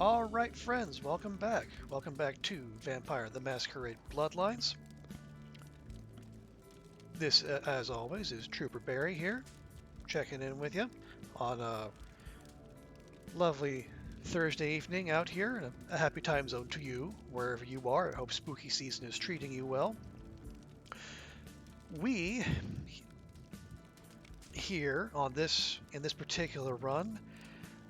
All right, friends, welcome back. Welcome back to Vampire the Masquerade Bloodlines. This, as always, is Trooper Barry here, checking in with you on a lovely Thursday evening out here, and a happy time zone to you, wherever you are. I hope spooky season is treating you well. We here on in this particular run,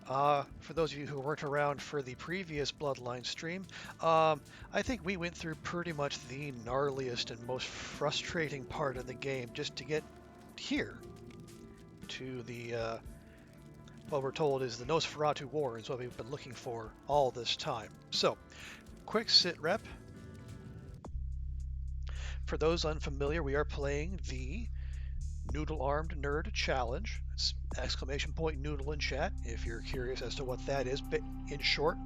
for those of you who weren't around for the previous Bloodline stream, I think we went through pretty much the gnarliest and most frustrating part of the game just to get here to what we're told is the Nosferatu War is what we've been looking for all this time. So, quick sit rep. For those unfamiliar, we are playing the Noodle-Armed Nerd Challenge. It's exclamation point noodle in chat if you're curious as to what that is. But in short,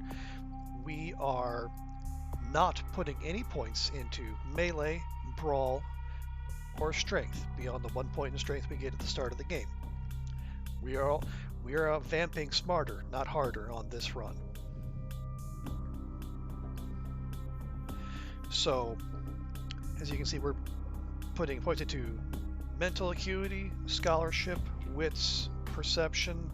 we are not putting any points into melee, brawl, or strength beyond the 1 point in strength we get at the start of the game. We are vamping smarter, not harder on this run. So, as you can see, we're putting points into mental acuity, scholarship, wits, perception.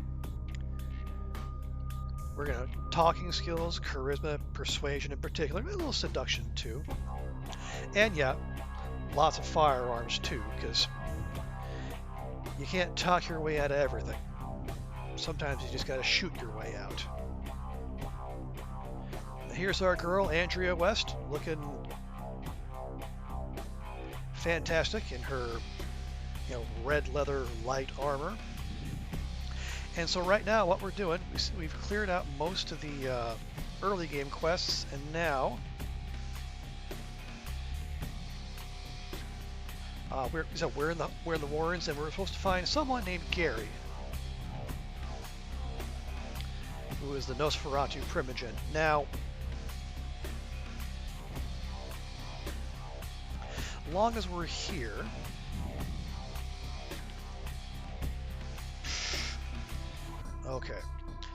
We're going to talking skills, charisma, persuasion in particular, a little seduction too. And yeah, lots of firearms too, because you can't talk your way out of everything. Sometimes you just got to shoot your way out. Here's our girl, Andrea West, looking fantastic in her red leather light armor. And so right now what we're doing, we've cleared out most of the early game quests, and now we're in the Warrens, and we're supposed to find someone named Gary, who is the Nosferatu primogen. Now, long as we're here, okay,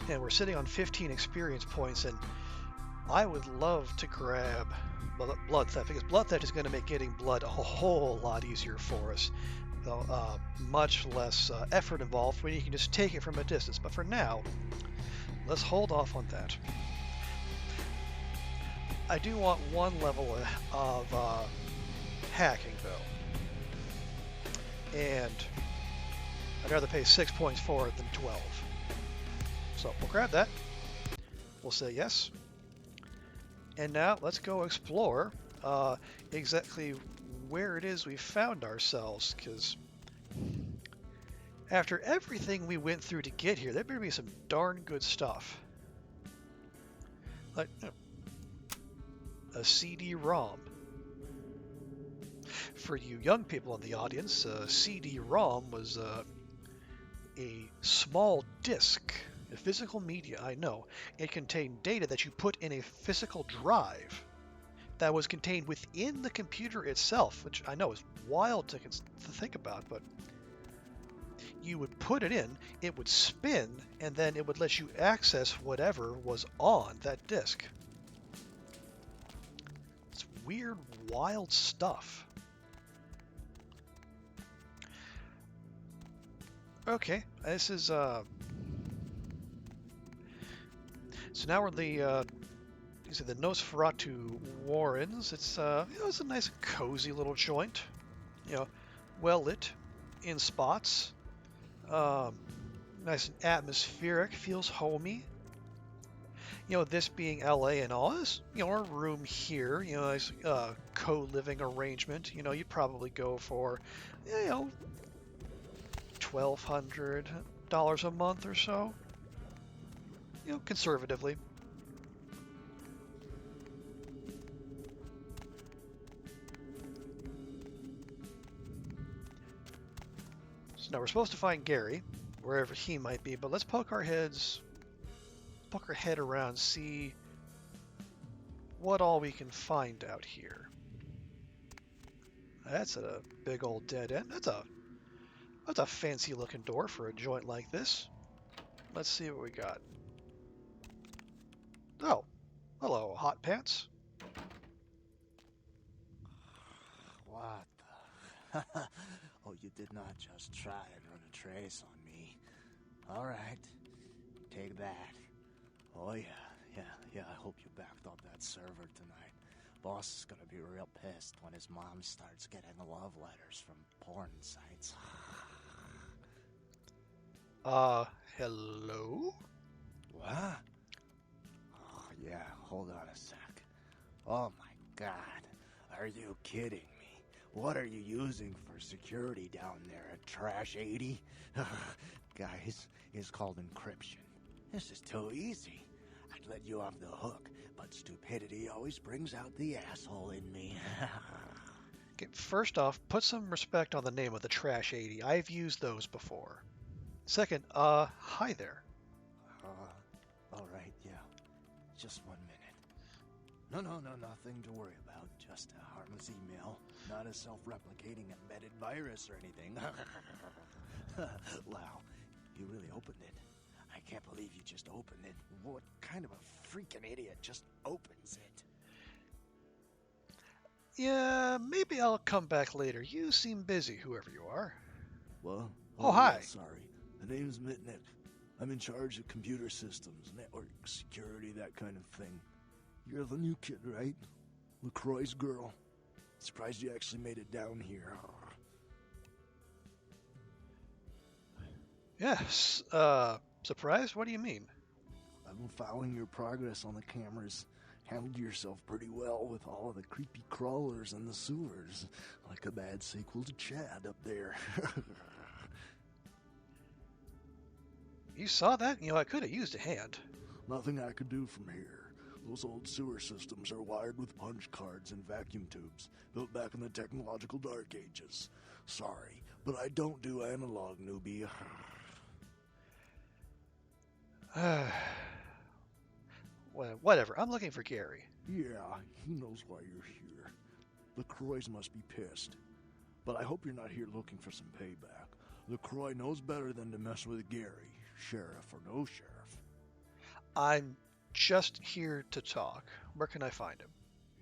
and we're sitting on 15 experience points, and I would love to grab blood theft, because blood theft is going to make getting blood a whole lot easier for us. Much less effort involved when you can just take it from a distance. But for now, let's hold off on that. I do want one level of hacking, though. And I'd rather pay 6 points for it than 12. So we'll grab that. We'll say yes. And now let's go explore exactly where it is we found ourselves, because after everything we went through to get here, there better be some darn good stuff. Like a CD-ROM. For you young people in the audience, CD-ROM was a small disc, a physical media, I know. It contained data that you put in a physical drive that was contained within the computer itself, which I know is wild to think about, but you would put it in, it would spin, and then it would let you access whatever was on that disk. It's weird, wild stuff. Okay, this is so now we're the Nosferatu Warrens. It's it's a nice cozy little joint, well lit in spots, nice and atmospheric, feels homey. This being LA and all, this our room here, nice co-living arrangement. You'd probably go for $1,200 a month or so, conservatively. So now we're supposed to find Gary, wherever he might be, but let's poke our head around, see what all we can find out here. That's a big old dead end. That's a fancy looking door for a joint like this. Let's see what we got. Oh, hello, Hot Pants. What the? Oh, you did not just try and run a trace on me. All right, take that. Oh yeah. I hope you backed up that server tonight. Boss is gonna be real pissed when his mom starts getting love letters from porn sites. Hello? What? Oh, yeah, hold on a sec. Oh my god. Are you kidding me? What are you using for security down there at Trash 80? Guys, it's called encryption. This is too easy. I'd let you off the hook, but stupidity always brings out the asshole in me. Okay, first off, put some respect on the name of the Trash 80. I've used those before. Second, hi there. Alright, yeah. Just 1 minute. No, nothing to worry about. Just a harmless email. Not a self-replicating embedded virus or anything. Wow, you really opened it. I can't believe you just opened it. What kind of a freaking idiot just opens it? Yeah, maybe I'll come back later. You seem busy, whoever you are. Well, Oh, hi. Yeah, sorry. The name's Mitnick. I'm in charge of computer systems, network security, that kind of thing. You're the new kid, right? LaCroix's girl. Surprised you actually made it down here. Yes, surprised? What do you mean? I've been following your progress on the cameras. Handled yourself pretty well with all of the creepy crawlers and the sewers. Like a bad sequel to Chad up there. You saw that? You know, I could have used a hand. Nothing I could do from here. Those old sewer systems are wired with punch cards and vacuum tubes, built back in the technological dark ages. Sorry, but I don't do analog, newbie. Well, whatever. I'm looking for Gary. Yeah, he knows why you're here. LaCroix must be pissed. But I hope you're not here looking for some payback. LaCroix knows better than to mess with Gary, sheriff or no sheriff. I'm just here to talk. Where can I find him?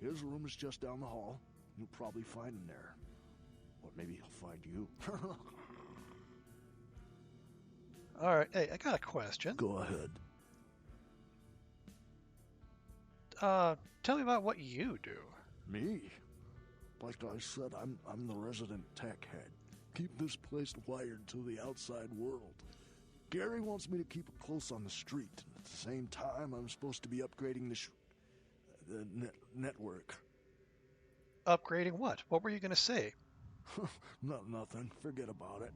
His room is just down the hall. You'll probably find him there. Or maybe he'll find you. Alright, hey, I got a question. Go ahead. Tell me about what you do. Me? Like I said, I'm the resident tech head. Keep this place wired to the outside world. Gary wants me to keep it close on the street. At the same time, I'm supposed to be upgrading the network. Upgrading what? What were you going to say? Nothing. Forget about it.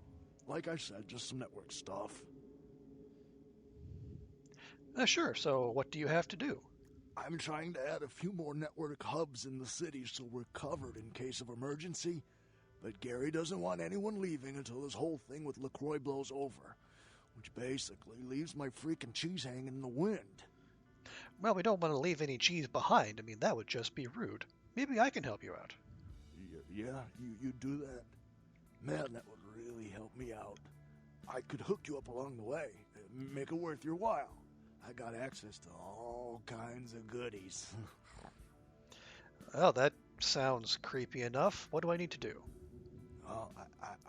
Like I said, just some network stuff. Sure, so what do you have to do? I'm trying to add a few more network hubs in the city so we're covered in case of emergency. But Gary doesn't want anyone leaving until this whole thing with LaCroix blows over. Which basically leaves my freaking cheese hanging in the wind. Well, we don't want to leave any cheese behind. I mean, that would just be rude. Maybe I can help you out. Yeah, you do that? Man, that would really help me out. I could hook you up along the way. Make it worth your while. I got access to all kinds of goodies. Well, that sounds creepy enough. What do I need to do?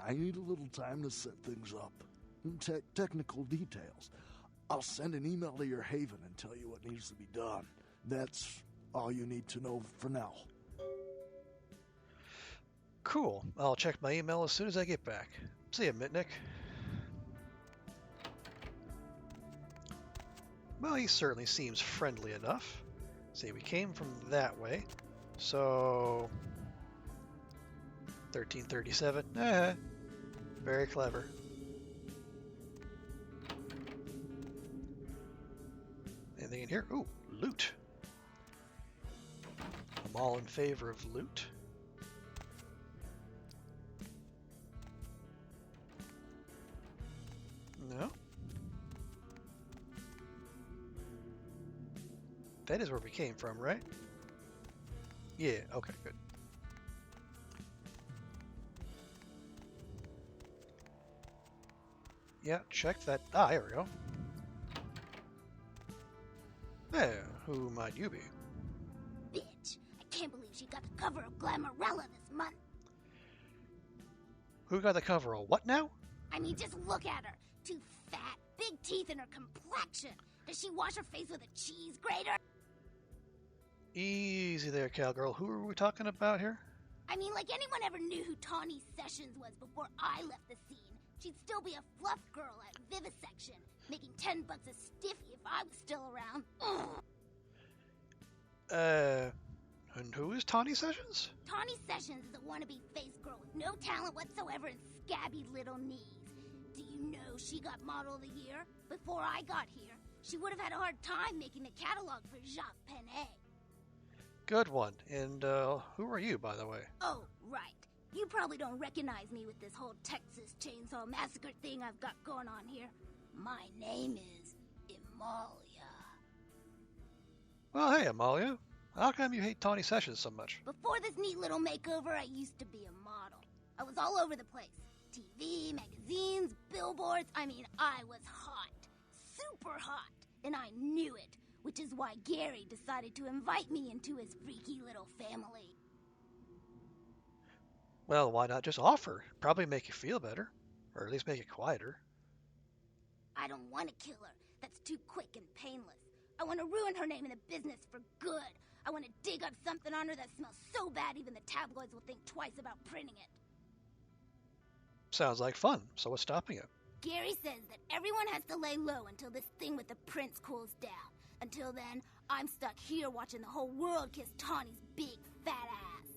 I need a little time to set things up. Technical details. I'll send an email to your haven and tell you what needs to be done. That's all you need to know for now. Cool. I'll check my email as soon as I get back. See ya, Mitnick. Well, he certainly seems friendly enough. See, we came from that way. So... 1337. Very clever. Anything in here? Ooh, loot. I'm all in favor of loot. No? That is where we came from, right? Yeah, okay, good. Yeah, check that. Ah, here we go. Hey, who might you be? Bitch, I can't believe she got the cover of Glamourella this month. Who got the cover of what now? I mean, just look at her. Too fat, big teeth, and her complexion. Does she wash her face with a cheese grater? Easy there, cowgirl. Who are we talking about here? I mean, like anyone ever knew who Tawny Sessions was before I left the scene, she'd still be a fluff girl at Vivisection, making $10 a stiffy if I was still around. Ugh. And who is Tawny Sessions? Tawny Sessions is a wannabe face girl with no talent whatsoever and scabby little knees. Do you know she got Model of the Year? Before I got here, she would have had a hard time making the catalog for Jacques Penet. Good one. And who are you, by the way? Oh, right. You probably don't recognize me with this whole Texas Chainsaw Massacre thing I've got going on here. My name is Amalia. Well, hey, Amalia. How come you hate Tawny Sessions so much? Before this neat little makeover, I used to be a model. I was all over the place. TV, magazines, billboards. I mean, I was hot. Super hot. And I knew it, which is why Gary decided to invite me into his freaky little family. Well, why not just offer? Probably make you feel better. Or at least make it quieter. I don't want to kill her. That's too quick and painless. I want to ruin her name in the business for good. I want to dig up something on her that smells so bad even the tabloids will think twice about printing it. Sounds like fun. So what's stopping it? Gary says that everyone has to lay low until this thing with the prince cools down. Until then, I'm stuck here watching the whole world kiss Tawny's big fat ass.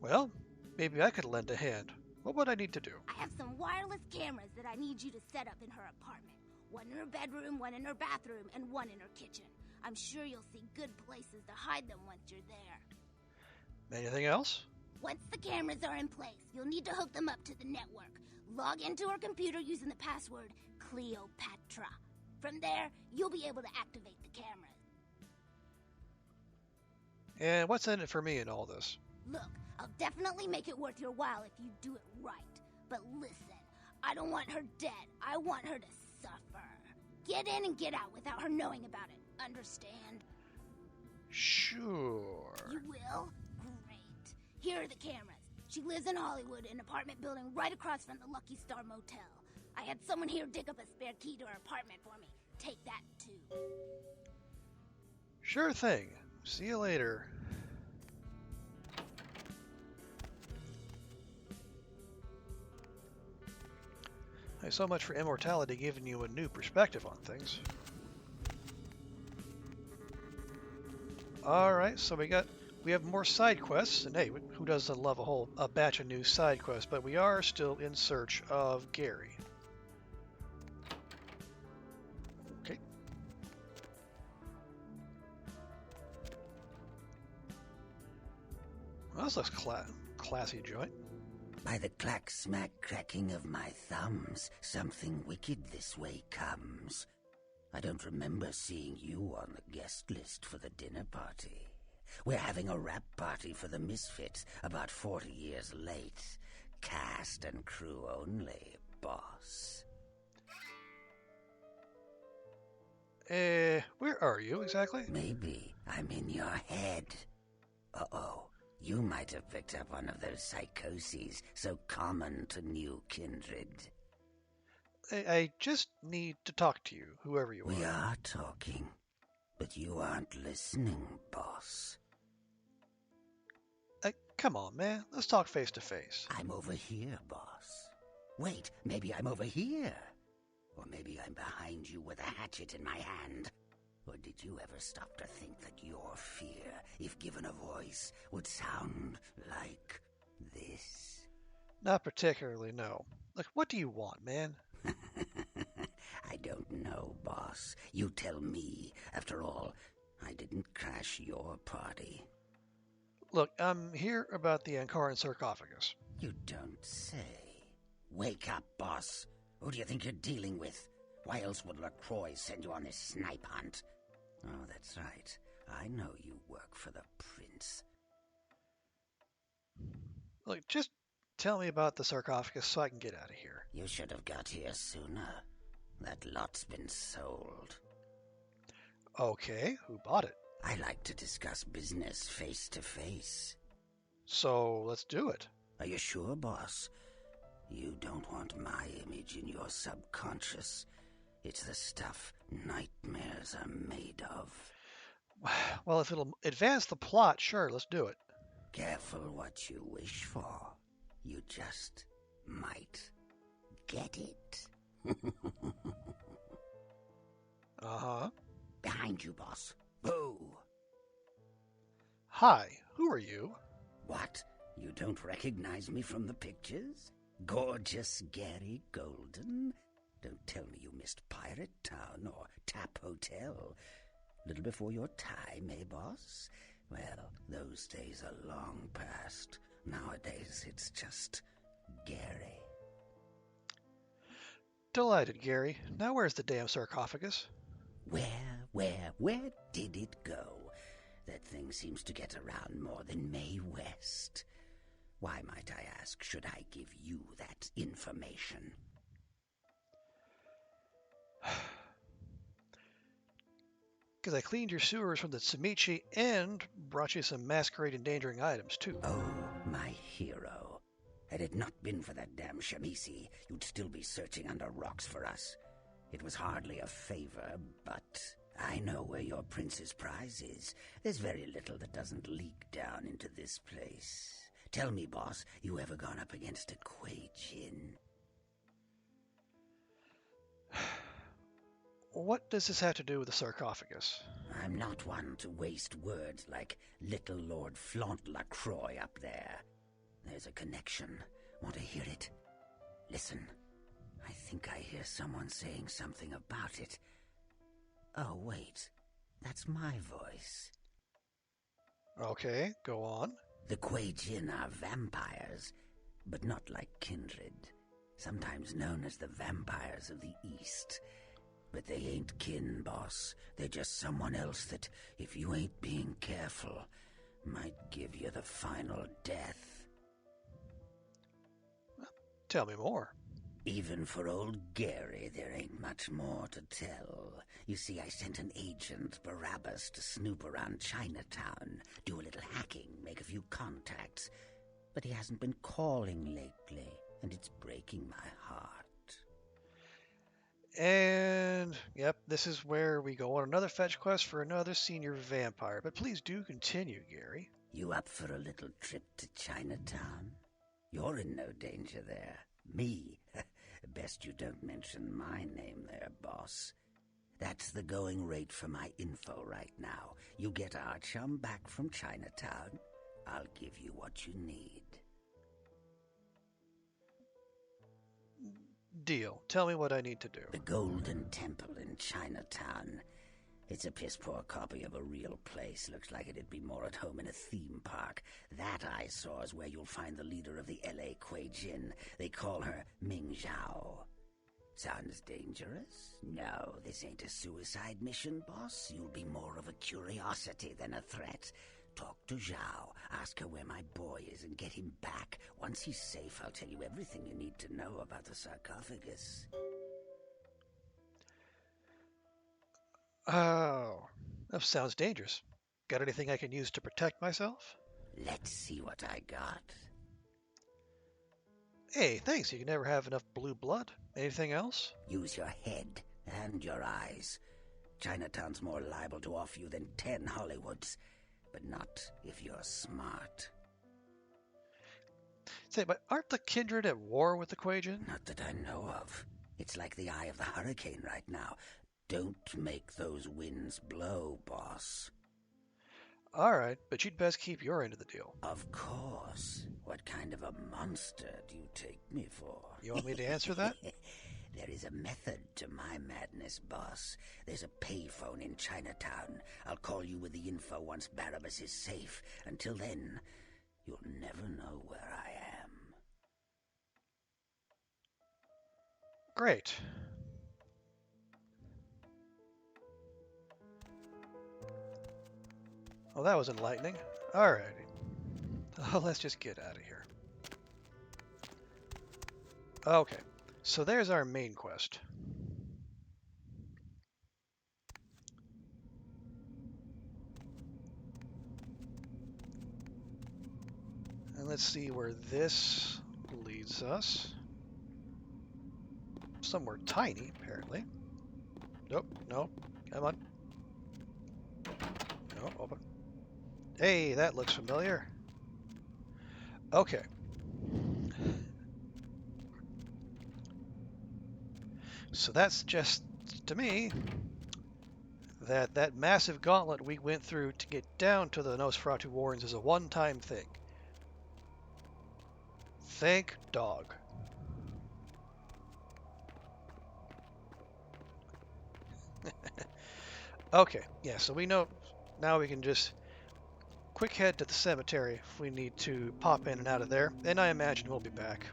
Well, maybe I could lend a hand. What would I need to do? I have some wireless cameras that I need you to set up in her apartment. One in her bedroom, one in her bathroom, and one in her kitchen. I'm sure you'll see good places to hide them once you're there. Anything else? Once the cameras are in place, you'll need to hook them up to the network. Log into her computer using the password Cleopatra. From there, you'll be able to activate the cameras. And what's in it for me in all this? Look, I'll definitely make it worth your while if you do it right. But listen, I don't want her dead. I want her to suffer. Get in and get out without her knowing about it. Understand? Sure. You will? Great. Here are the cameras. She lives in Hollywood, an apartment building right across from the Lucky Star Motel. I had someone here dig up a spare key to her apartment for me. Take that, too. Sure thing. See you later. Hey, so much for immortality giving you a new perspective on things. Alright, so we have more side quests, and hey, who doesn't love a batch of new side quests, but we are still in search of Gary. Okay. Well, this looks classy joint. By the clack-smack cracking of my thumbs, something wicked this way comes. I don't remember seeing you on the guest list for the dinner party. We're having a wrap party for the Misfits, about 40 years late. Cast and crew only, boss. Where are you exactly? Maybe I'm in your head. Uh-oh. You might have picked up one of those psychoses so common to new kindred. I just need to talk to you, whoever you are. We are talking, but you aren't listening, boss. Come on, man. Let's talk face to face. I'm over here, boss. Wait, maybe I'm over here. Or maybe I'm behind you with a hatchet in my hand. Or did you ever stop to think that your fear, if given a voice, would sound like this? Not particularly, no. Look, what do you want, man? I don't know, boss. You tell me. After all, I didn't crash your party. Look, I'm here about the Ankaran sarcophagus. You don't say. Wake up, boss. Who do you think you're dealing with? Why else would LaCroix send you on this snipe hunt? Oh, that's right. I know you work for the prince. Look, just tell me about the sarcophagus so I can get out of here. You should have got here sooner. That lot's been sold. Okay, who bought it? I like to discuss business face to face. So let's do it. Are you sure, boss? You don't want my image in your subconscious. It's the stuff nightmares are made of. Well, if it'll advance the plot, sure, let's do it. Careful what you wish for. You just might get it. Uh-huh. Behind you, boss. Whoa! Hi, who are you? What? You don't recognize me from the pictures? Gorgeous Gary Golden? Don't tell me you missed Pirate Town or Tap Hotel. Little before your time, eh, boss? Well, those days are long past. Nowadays, it's just Gary. Delighted, Gary. Now where's the damn sarcophagus? Where did it go? That thing seems to get around more than Mae West. Why, might I ask, should I give you that information? Because I cleaned your sewers from the Tsimichi and brought you some Masquerade endangering items, too. Oh, my hero. Had it not been for that damn Shamisi, you'd still be searching under rocks for us. It was hardly a favor, but I know where your prince's prize is. There's very little that doesn't leak down into this place. Tell me, boss, you ever gone up against a Kuei Jin? What does this have to do with the sarcophagus? I'm not one to waste words like little Lord Flaunt-LaCroix up there. There's a connection. Want to hear it? Listen. I think I hear someone saying something about it. Oh, wait. That's my voice. Okay, go on. The Kuei Jin are vampires, but not like kindred. Sometimes known as the vampires of the East. But they ain't kin, boss. They're just someone else that, if you ain't being careful, might give you the final death. Tell me more. Even for old Gary, there ain't much more to tell. You see, I sent an agent, Barabbas, to snoop around Chinatown, do a little hacking, make a few contacts. But he hasn't been calling lately, and it's breaking my heart. And, yep, this is where we go on another fetch quest for another senior vampire. But please do continue, Gary. You up for a little trip to Chinatown? You're in no danger there. Me? Best you don't mention my name there, boss. That's the going rate for my info right now. You get our chum back from Chinatown, I'll give you what you need. Deal. Tell me what I need to do. The Golden Temple in Chinatown. It's a piss-poor copy of a real place. Looks like it'd be more at home in a theme park. That I saw is where you'll find the leader of the L.A. Kuei Jin. They call her Ming Zhao. Sounds dangerous? No, this ain't a suicide mission, boss. You'll be more of a curiosity than a threat. Talk to Zhao, ask her where my boy is, and get him back. Once he's safe, I'll tell you everything you need to know about the sarcophagus. Oh, that sounds dangerous. Got anything I can use to protect myself? Let's see what I got. Hey, thanks. You can never have enough blue blood. Anything else? Use your head and your eyes. Chinatown's more liable to off you than 10 Hollywoods. But not if you're smart. Say, but aren't the kindred at war with the Kuei Jin? Not that I know of. It's like the eye of the hurricane right now. Don't make those winds blow, boss. All right, but you'd best keep your end of the deal. Of course. What kind of a monster do you take me for? You want me to answer that? There is a method to my madness, boss. There's a payphone in Chinatown. I'll call you with the info once Barabbas is safe. Until then, you'll never know where I am. Great. Well, that was enlightening. Alrighty. Oh, let's just get out of here. Okay, so there's our main quest. Let's see where this leads us. Somewhere tiny, apparently. Nope, no. Come on. No, open. Hey, that looks familiar. Okay. So that suggests to me that that massive gauntlet we went through to get down to the Nosferatu Warrens is a one-time thing. Thank dog. Okay, yeah, so we know now we can just quick head to the cemetery if we need to pop in and out of there, and I imagine we'll be back.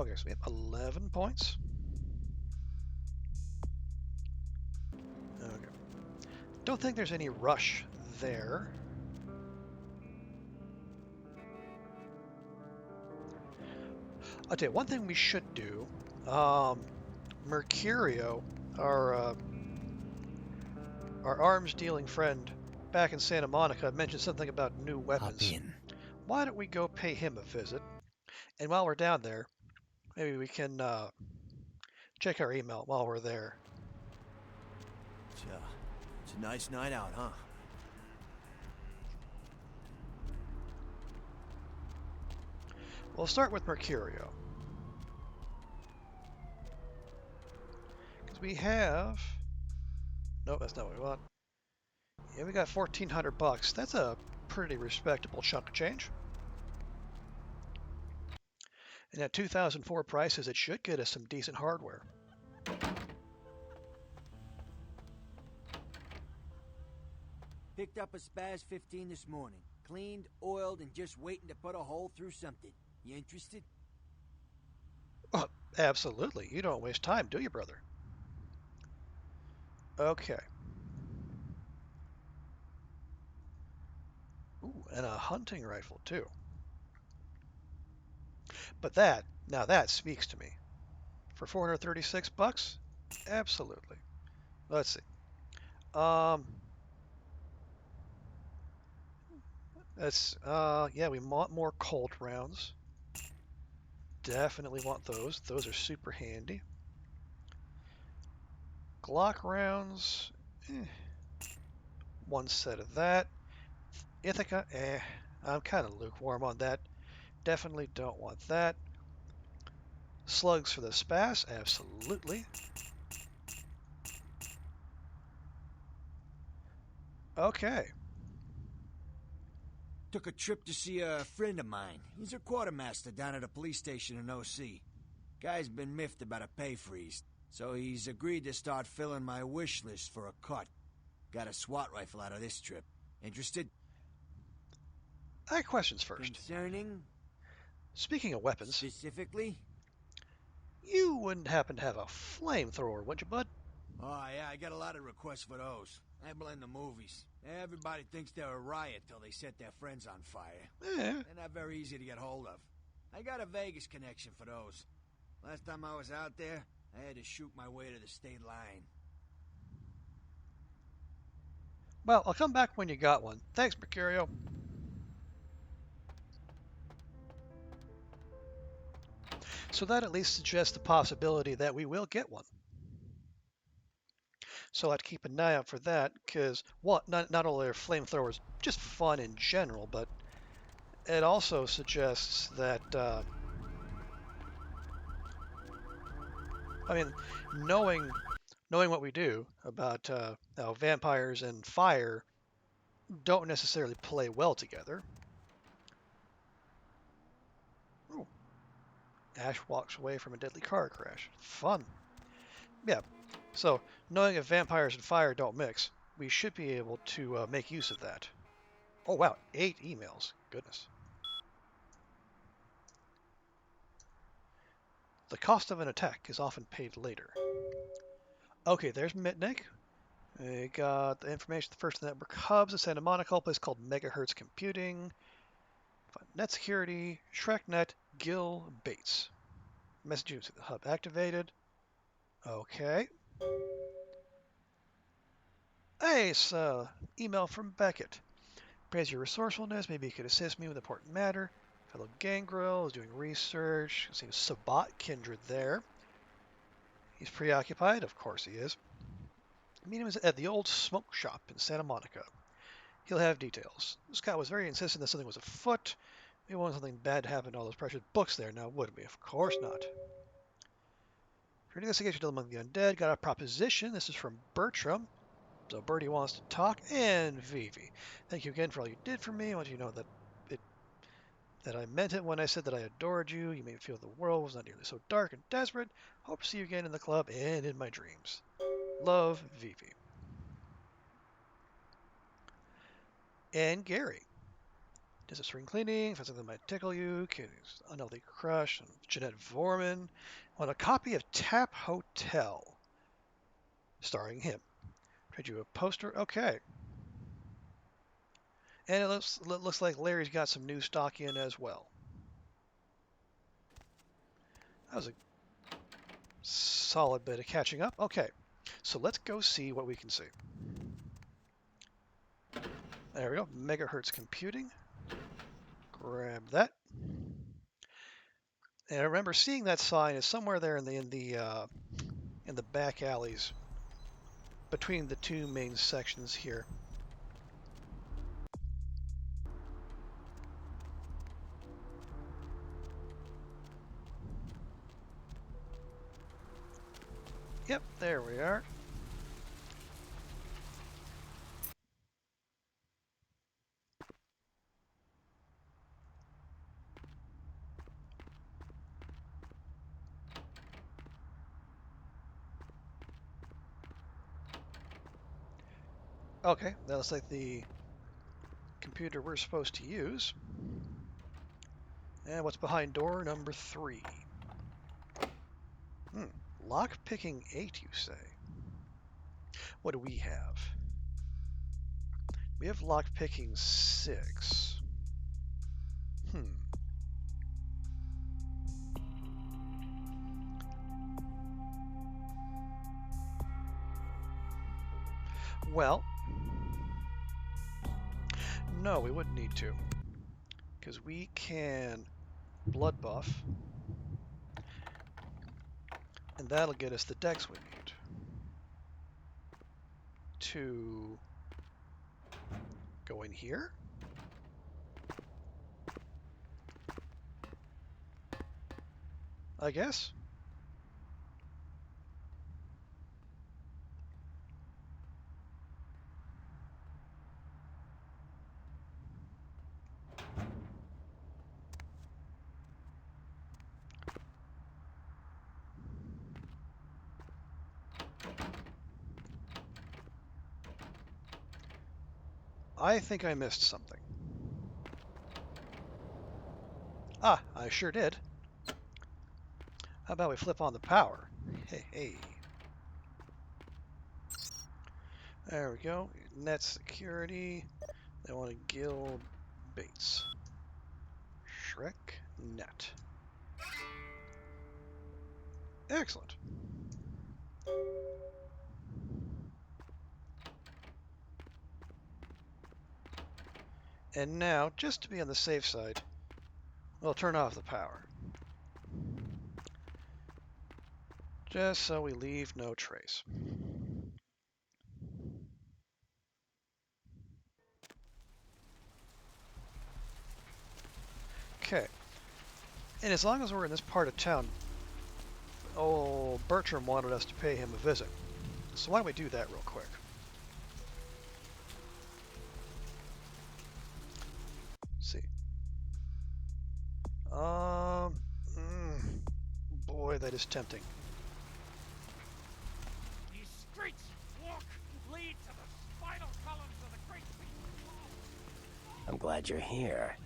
Okay, so we have 11 points. Okay. Don't think there's any rush there. I'll tell you, one thing we should do, Mercurio, our arms-dealing friend back in Santa Monica, mentioned something about new weapons. Hop in. Why don't we go pay him a visit? And while we're down there, maybe we can check our email while we're there. It's a nice night out, huh? We'll start with Mercurio. Because we have... Nope, that's not what we want. Yeah, we got 1,400 bucks. That's a pretty respectable chunk of change. And at 2004 prices, it should get us some decent hardware. Picked up a Spaz 15 this morning. Cleaned, oiled, and just waiting to put a hole through something. You interested? Oh, absolutely. You don't waste time, do you, brother? Okay. Ooh, and a hunting rifle, too. But now that speaks to me. For 436 bucks? Absolutely. Let's see. Yeah, we want more Colt rounds. Definitely want those. Those are super handy. Glock rounds, one set of that. Ithaca, I'm kind of lukewarm on that. Definitely don't want that. Slugs for the Spas, absolutely. Okay. Took a trip to see a friend of mine. He's a quartermaster down at a police station in OC. Guy's been miffed about a pay freeze, so he's agreed to start filling my wish list for a cut. Got a SWAT rifle out of this trip. Interested? I have questions first. Concerning? Speaking of weapons, Specifically? you wouldn't happen to have a flamethrower, would you, bud? Oh, yeah, I got a lot of requests for those. I blame the movies. Everybody thinks they're a riot till they set their friends on fire. Yeah. They're not very easy to get hold of. I got a Vegas connection for those. Last time I was out there, I had to shoot my way to the state line. Well, I'll come back when you got one. Thanks, Mercurio. So that at least suggests the possibility that we will get one. So I'd keep an eye out for that, because not only are flamethrowers just fun in general, but it also suggests that, I mean, knowing what we do about how vampires and fire don't necessarily play well together. Ooh. Ash walks away from a deadly car crash. Fun. Yeah. So, knowing if vampires and fire don't mix, we should be able to make use of that. Oh, wow. 8 emails. Goodness. The cost of an attack is often paid later. Okay, there's Mitnick. We got the information, the first network hubs in Santa Monica, a place called Megahertz Computing. Net security, ShrekNet, Gil Bates. Messaging to the hub activated. Okay. Hey, so email from Beckett. Praise your resourcefulness. Maybe you could assist me with important matter. Fellow gangrel is doing research. Seems Sabat kindred there. He's preoccupied. Of course he is. Meet him at the old smoke shop in Santa Monica. He'll have details. Scott was very insistent that something was afoot. We want something bad to happen to all those precious books there now, would we? Of course not. For investigation among the undead, got a proposition. This is from Bertram. So Bertie wants to talk, and Vivi. Thank you again for all you did for me. I want you to know that I meant it when I said that I adored you. You made me feel the world was not nearly so dark and desperate. Hope to see you again in the club and in my dreams. Love, Vivi. And Gary. Does a spring cleaning, if something might tickle you, Kitty's unhealthy crush on Jeanette Vorman. Want a copy of Tap Hotel, starring him. Trade you a poster? Okay. And it looks like Larry's got some new stock in as well. That was a solid bit of catching up. Okay, so let's go see what we can see. There we go. Megahertz computing. Grab that. And I remember seeing that sign is somewhere there in the back alleys between the two main sections here. Yep, there we are. Okay, that looks like the computer we're supposed to use. And what's behind door number 3? Lock picking 8, you say? What do we have? We have lock picking 6. Well, no, we wouldn't need to, because we can blood buff, and that'll get us the dex we need to go in here. I guess. I think I missed something. Ah, I sure did. How about we flip on the power? Hey. There we go. Net security. They want to Gil Bates. ShrekNet. Excellent. And now, just to be on the safe side, we'll turn off the power. Just so we leave no trace. Okay. And as long as we're in this part of town, old Bertram wanted us to pay him a visit. So why don't we do that real quick? Let's see. Boy, that is tempting. These streets lead to the spinal columns of the great beast. I'm glad you're here.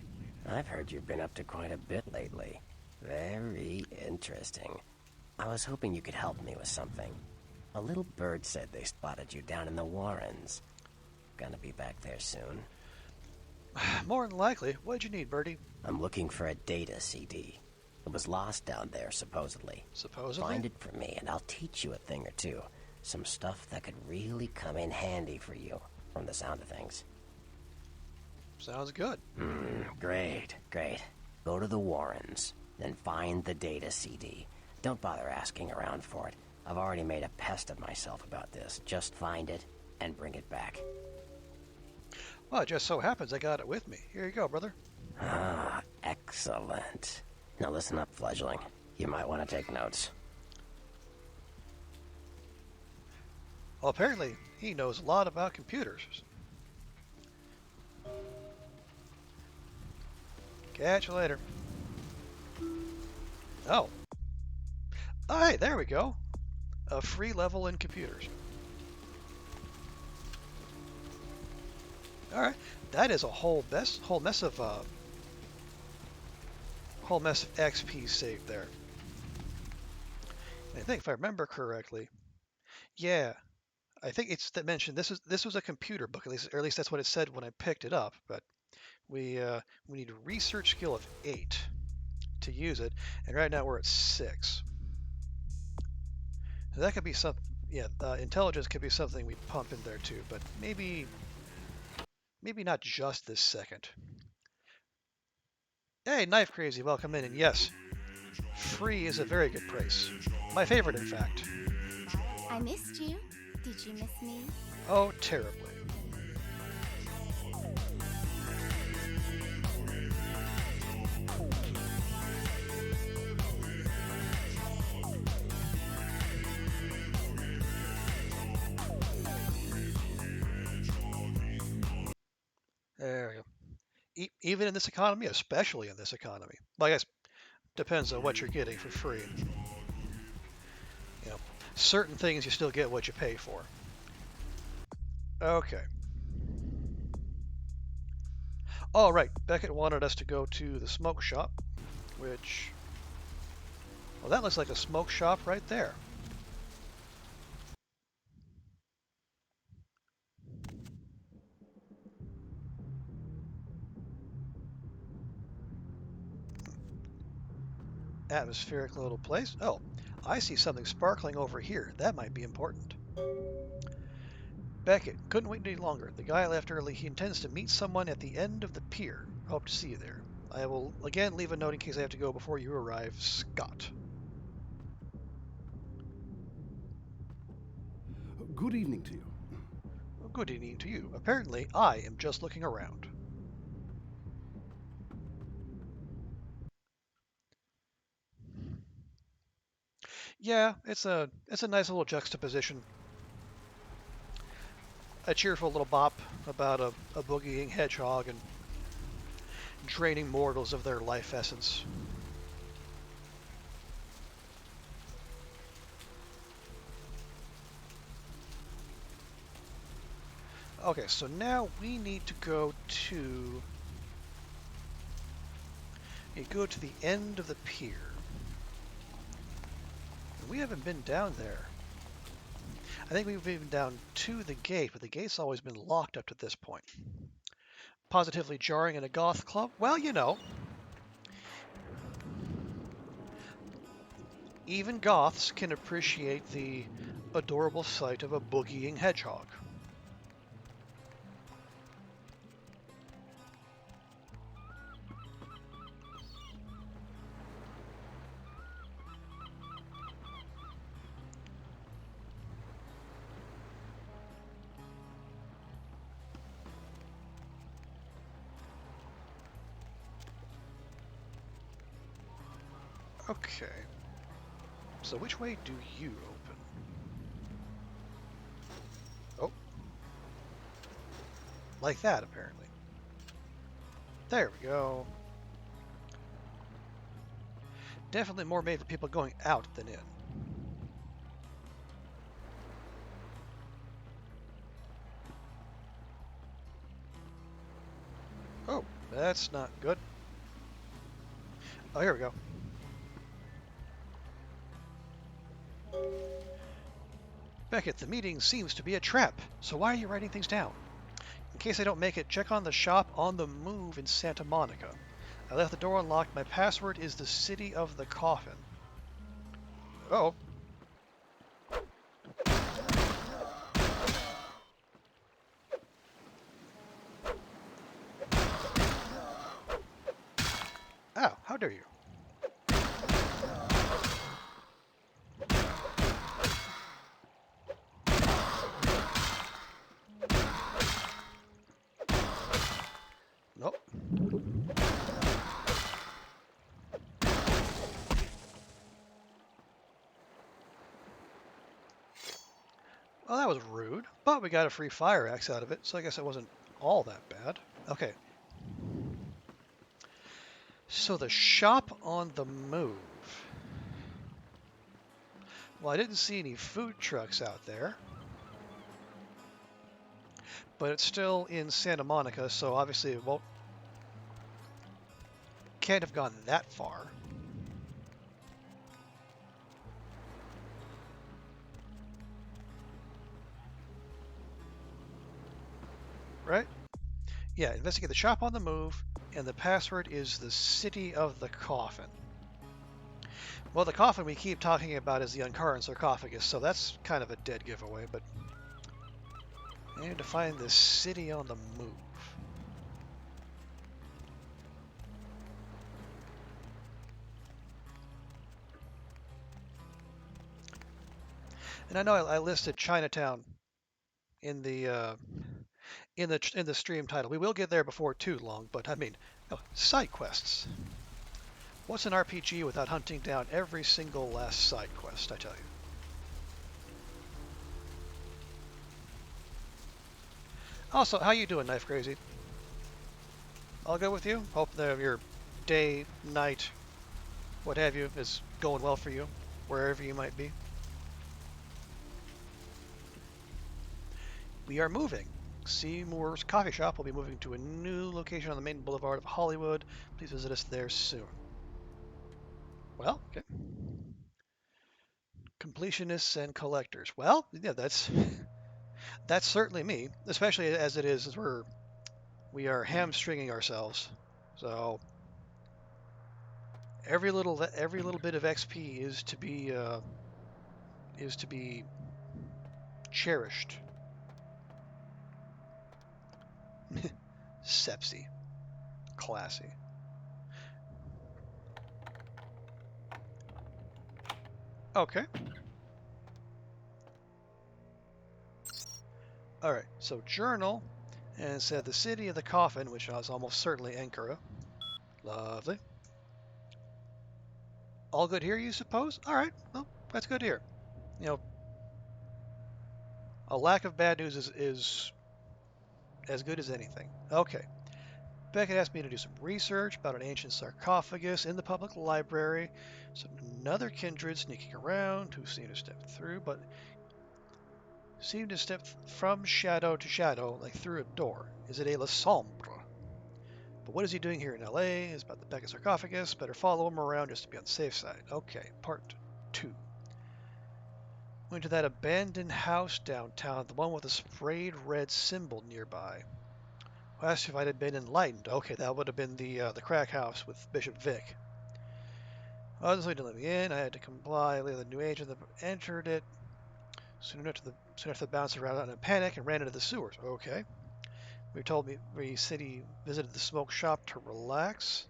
I've heard you've been up to quite a bit lately. Very interesting. I was hoping you could help me with something. A little bird said they spotted you down in the Warrens. Gonna be back there soon. More than likely. What'd you need, Birdie? I'm looking for a data CD. It was lost down there, supposedly. Supposedly? Find it for me, and I'll teach you a thing or two. Some stuff that could really come in handy for you, from the sound of things. Sounds good. Great. Go to the Warrens, then find the data CD. Don't bother asking around for it. I've already made a pest of myself about this. Just find it and bring it back. Well, it just so happens I got it with me. Here you go, brother. Ah, excellent. Now listen up, fledgling. You might want to take notes. Well, apparently he knows a lot about computers. Catch you later. Oh. Alright, there we go. A free level in computers. Alright, that is a whole mess of XP saved there. And I think if I remember correctly, yeah, I think it's that mentioned this was a computer book, or at least that's what it said when I picked it up. But we need a research skill of 8 to use it, and right now we're at 6. So that could be some, yeah. Intelligence could be something we pump in there too, but maybe not just this second. Hey, Knife Crazy, welcome in, and yes, free is a very good price. My favorite, in fact. I missed you. Did you miss me? Oh, terribly. There we go. Even in this economy, especially in this economy. Well, I guess depends on what you're getting for free. You know, certain things you still get what you pay for. Okay. All right, Beckett wanted us to go to the smoke shop, which, well, that looks like a smoke shop right there. Atmospheric little place. Oh, I see something sparkling over here. That might be important. Beckett, couldn't wait any longer. The guy left early. He intends to meet someone at the end of the pier. Hope to see you there. I will again leave a note in case I have to go before you arrive. Scott. Good evening to you. Good evening to you. Apparently, I am just looking around. Yeah, it's a nice little juxtaposition. A cheerful little bop about a boogieing hedgehog and draining mortals of their life essence. Okay, so now we need to go to the end of the pier. We haven't been down there. I think we've been down to the gate, but the gate's always been locked up to this point. Positively jarring in a goth club? Well, you know. Even goths can appreciate the adorable sight of a boogieing hedgehog. Okay. So which way do you open? Oh. Like that, apparently. There we go. Definitely more made for people going out than in. Oh, that's not good. Oh, here we go. Beckett, the meeting seems to be a trap, so why are you writing things down? In case I don't make it, check on the shop on the move in Santa Monica. I left the door unlocked. My password is the city of the coffin. Oh. Ow, how dare you? Nope. Well, that was rude, but we got a free fire axe out of it, so I guess it wasn't all that bad. Okay. So the shop on the move. Well, I didn't see any food trucks out there. But it's still in Santa Monica, so obviously it can't have gone that far. Right? Yeah, investigate the shop on the move, and the password is the city of the coffin. Well, the coffin we keep talking about is the uncurrent sarcophagus, so that's kind of a dead giveaway, but I need to find the city on the move. And I know I listed Chinatown in the in the stream title. We will get there before too long, but I mean, side quests. What's an RPG without hunting down every single last side quest, I tell you? Also, how you doing, Knife Crazy? All good with you? Hope that your day, night, what have you, is going well for you, wherever you might be. We are moving. Seymour's Coffee Shop will be moving to a new location on the main boulevard of Hollywood. Please visit us there soon. Well, okay. Completionists and collectors. Well, yeah, that's certainly me, especially as it is as we are hamstringing ourselves. So every little bit of XP is to be cherished. Sepsi. Classy. Okay. Alright, so journal, and it said the city of the coffin, which is almost certainly Ankara. Lovely. All good here, you suppose? Alright, well, that's good to hear. You know, a lack of bad news is as good as anything. Okay. Beckett asked me to do some research about an ancient sarcophagus in the public library. So another kindred sneaking around who seemed to step through, but seemed to step from shadow to shadow, like through a door. Is it a La Sombre? But what is he doing here in LA? It's about the Beckett sarcophagus. Better follow him around just to be on the safe side. Okay, part 2. Went to that abandoned house downtown, the one with a sprayed red symbol nearby. Asked if I had been enlightened. Okay, that would have been the crack house with Bishop Vic. Obviously didn't let me in. I had to comply. Later, the new agent that entered it. Soon after the bouncer ran out in a panic and ran into the sewers. Okay. We said he visited the smoke shop to relax.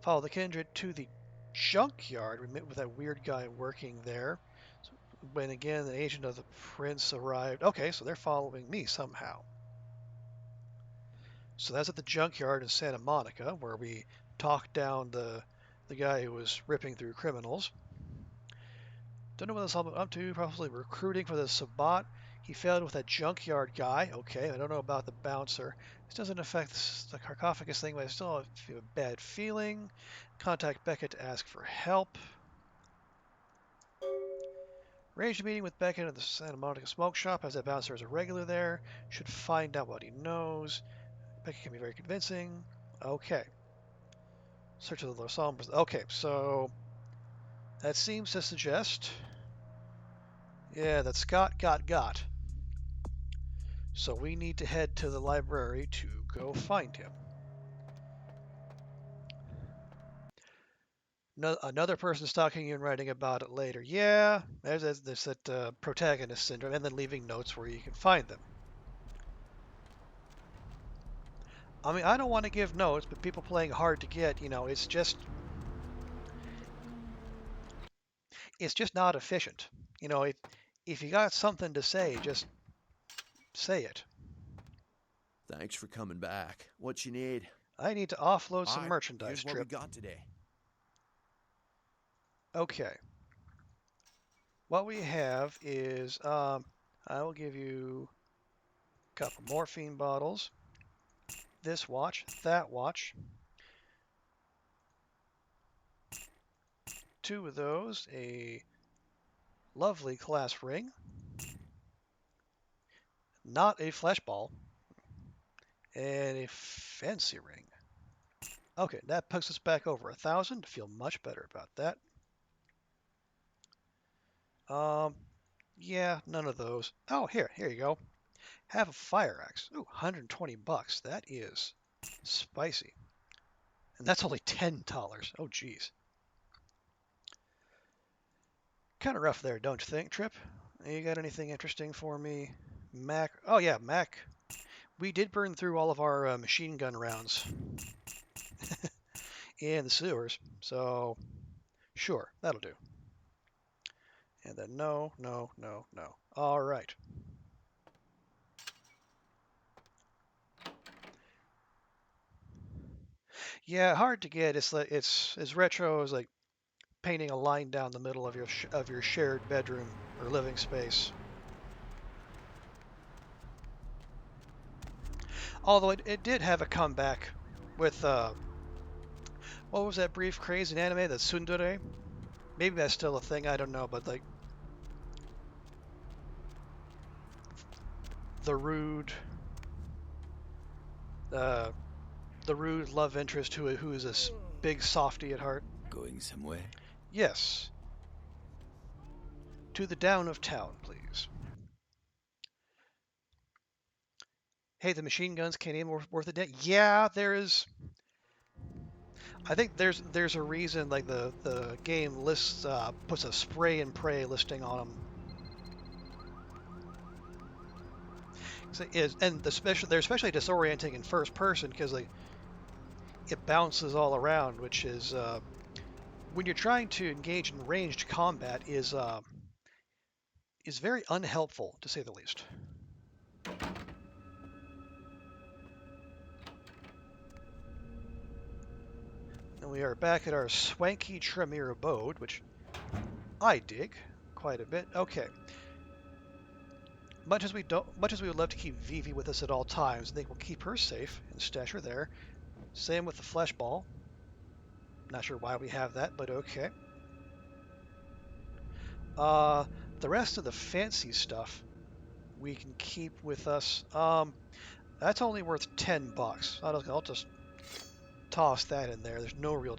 Followed the kindred to the junkyard. We met with that weird guy working there. So when again the agent of the prince arrived. Okay, so they're following me somehow. So that's at the junkyard in Santa Monica, where we talked down the guy who was ripping through criminals. Don't know what this all up to. Probably recruiting for the Sabbat. He failed with that junkyard guy. Okay, I don't know about the bouncer. This doesn't affect the sarcophagus thing, but I still have a bad feeling. Contact Beckett to ask for help. Arranged a meeting with Beckett at the Santa Monica smoke shop, as that bouncer is a regular there. Should find out what he knows. Beckett can be very convincing. Okay. Search of the Los Sombras. Okay, so that seems to suggest, yeah, that Scott got. So we need to head to the library to go find him. No, another person stalking you and writing about it later. Yeah, there's that protagonist syndrome, and then leaving notes where you can find them. I mean, I don't want to give notes, but people playing hard to get, it's just not efficient. If you got something to say, just say it. Thanks for coming back. What you need? I need to offload some All right, merchandise, here's what Trip. we got today. Okay. What we have is, I will give you a couple morphine bottles, this watch, that watch, 2 of those, a lovely class ring, not a flesh ball, and a fancy ring. Okay, that puts us back over 1,000. Feel much better about that. Yeah, none of those. Oh, here you go. Have a fire axe. Ooh, 120 bucks. That is spicy. And that's only $10. Oh, geez. Kind of rough there, don't you think, Trip? You got anything interesting for me? Mac. Oh, yeah, Mac. We did burn through all of our machine gun rounds in the sewers. So, sure, that'll do. And then no. All right. Yeah, hard to get. It's like it's as retro as like painting a line down the middle of your shared bedroom or living space. Although it did have a comeback with what was that brief craze in anime, the tsundere? Maybe that's still a thing. I don't know, but like the rude love interest who is a big softy at heart. Going somewhere? Yes. To the down of town, please. Hey, the machine guns can't even worth a dent. Yeah, there is. I think there's a reason like the game lists puts a spray and pray listing on them. And they're especially disorienting in first person because like it bounces all around, which is when you're trying to engage in ranged combat is very unhelpful to say the least. And we are back at our swanky Tremere abode, which I dig quite a bit. Okay. Much as we would love to keep Vivi with us at all times, I think we'll keep her safe and stash her there. Same with the flesh ball. Not sure why we have that, but okay. The rest of the fancy stuff we can keep with us. That's only worth 10 bucks. I'll just toss that in there. There's no real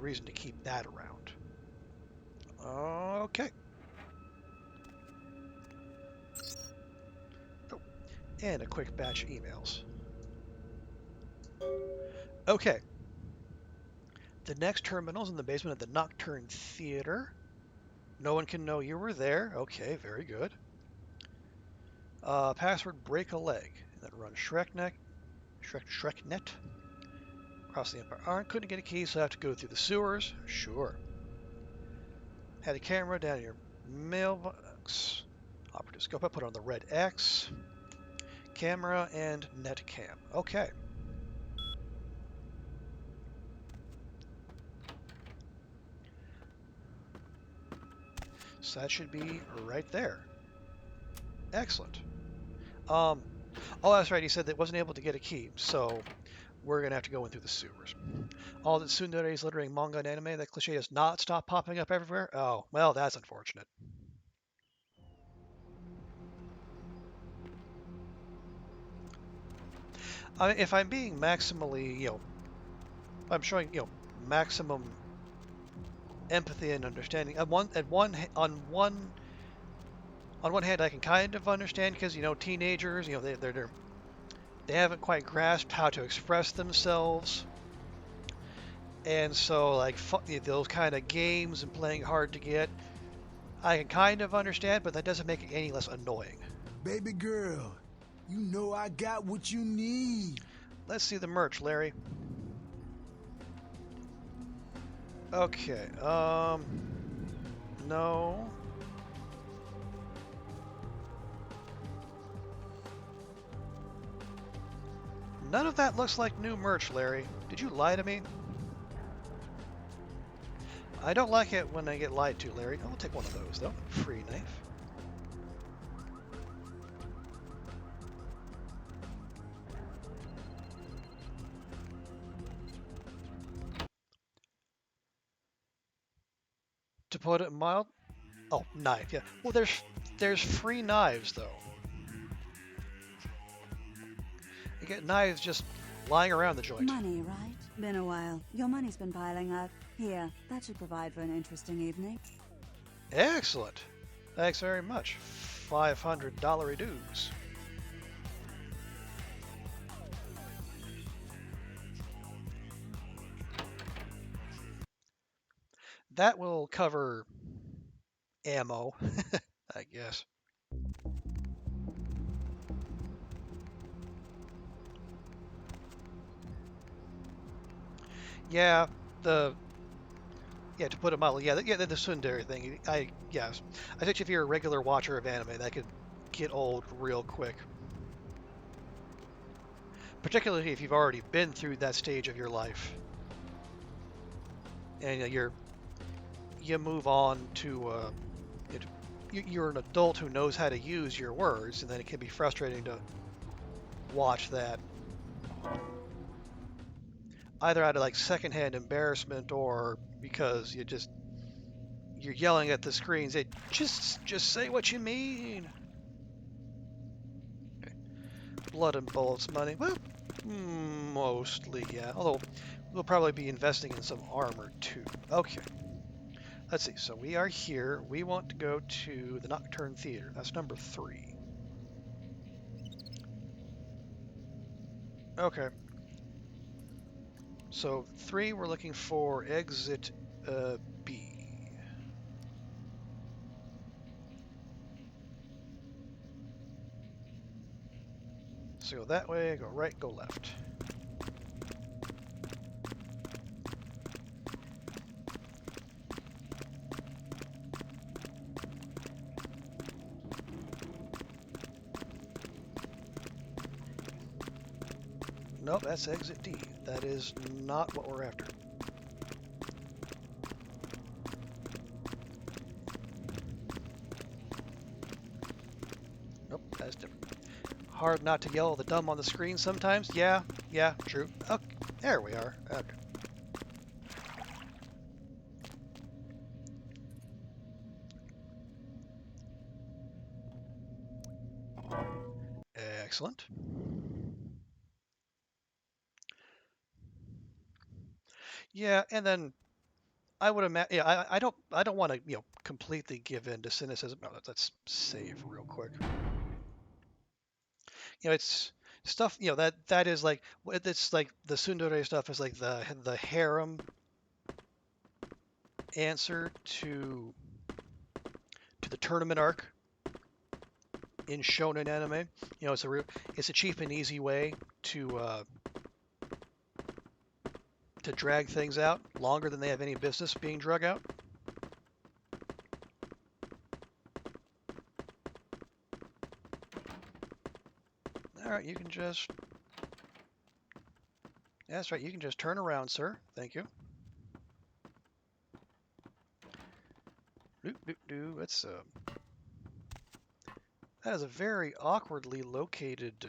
reason to keep that around. Okay. Oh, and a quick batch of emails. Okay. The next terminal's in the basement of the Nocturne Theater. No one can know you were there. Okay, very good. Password break a leg. And then run Shreknet. Across the Empire. Couldn't get a key, so I have to go through the sewers. Sure. Had a camera down in your mailbox. Operative scope. I put on the red X. Camera and net cam. Okay. So that should be right there. Excellent. Oh, that's right. He said that wasn't able to get a key, so we're going to have to go in through the sewers. All that tsunderes littering manga and anime, that cliche has not stopped popping up everywhere? Oh, well, that's unfortunate. I mean, if I'm being maximally, I'm showing, maximum empathy and understanding. On one On one hand, I can kind of understand because, you know, teenagers, you know, they haven't quite grasped how to express themselves. And so, like, those kind of games and playing hard to get, I can kind of understand, but that doesn't make it any less annoying. Baby girl, you know I got what you need. Let's see the merch, Larry. Okay, no. None of that looks like new merch, Larry. Did you lie to me? I don't like it when I get lied to, Larry. I'll take one of those, though. Free knife. To put it mild, oh, knife, yeah. Well, there's free knives though. You get knives just lying around the joint. Money, right? Been a while. Your money's been piling up. Here, that should provide for an interesting evening. Excellent. Thanks very much. $500 dues. That will cover ammo, I guess. Yeah, to put it mildly, the tsundere thing. Yes, I think if you're a regular watcher of anime, that could get old real quick. Particularly if you've already been through that stage of your life, and you move on to you're an adult who knows how to use your words, and then it can be frustrating to watch that either out of like secondhand embarrassment or because you're yelling at the screen, say just say what you mean. Okay. Blood and bullets money. Well, mostly, yeah. Although we'll probably be investing in some armor too. Okay. Let's see. So we are here. We want to go to the Nocturne Theater. That's number 3. Okay. So 3, we're looking for exit B. So go that way, go right, go left. Nope, that's exit D. That is not what we're after. Nope, that's different. Hard not to yell at the dumb on the screen sometimes. Yeah, true. Okay, there we are. Okay. Excellent. Yeah, and then I would imagine. Yeah, I don't want to completely give in to cynicism. No, let's save real quick. It's stuff. That is like it's like the tsundere stuff is like the harem answer to the tournament arc in shonen anime. It's a cheap and easy way to drag things out longer than they have any business being drug out. All right, you can just... Yeah, that's right, you can just turn around, sir. Thank you. It's that is a very awkwardly located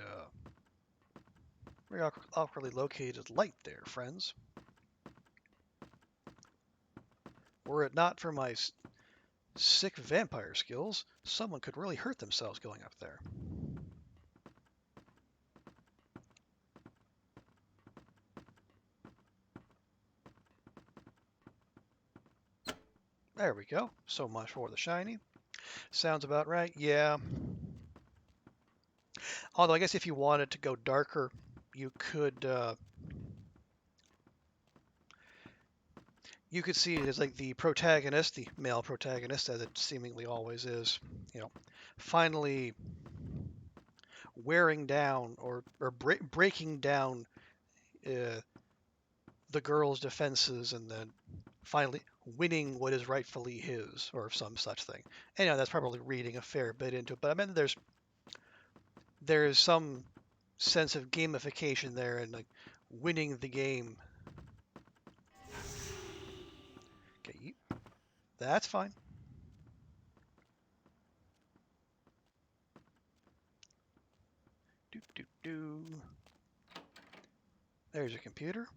light there, friends. Were it not for my sick vampire skills, someone could really hurt themselves going up there. There we go. So much for the shiny. Sounds about right. Yeah. Although I guess if you wanted to go darker, you could see it as like the protagonist, the male protagonist, as it seemingly always is, finally wearing down or breaking down uh, the girl's defenses and then finally winning what is rightfully his or some such thing. And that's probably reading a fair bit into it, but I mean there's some sense of gamification there and like winning the game. Okay, that's fine. Do do do. There's your computer.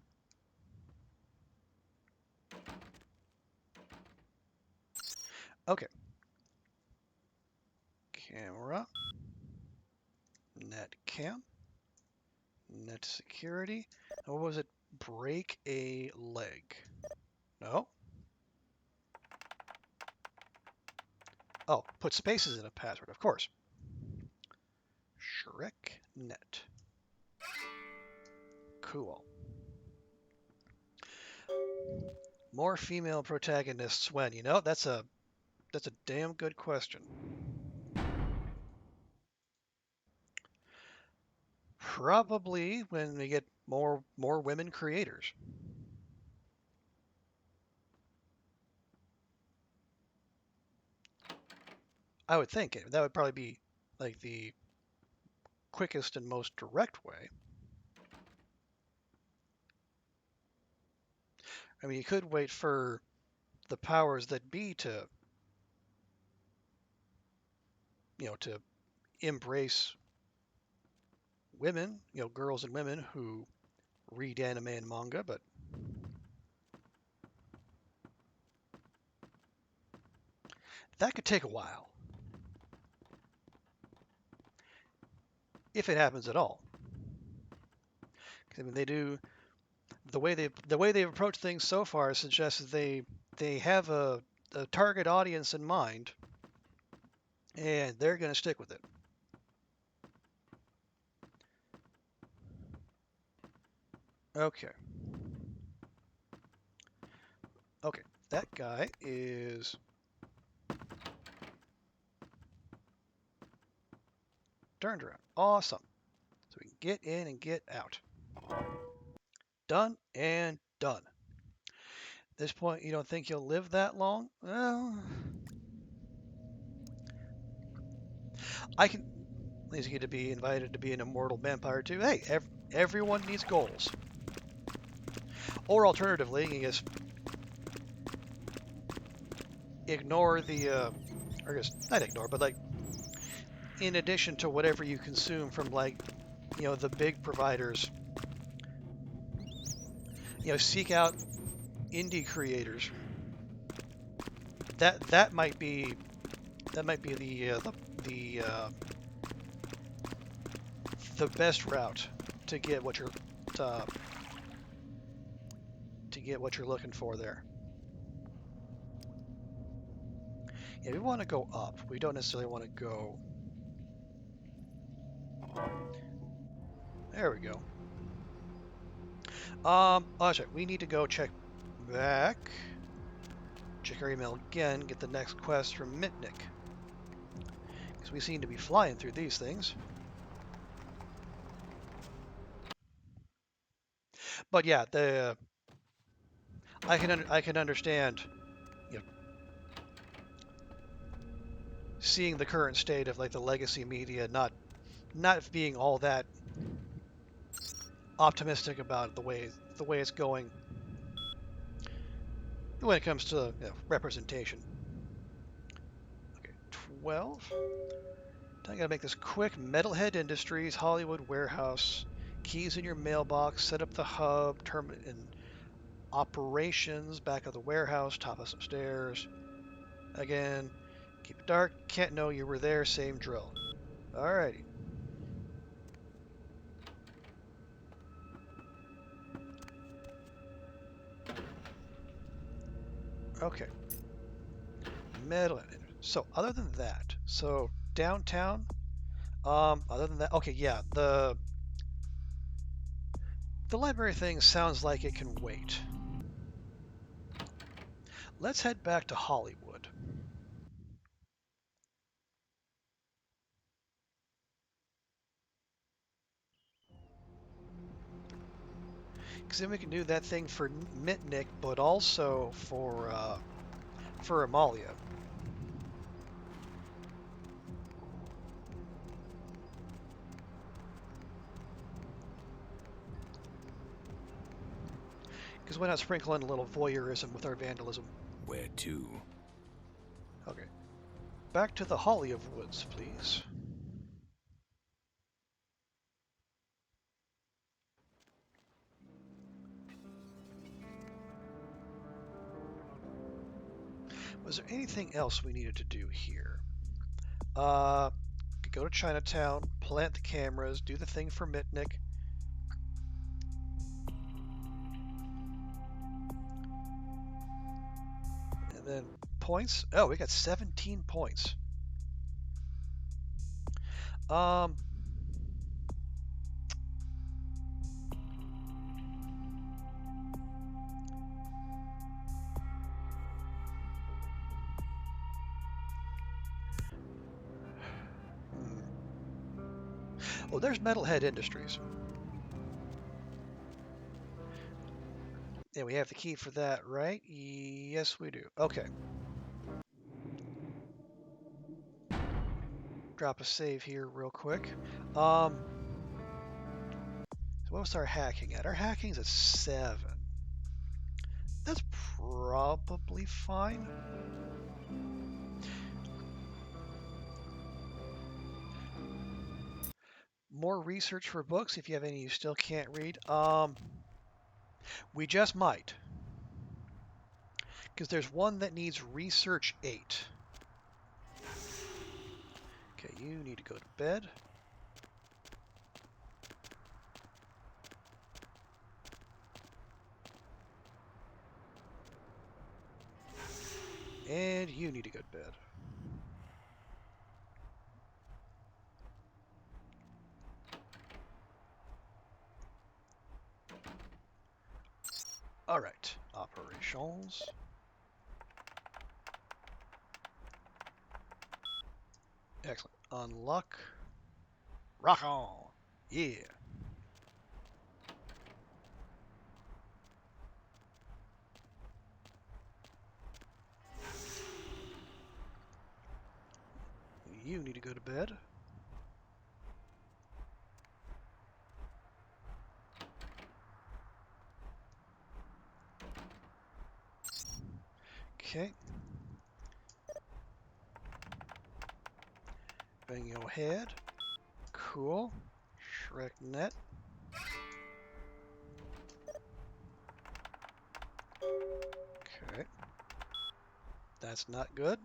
Okay. Camera. Net cam. Net security. What was it? Break a leg. No. Oh, put spaces in a password, of course. Shrek net. Cool. More female protagonists when? That's a damn good question. Probably when we get more women creators. I would think that would probably be like the quickest and most direct way. I mean, you could wait for the powers that be to to embrace women, girls and women who read anime and manga, but that could take a while. If it happens at all. I mean, they do the way they've approached things so far suggests that they have a target audience in mind, and they're going to stick with it. Okay. Okay, that guy is turned around. Awesome. So we can get in and get out. Done and done. At this point, you don't think you'll live that long? Well, I can at least get to be invited to be an immortal vampire too. Hey, everyone needs goals. Or alternatively, I guess ignore the, or I guess not ignore, but like in addition to whatever you consume from like, the big providers, seek out indie creators. That might be the best route to get what you're looking for there. Yeah, we want to go up. We don't necessarily want to go. There we go. Oh, sorry. We need to go check back. Check our email again. Get the next quest from Mitnick. Because we seem to be flying through these things. But yeah, I can understand, seeing the current state of like the legacy media not being all that optimistic about the way it's going when it comes to representation. Okay, 12. I gotta make this quick. Metalhead Industries, Hollywood warehouse. Keys in your mailbox. Set up the hub. Terminate in operations. Back of the warehouse. Top of some stairs. Again. Keep it dark. Can't know you were there. Same drill. Alrighty. Okay. Metalhead. So other than that, so downtown, other than that, okay, yeah, the library thing sounds like it can wait. Let's head back to Hollywood. Because then we can do that thing for Mitnick, but also for Amalia. Because why not sprinkle in a little voyeurism with our vandalism? Where to? Okay. Back to the Holly of Woods, please. Was there anything else we needed to do here? Go to Chinatown, plant the cameras, do the thing for Mitnick. And then points. Oh, we got 17 points. Oh, there's Metalhead Industries. And we have the key for that, right? Yes, we do. Okay. Drop a save here real quick. So what was our hacking at? Our hacking's at 7. That's probably fine. More research for books if you have any you still can't read. We just might. Because there's one that needs research 8. Okay, you need to go to bed. And you need to go to bed. All right, operations. Excellent. Unlock. Rock on. Yeah. You need to go to bed. Okay. Bang your head. Cool. ShrekNet. Okay. That's not good.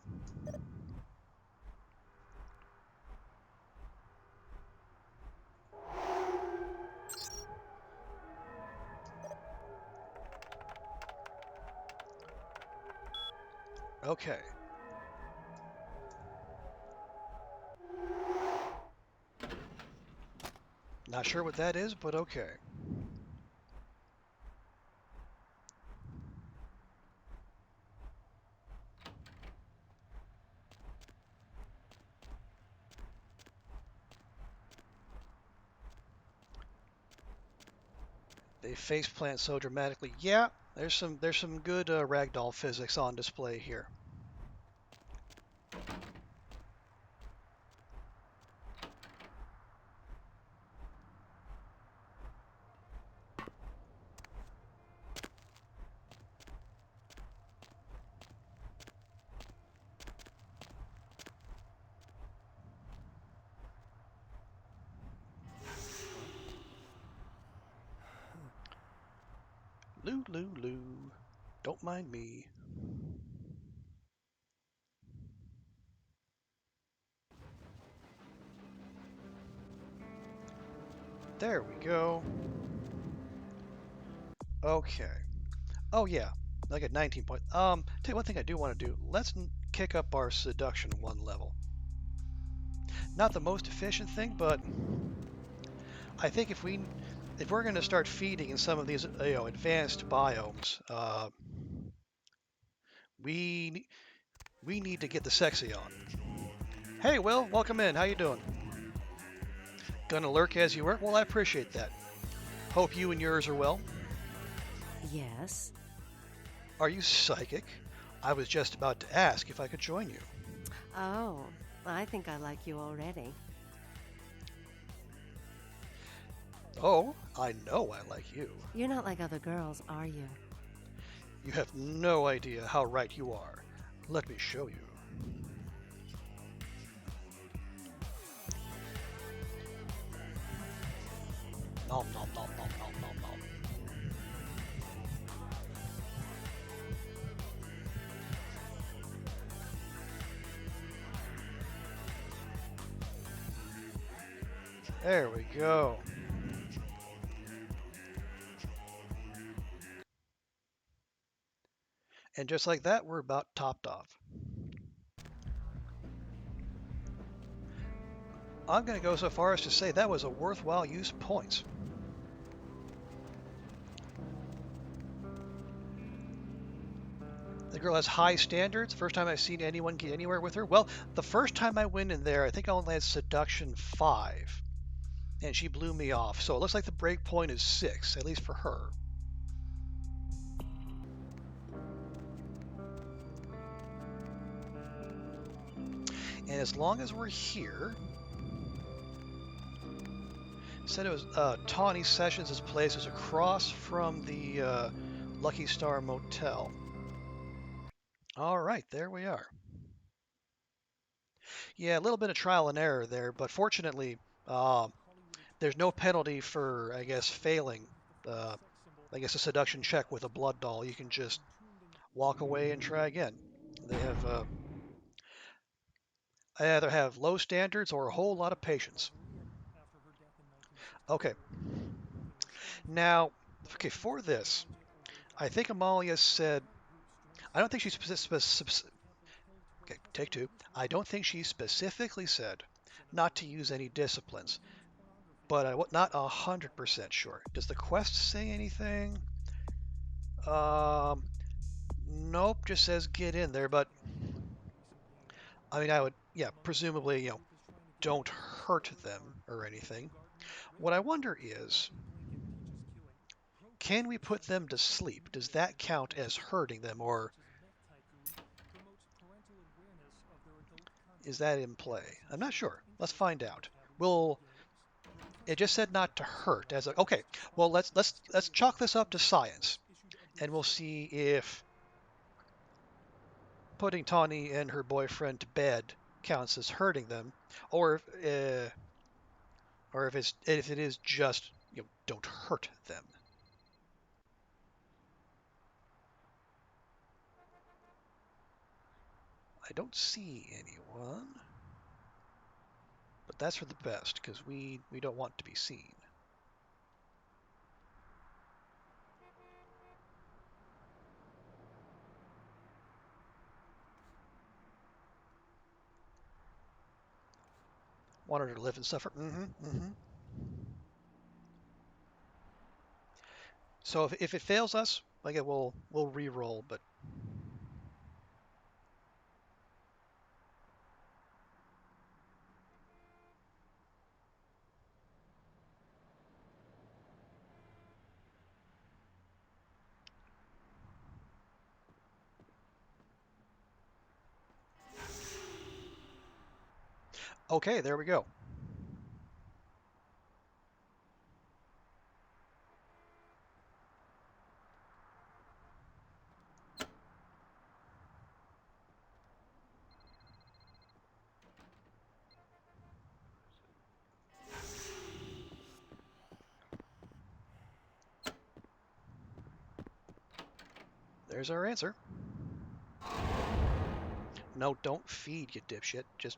Okay. Not sure what that is, but okay. They faceplant so dramatically. Yeah, there's some good ragdoll physics on display here. Loo, loo, loo. Don't mind me. There we go. Okay. Oh yeah, I got 19 points. Tell you one thing I do want to do. Let's kick up our seduction one level. Not the most efficient thing, but I think if we're going to start feeding in some of these advanced biomes, we need to get the sexy on. Hey, Will, welcome in. How you doing? Gonna lurk as you were? Well, I appreciate that. Hope you and yours are well. Yes. Are you psychic? I was just about to ask if I could join you. Oh, I think I like you already. Oh, I know I like you. You're not like other girls, are you? You have no idea how right you are. Let me show you. Nom nom nom nom nom nom nom. There we go. And just like that, we're about topped off. I'm going to go so far as to say that was a worthwhile use of points. The girl has high standards. First time I've seen anyone get anywhere with her. Well, the first time I went in there, I think I only had seduction 5. And she blew me off. So it looks like the break point is 6, at least for her. And as long as we're here, said it was Tawny Sessions' place is across from the Lucky Star Motel. All right, there we are. Yeah, a little bit of trial and error there, but fortunately, there's no penalty for, I guess, failing, I guess, a seduction check with a blood doll. You can just walk away and try again. They have, I either have low standards or a whole lot of patience. Okay. Now, okay, for this, I think Amalia said, I don't think she okay, take 2. I don't think she specifically said not to use any disciplines, but I'm not 100% sure. Does the quest say anything? Nope, just says get in there, but I mean, I would, yeah, presumably, don't hurt them or anything. What I wonder is, can we put them to sleep? Does that count as hurting them, or is that in play? I'm not sure. Let's find out. It just said not to hurt. Okay. Well, let's chalk this up to science, and we'll see if putting Tawny and her boyfriend to bed counts as hurting them, or if it is just don't hurt them. I don't see anyone, but that's for the best because we don't want to be seen. Want her to live and suffer. So if it fails us, again, we'll re-roll, but okay, there we go. There's our answer. No, don't feed, you dipshit. Just...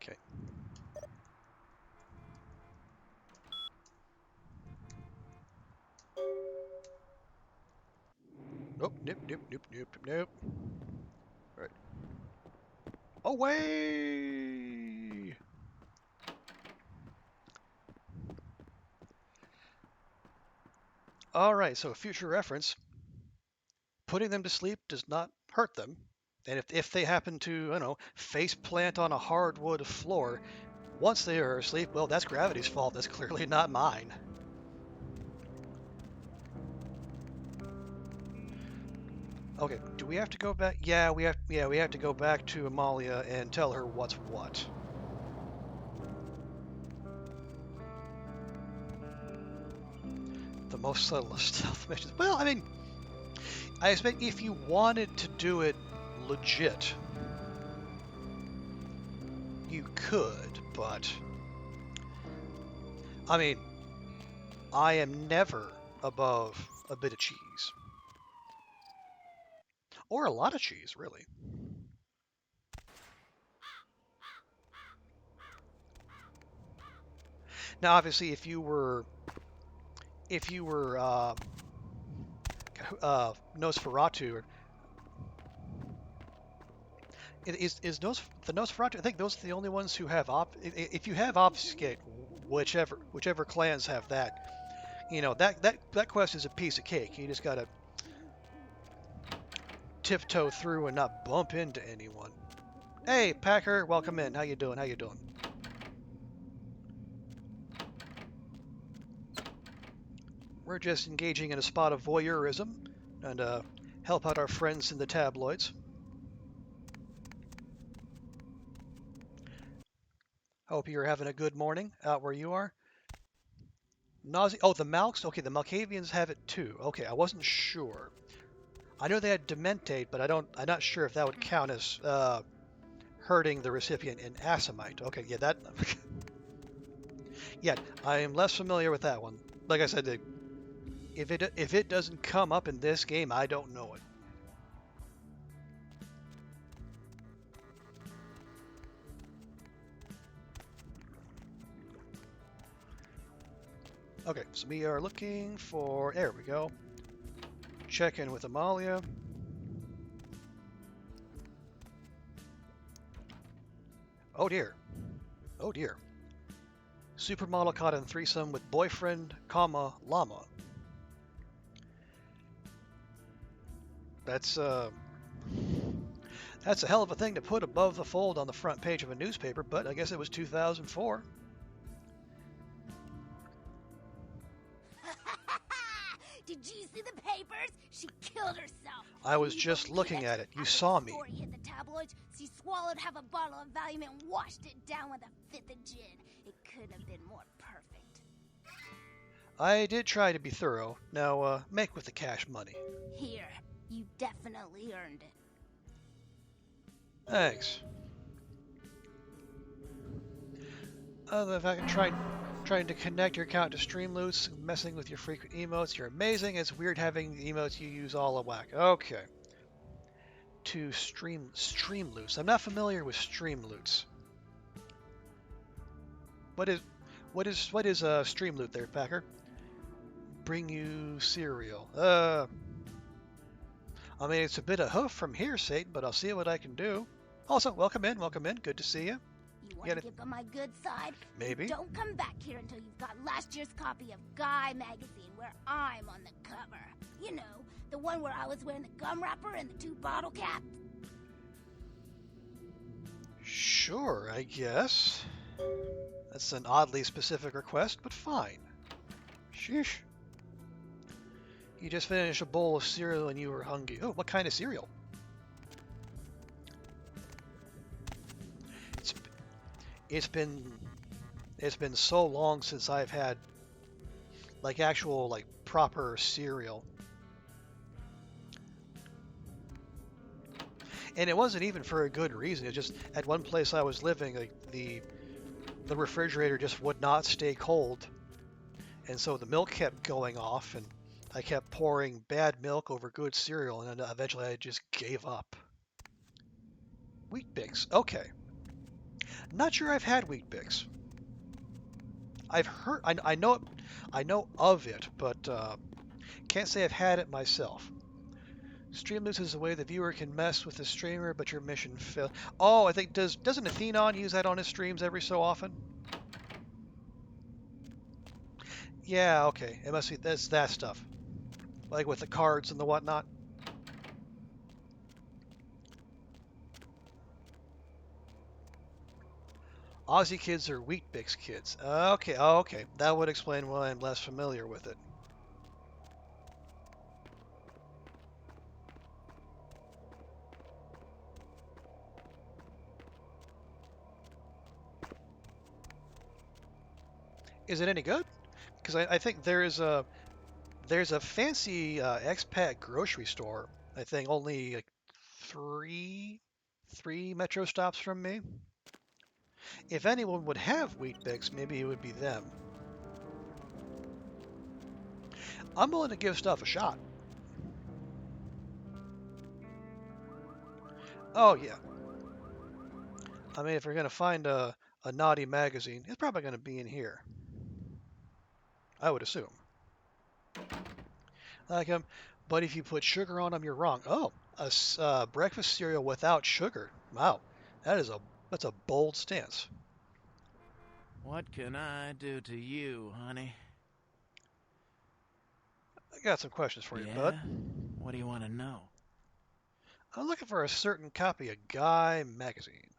Okay. Nope, nope, nope, nope, nope. Right. Away! Alright, so future reference. Putting them to sleep does not hurt them. And if they happen to, face plant on a hardwood floor, once they are asleep, well, that's gravity's fault. That's clearly not mine. Okay, do we have to go back? Yeah, we have to go back to Amalia and tell her what's what. The most subtle of stealth missions. Well, I mean, I expect if you wanted to do it legit, you could, but I mean, I am never above a bit of cheese. Or a lot of cheese, really. Now, obviously, if you were Nosferatu, is the Nosferatu? I think those are the only ones who have if you have obfuscate, whichever clans have that, that quest is a piece of cake. You just gotta tiptoe through and not bump into anyone. Hey, Packer, welcome in. How you doing? How you doing? We're just engaging in a spot of voyeurism and help out our friends in the tabloids. Hope you're having a good morning out where you are. Nausea. Oh, the Malks. Okay, the Malkavians have it too. Okay, I wasn't sure. I know they had Dementate, but I'm not sure if that would count as hurting the recipient in Assamite. Okay, yeah, that. Yeah, I am less familiar with that one. Like I said, if it doesn't come up in this game, I don't know it. Okay, so we are looking for. There we go. Check in with Amalia. Oh dear. Oh dear. Supermodel caught in threesome with boyfriend, llama. That's a hell of a thing to put above the fold on the front page of a newspaper, but I guess it was 2004. Did you see the papers? She killed herself. I was just looking at it. You saw me. Before he hit the tabloids, she swallowed half a bottle of Valium and washed it down with a fifth of gin. It couldn't have been more perfect. I did try to be thorough. Now, make with the cash money. Here, you definitely earned it. Thanks. If I can trying to connect your account to Streamloots, messing with your frequent emotes. You're amazing. It's weird having the emotes you use all a whack. Okay. To Streamloots. I'm not familiar with Streamloots. What is Streamloot there, Packer? Bring you cereal. I mean, it's a bit of hoof from here, Satan, but I'll see what I can do. Also, welcome in. Good to see you. You want to get on my good side? Maybe. Don't come back here until you've got last year's copy of Guy magazine where I'm on the cover. You know, the one where I was wearing the gum wrapper and the 2 bottle caps. Sure, I guess. That's an oddly specific request, but fine. Sheesh. You just finished a bowl of cereal and you were hungry. Oh, what kind of cereal? It's been so long since I've had actual proper cereal. And it wasn't even for a good reason. It just at one place I was living, the refrigerator just would not stay cold. And so the milk kept going off and I kept pouring bad milk over good cereal, and then eventually I just gave up. Wheat Bix. Okay. Not sure I've had Wheat Bix. I've heard, I know of it, but can't say I've had it myself. Stream loose is a way the viewer can mess with the streamer, but your mission fail. Oh, I think doesn't Athenon use that on his streams every so often? Yeah, okay. It must be that's that stuff. Like with the cards and the whatnot. Aussie kids are Wheat Bix kids. Okay, okay. That would explain why I'm less familiar with it. Is it any good? Because I think there's a fancy expat grocery store. I think only like three metro stops from me. If anyone would have Wheat Bix, maybe it would be them. I'm willing to give stuff a shot. Oh yeah. I mean, if we're gonna find a naughty magazine, it's probably gonna be in here. I would assume. Like but if you put sugar on them, you're wrong. Oh, a breakfast cereal without sugar. Wow, that's a bold stance. What can I do to you, honey? I got some questions for you, Yeah? bud. What do you want to know? I'm looking for a certain copy of Guy magazine.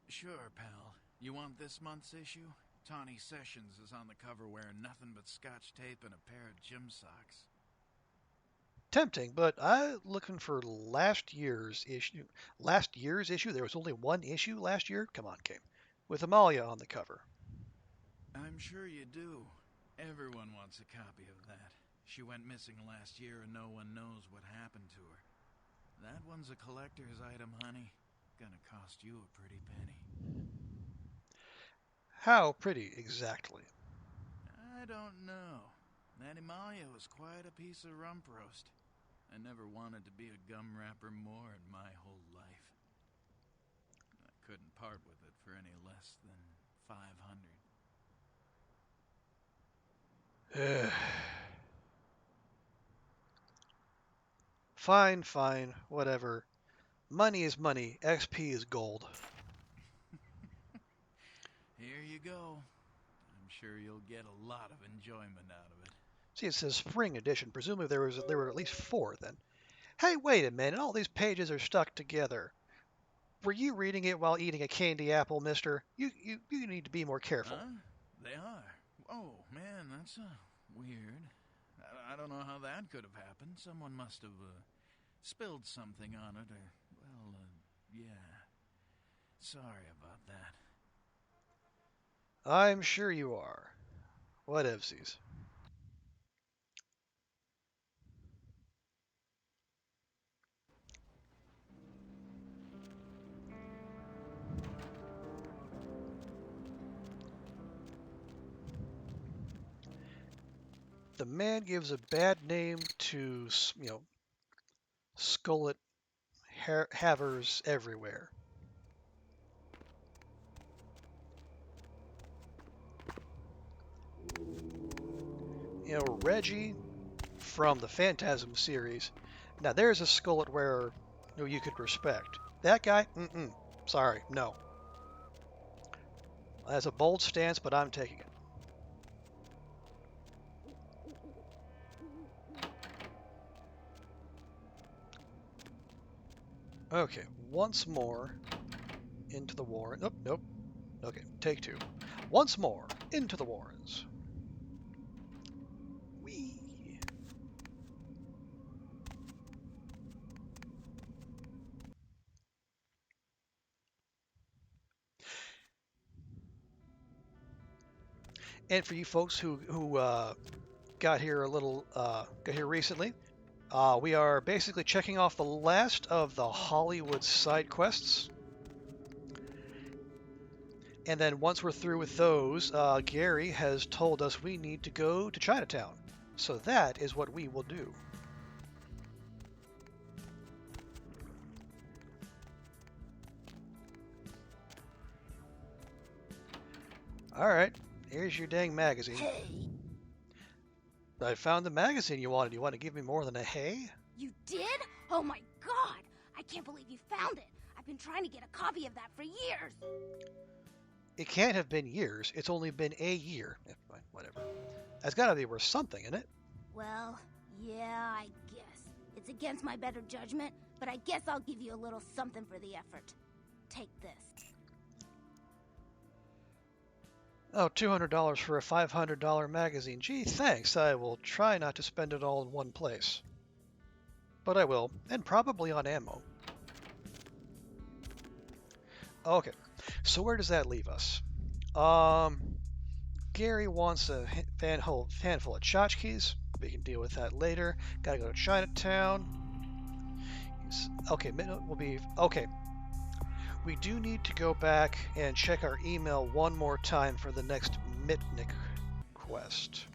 Sure, pal. You want this month's issue? Tawny Sessions is on the cover wearing nothing but scotch tape and a pair of gym socks. Tempting, but I'm looking for last year's issue. Last year's issue? There was only one issue last year? Come on, Kane. With Amalia on the cover. I'm sure you do. Everyone wants a copy of that. She went missing last year and no one knows what happened to her. That one's a collector's item, honey. Gonna cost you a pretty penny. How pretty, exactly? I don't know. That Amalia was quite a piece of rump roast. I never wanted to be a gum wrapper more in my whole life. I couldn't part with it for any less than 500. Fine, fine, whatever. Money is money. XP is gold. Here you go. I'm sure you'll get a lot of enjoyment out of it. See, it says spring edition. Presumably there were at least 4 then. Hey, wait a minute. All these pages are stuck together. Were you reading it while eating a candy apple, mister? You need to be more careful. Huh? They are. Oh, man, that's weird. I don't know how that could have happened. Someone must have spilled something on it, or, well, yeah. Sorry about that. I'm sure you are. Whatevsies. The man gives a bad name to, skullet havers everywhere. Reggie from the Phantasm series. Now there's a skullet wearer who you could respect. That guy? Sorry, no. That's a bold stance, but I'm taking it. Okay, once more into the Warren. Nope. Okay, take 2. Once more into the Warrens. Whee! And for you folks who got here recently, we are basically checking off the last of the Hollywood side quests. And then once we're through with those, Gary has told us we need to go to Chinatown. So that is what we will do. Alright, here's your dang magazine. Hey! I found the magazine you wanted. You want to give me more than a hey? You did? Oh my god! I can't believe you found it! I've been trying to get a copy of that for years! It can't have been years. It's only been a year. Whatever. That's gotta be worth something, isn't it? Well, yeah, I guess. It's against my better judgment, but I guess I'll give you a little something for the effort. Take this. Oh, $200 for a $500 magazine. Gee, thanks. I will try not to spend it all in one place. But I will, and probably on ammo. Okay, so where does that leave us? Gary wants a handful of tchotchkes. We can deal with that later. Gotta go to Chinatown. Okay, will be okay. We do need to go back and check our email one more time for the next Mitnick quest.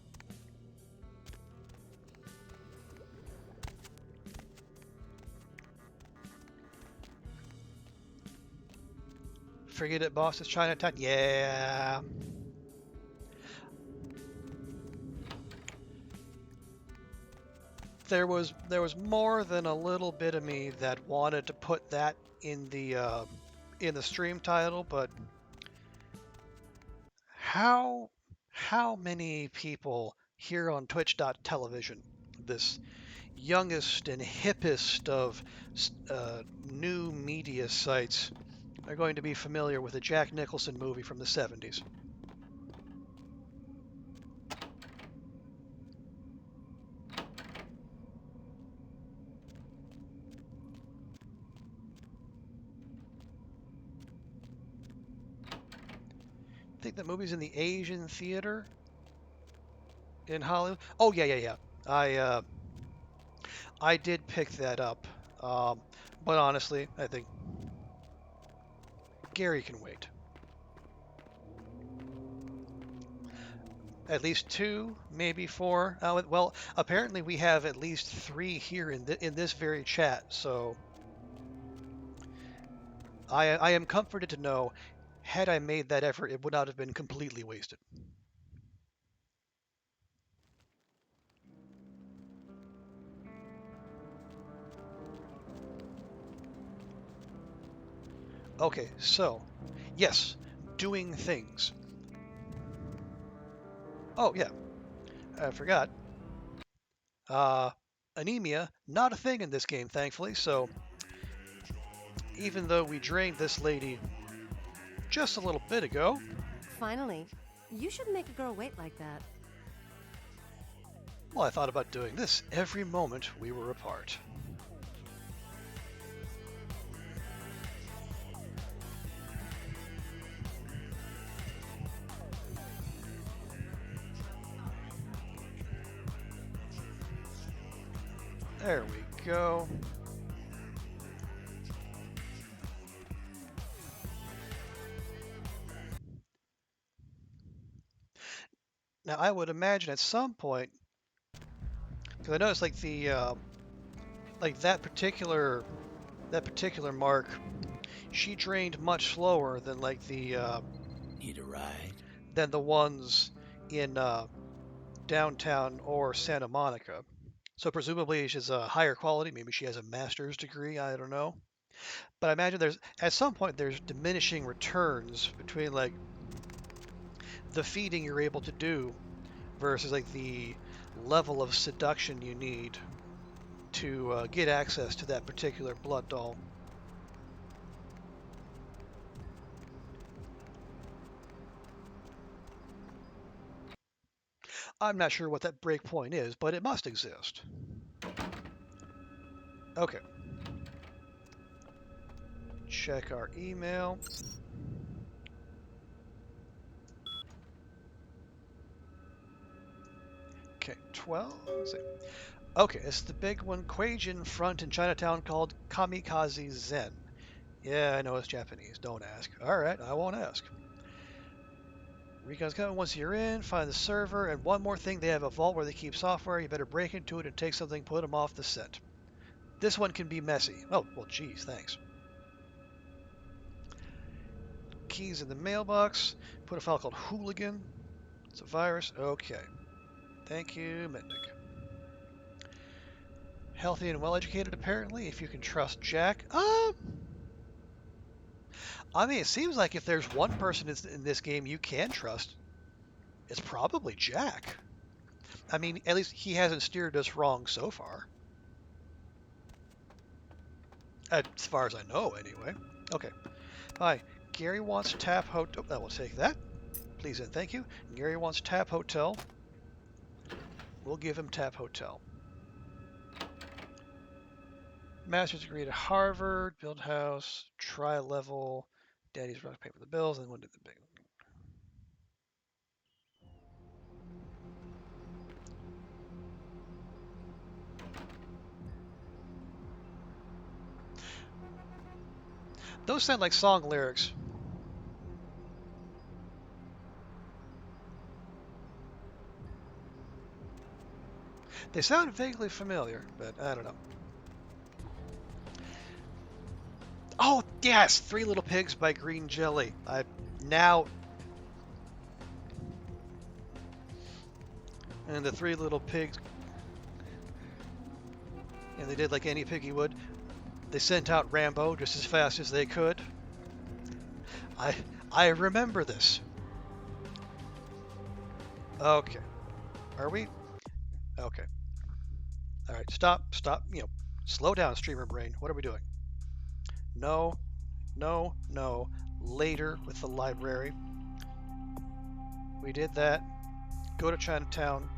Forget it, boss. It's Chinatown. Yeah. There was more than a little bit of me that wanted to put that in the stream title, but how many people here on Twitch.television, this youngest and hippest of new media sites, are going to be familiar with a Jack Nicholson movie from the 70s? I think that movie's in the Asian theater in Hollywood. Oh yeah. I did pick that up, but honestly, I think Gary can wait. At least 2, maybe 4. Well, apparently we have at least 3 here in this very chat, so I am comforted to know, had I made that effort, it would not have been completely wasted. Okay, so, yes, doing things. Oh, yeah, I forgot. Anemia, not a thing in this game, thankfully, so even though we drained this lady just a little bit ago... Finally. You shouldn't make a girl wait like that. Well, I thought about doing this every moment we were apart. There we go. Now, I would imagine at some point, because I noticed like the like that particular mark, she drained much slower than like the need a ride? Than the ones in downtown or Santa Monica. So presumably she's a higher quality. Maybe she has a master's degree. I don't know. But I imagine at some point there's diminishing returns between like the feeding you're able to do versus like the level of seduction you need to get access to that particular blood doll. I'm not sure what that break point is, but it must exist. Okay. Check our email. Okay, 12. Let's see. Okay, it's the big one. Quaijin front in Chinatown called Kamikaze Zen. Yeah, I know it's Japanese. Don't ask. Alright, I won't ask. Recon's coming once you're in, find the server, and one more thing, they have a vault where they keep software. You better break into it and take something, put them off the scent. This one can be messy. Oh, well, geez, thanks. Keys in the mailbox. Put a file called Hooligan. It's a virus. Okay. Thank you, Mitnick. Healthy and well-educated, apparently, if you can trust Jack. I mean, it seems like if there's one person in this game you can trust, it's probably Jack. I mean, at least he hasn't steered us wrong so far. As far as I know, anyway. Okay. Hi. Gary wants Tap Hotel. I will take that. Please and thank you. Gary wants Tap Hotel. We'll give him Tap Hotel. Master's degree at Harvard, build house, tri-level, daddy's rock, pay for the bills, and we'll do the big. Those sound like song lyrics. They sound vaguely familiar, but I don't know. Oh, yes! Three Little Pigs by Green Jelly. And the Three Little Pigs... And they did like any piggy would. They sent out Rambo just as fast as they could. I remember this. Okay. Are we? Okay. Alright, stop. Slow down, streamer brain. What are we doing? No. Later with the library. We did that. Go to Chinatown.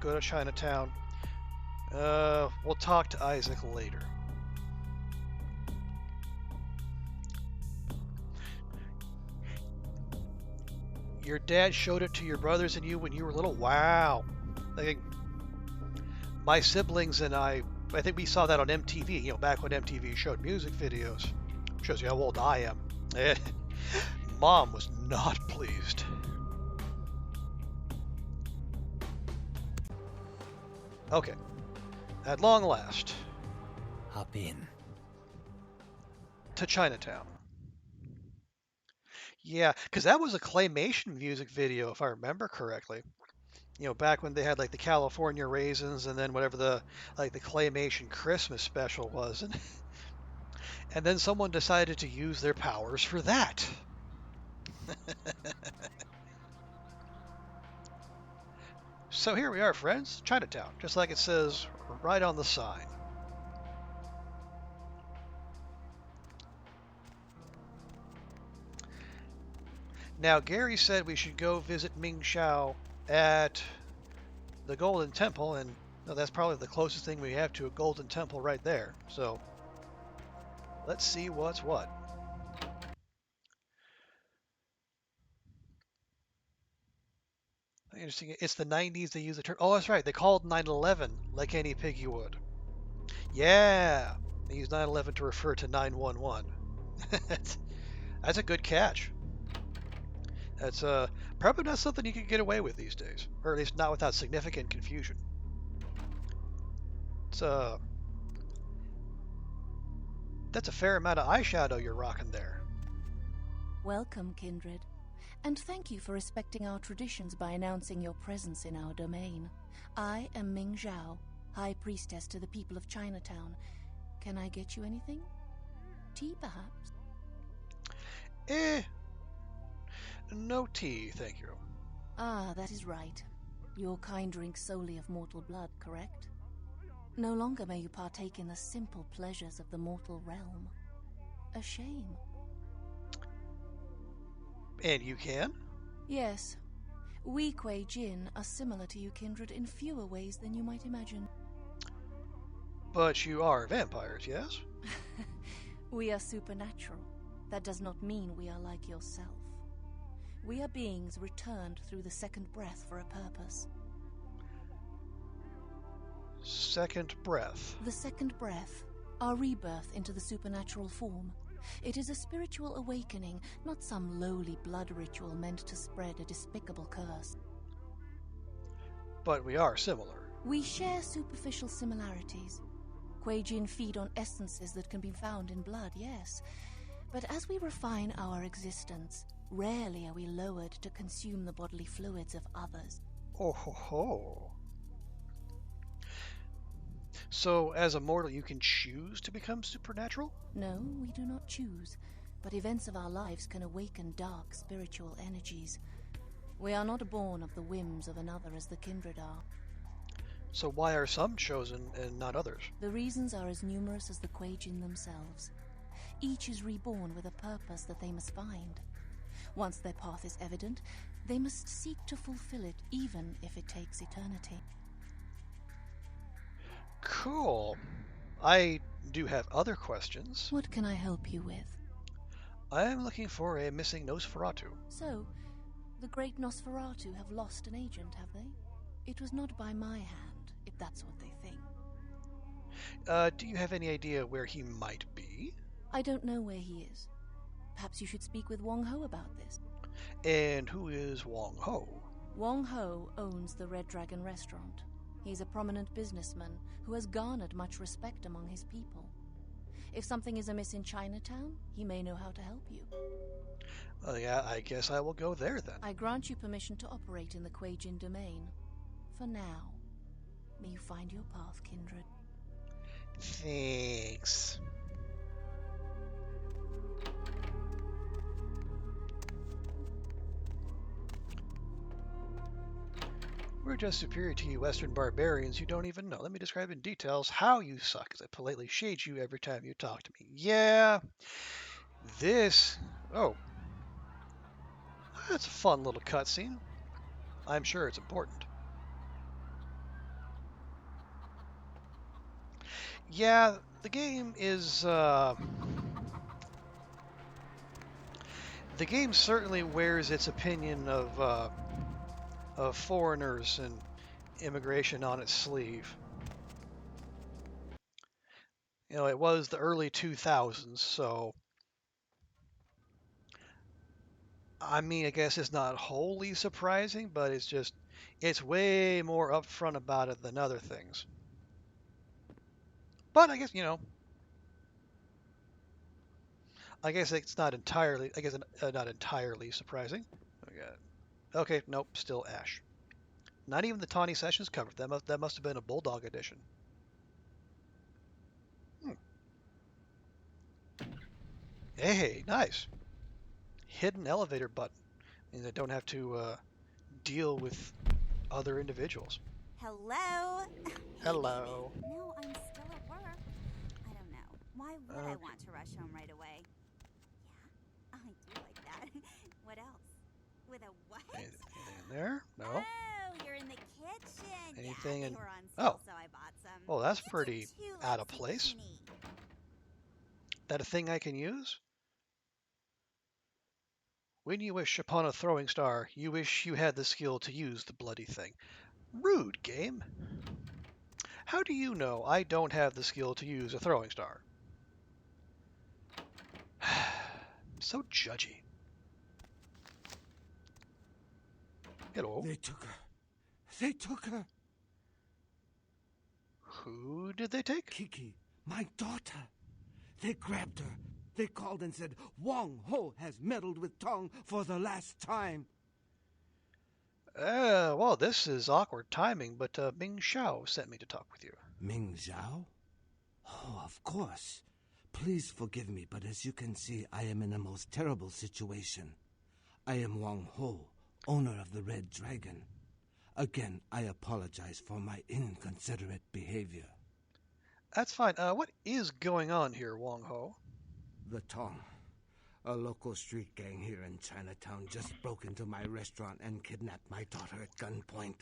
We'll talk to Isaac later. Your dad showed it to your brothers and you when you were little? Wow. Like, my siblings and I think we saw that on MTV, back when MTV showed music videos. Shows you how old I am. Mom was not pleased. Okay. At long last. Hop in. To Chinatown. Yeah, because that was a claymation music video, if I remember correctly. Back when they had like the California Raisins and then whatever the claymation Christmas special was. And then someone decided to use their powers for that. So here we are, friends. Chinatown, just like it says right on the sign. Now, Gary said we should go visit Ming Xiao at the Golden Temple, and that's probably the closest thing we have to a Golden Temple right there. So, let's see what's what. Interesting. It's the 90s. They use the term. Oh, that's right. They called 9/11 like any piggy would. Yeah. They use 9/11 to refer to 911. That's a good catch. That's probably not something you can get away with these days, or at least not without significant confusion. That's a fair amount of eyeshadow you're rocking there. Welcome, kindred, and thank you for respecting our traditions by announcing your presence in our domain. I am Ming Xiao, High Priestess to the people of Chinatown. Can I get you anything? Tea, perhaps? No tea, thank you. Ah, that is right. Your kind drinks solely of mortal blood, correct? No longer may you partake in the simple pleasures of the mortal realm. A shame. And you can? Yes. We Kuei Jin are similar to you, kindred, in fewer ways than you might imagine. But you are vampires, yes? We are supernatural. That does not mean we are like yourself. We are beings returned through the second breath for a purpose. Second breath? The second breath, our rebirth into the supernatural form. It is a spiritual awakening, not some lowly blood ritual meant to spread a despicable curse. But we are similar. We share superficial similarities. Kuei Jin feed on essences that can be found in blood, yes. But as we refine our existence, rarely are we lowered to consume the bodily fluids of others. Oh ho ho. So, as a mortal, you can choose to become supernatural? No, we do not choose, but events of our lives can awaken dark spiritual energies. We are not born of the whims of another as the kindred are. So why are some chosen and not others? The reasons are as numerous as the Quajin themselves. Each is reborn with a purpose that they must find. Once their path is evident, they must seek to fulfill it, even if it takes eternity. Cool. I do have other questions. What can I help you with? I am looking for a missing Nosferatu. So, the great Nosferatu have lost an agent, have they? It was not by my hand, if that's what they think. Do you have any idea where he might be? I don't know where he is. Perhaps you should speak with Wong Ho about this. And who is Wong Ho? Wong Ho owns the Red Dragon restaurant. He's a prominent businessman who has garnered much respect among his people. If something is amiss in Chinatown, he may know how to help you. Yeah, I guess I will go there then. I grant you permission to operate in the Quajin domain. For now. May you find your path, kindred. Thanks. We're just superior to you Western barbarians you don't even know. Let me describe in details how you suck as I politely shade you every time you talk to me. Yeah, this... Oh. That's a fun little cutscene. I'm sure it's important. Yeah, the game is... The game certainly wears its opinion of foreigners and immigration on its sleeve. You know, it was the early 2000s, so I mean, I guess it's not wholly surprising, but it's way more upfront about it than other things. But I guess, I guess it's not entirely, not entirely surprising. Okay, nope, still Ash. Not even the Tawny Sessions covered. That must have been a Bulldog edition. Hey, nice. Hidden elevator button. I mean, they don't have to deal with other individuals. Hello? Hello. No, I'm still at work. I don't know. Why would I want to rush home right away? Yeah, I do like that. What else? With a what? Anything in there? No. Oh, you're in the kitchen. Anything yeah, in... they were on sale, so I bought some. Oh, that's pretty out of place. That a thing I can use? When you wish upon a throwing star, you wish you had the skill to use the bloody thing. Rude, game. How do you know I don't have the skill to use a throwing star? So judgy. Hello. They took her. They took her. Who did they take? Kiki, my daughter. They grabbed her. They called and said, Wong Ho has meddled with Tong for the last time. Well, this is awkward timing, but Ming Xiao sent me to talk with you. Ming Xiao? Oh, of course. Please forgive me, but as you can see, I am in a most terrible situation. I am Wong Ho, owner of the Red Dragon. Again, I apologize for my inconsiderate behavior. That's fine. What is going on here, Wong Ho? The Tong, a local street gang here in Chinatown, just broke into my restaurant and kidnapped my daughter at gunpoint.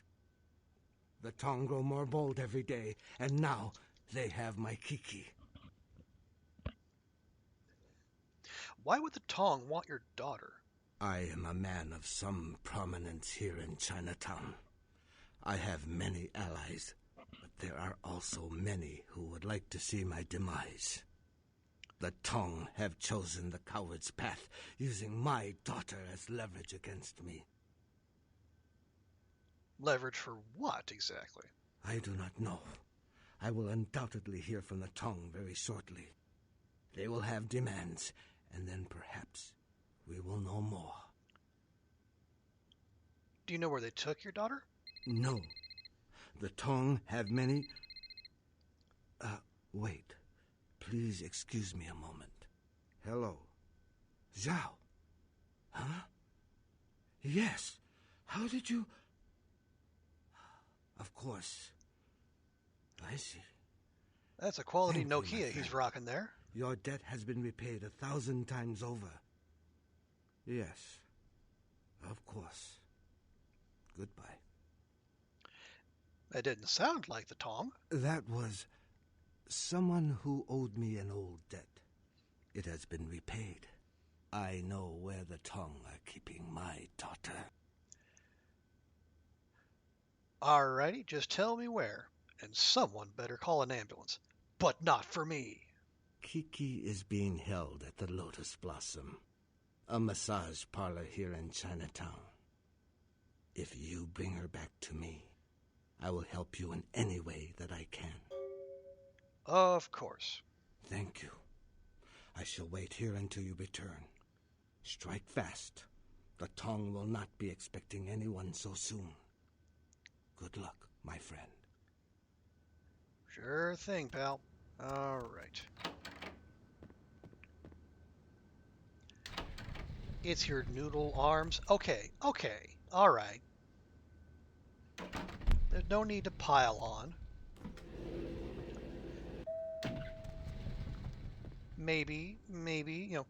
The Tong grow more bold every day, and now they have my Kiki. Why would the Tong want your daughter? I am a man of some prominence here in Chinatown. I have many allies, but there are also many who would like to see my demise. The Tong have chosen the coward's path, using my daughter as leverage against me. Leverage for what, exactly? I do not know. I will undoubtedly hear from the Tong very shortly. They will have demands, and then perhaps we will know more. Do you know where they took your daughter? No. The Tong have many... Wait. Please excuse me a moment. Hello. Zhao. Huh? Yes. How did you... Of course. I see. That's a quality Thank you, Nokia my he's friend. rocking there. Your debt has been repaid 1,000 times over. Yes. Of course. Goodbye. That didn't sound like the Tong. That was someone who owed me an old debt. It has been repaid. I know where the Tong are keeping my daughter. Alrighty, just tell me where, and someone better call an ambulance. But not for me. Kiki is being held at the Lotus Blossom, a massage parlor here in Chinatown. If you bring her back to me, I will help you in any way that I can. Of course. Thank you. I shall wait here until you return. Strike fast. The Tong will not be expecting anyone so soon. Good luck, my friend. Sure thing, pal. All right. It's your noodle arms. Okay, all right. There's no need to pile on. Maybe, the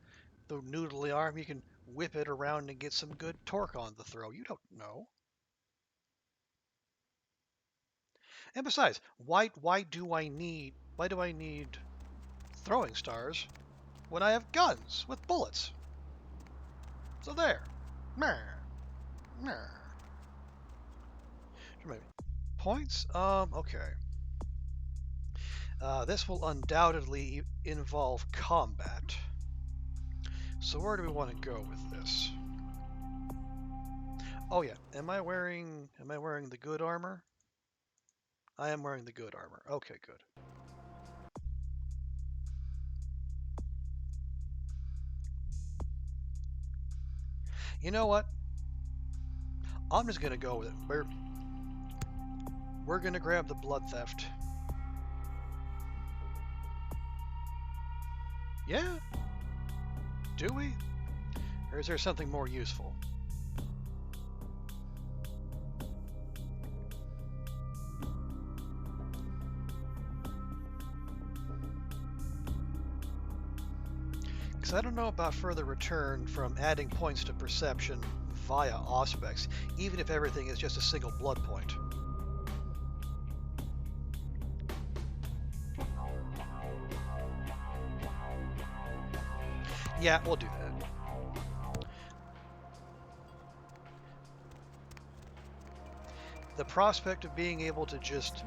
noodly arm, you can whip it around and get some good torque on the throw. You don't know. And besides, why do I need throwing stars when I have guns with bullets? So there. Meh. Maybe points? Okay. This will undoubtedly involve combat. So where do we want to go with this? Oh yeah, am I wearing the good armor? I am wearing the good armor. Okay, good. You know what? I'm just gonna go with it. We're gonna grab the blood theft. Yeah? Do we? Or is there something more useful? Because I don't know about further return from adding points to perception via auspex, even if everything is just a single blood point. Yeah, we'll do that. The prospect of being able to just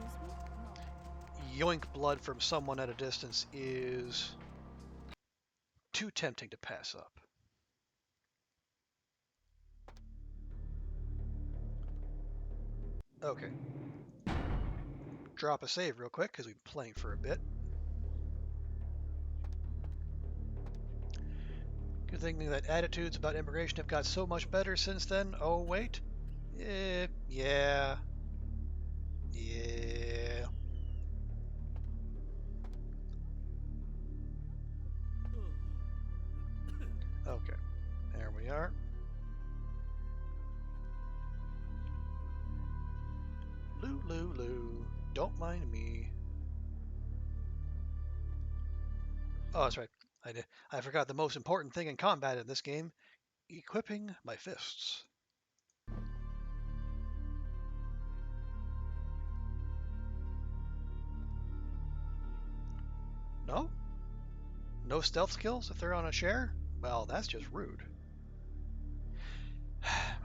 yoink blood from someone at a distance is too tempting to pass up. Okay. Drop a save real quick because we've been playing for a bit. Good thing that attitudes about immigration have got so much better since then. Oh, wait. Yeah. Okay. There we are. Lou. Don't mind me. Oh, that's right. I forgot the most important thing in combat in this game. Equipping my fists. No? No stealth skills if they're on a chair? Well, that's just rude.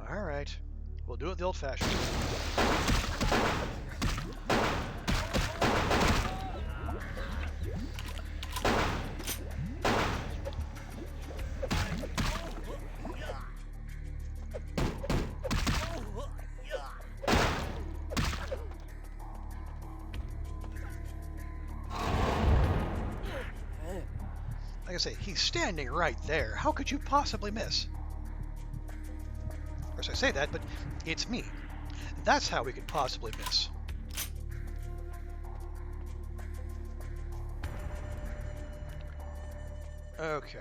Alright. We'll do it the old-fashioned way. Like I say, he's standing right there. How could you possibly miss? Of course, I say that, but it's me. That's how we could possibly miss. Okay.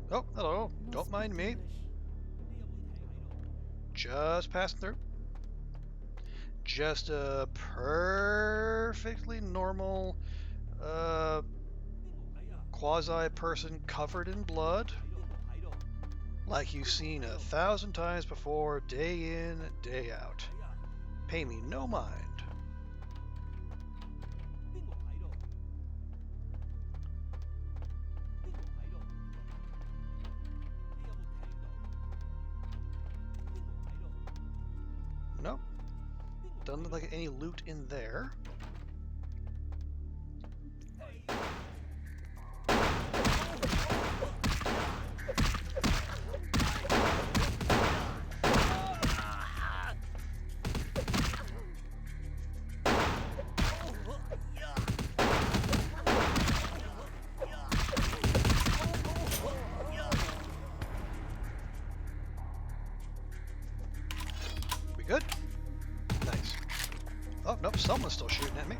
Oh, hello. Don't mind me. Just passing through. Just a perfectly normal quasi-person covered in blood. Like you've seen 1,000 times before, day in, day out. Pay me no mind. Nope. Doesn't look like any loot in there. We good? Nice. Oh, nope, someone's still shooting at me.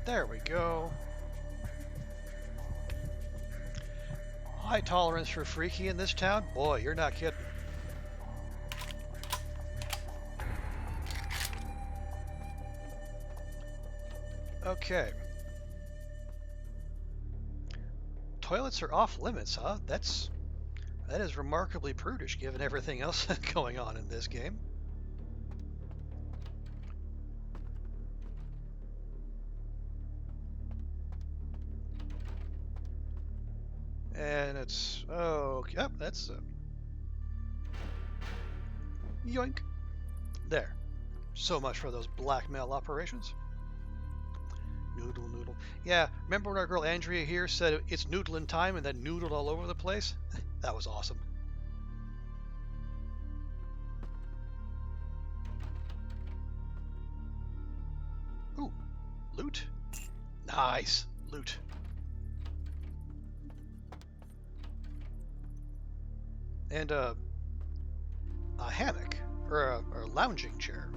There we go. High tolerance for freaky in this town? Boy, you're not kidding. Okay. Toilets are off limits, huh? That is remarkably prudish given everything else going on in this game. And it's oh, yep, that's yoink. There. So much for those blackmail operations. Noodle, noodle. Yeah, remember when our girl Andrea here said it's noodling time and then noodled all over the place? That was awesome. Ooh, loot. Nice, loot. And a hammock, or a lounging chair.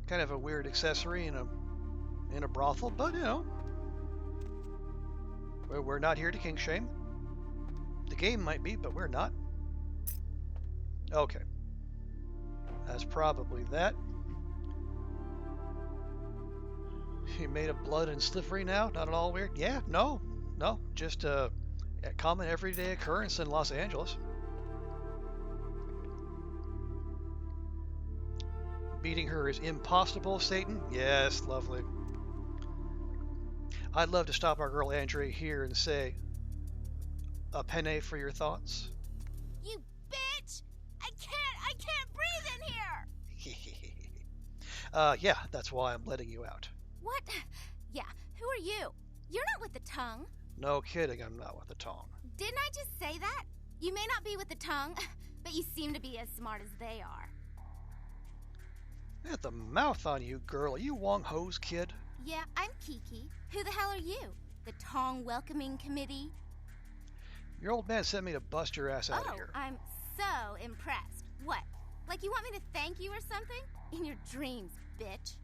Kind of a weird accessory in a brothel, but you know, we're not here to kink shame. The game might be, but we're not. Okay, that's probably that. You made of blood and slippery now? Not at all weird? Yeah, no, just a common everyday occurrence in Los Angeles. Beating her is impossible, Satan? Yes, lovely. I'd love to stop our girl Andrea here and say, a penne for your thoughts. You bitch! I can't breathe in here! Yeah, that's why I'm letting you out. What? Yeah, who are you? You're not with the tongue. No kidding, I'm not with the tongue. Didn't I just say that? You may not be with the tongue, but you seem to be as smart as they are. At the mouth on you, girl. Are you Wong Ho's kid? Yeah, I'm Kiki. Who the hell are you? The Tong Welcoming Committee? Your old man sent me to bust your ass out of here. I'm so impressed. What? Like you want me to thank you or something? In your dreams, bitch.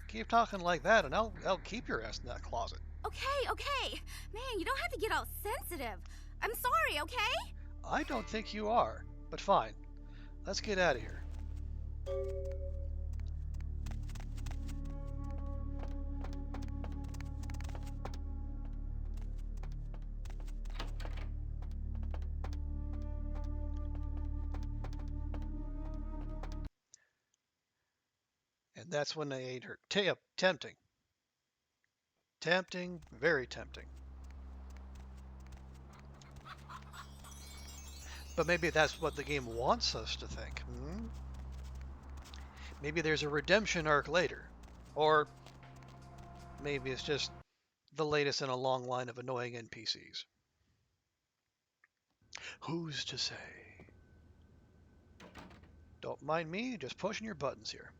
Keep talking like that and I'll keep your ass in that closet. Okay. Man, you don't have to get all sensitive. I'm sorry, okay? I don't think you are, but fine. Let's get out of here. And that's when they ate her. Tempting. Tempting, very tempting. But maybe that's what the game wants us to think. Maybe there's a redemption arc later. Or maybe it's just the latest in a long line of annoying NPCs. Who's to say? Don't mind me, just pushing your buttons here.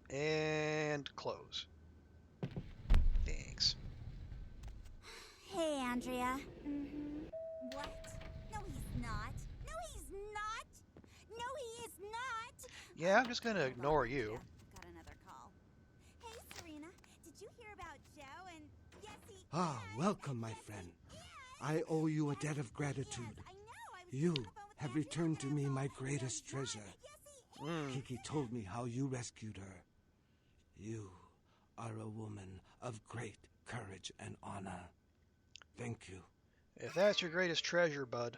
And close. Thanks. Hey, Andrea. What? No, he's not. No, he's not. No, he is not. Yeah, I'm just gonna ignore you. I've got another call. Hey, Serena. Did you hear about Joe? And yes, he. Ah, welcome, my friend. I owe you a debt of gratitude. You have returned to me my greatest treasure. Kiki told me how you rescued her. You are a woman of great courage and honor. Thank you. If that's your greatest treasure, bud.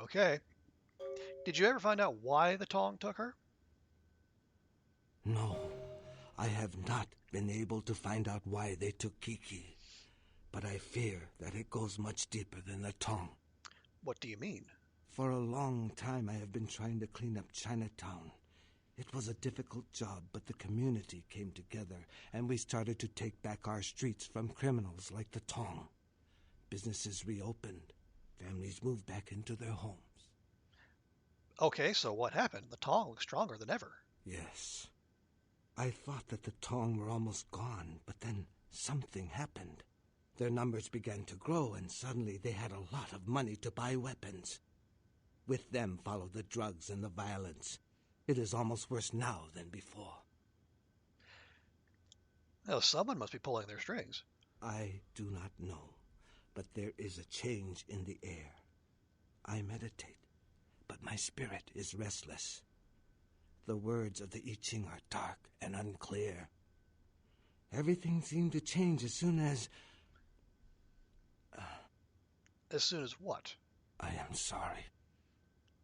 Okay. Did you ever find out why the Tong took her? No, I have not been able to find out why they took Kiki. But I fear that it goes much deeper than the Tong. What do you mean? For a long time I have been trying to clean up Chinatown. It was a difficult job, but the community came together, and we started to take back our streets from criminals like the Tong. Businesses reopened. Families moved back into their homes. Okay, so what happened? The Tong looks stronger than ever. Yes. I thought that the Tong were almost gone, but then something happened. Their numbers began to grow, and suddenly they had a lot of money to buy weapons. With them followed the drugs and the violence. It is almost worse now than before. Well, someone must be pulling their strings. I do not know, but there is a change in the air. I meditate, but my spirit is restless. The words of the I Ching are dark and unclear. Everything seemed to change as soon as... As soon as what? I am sorry.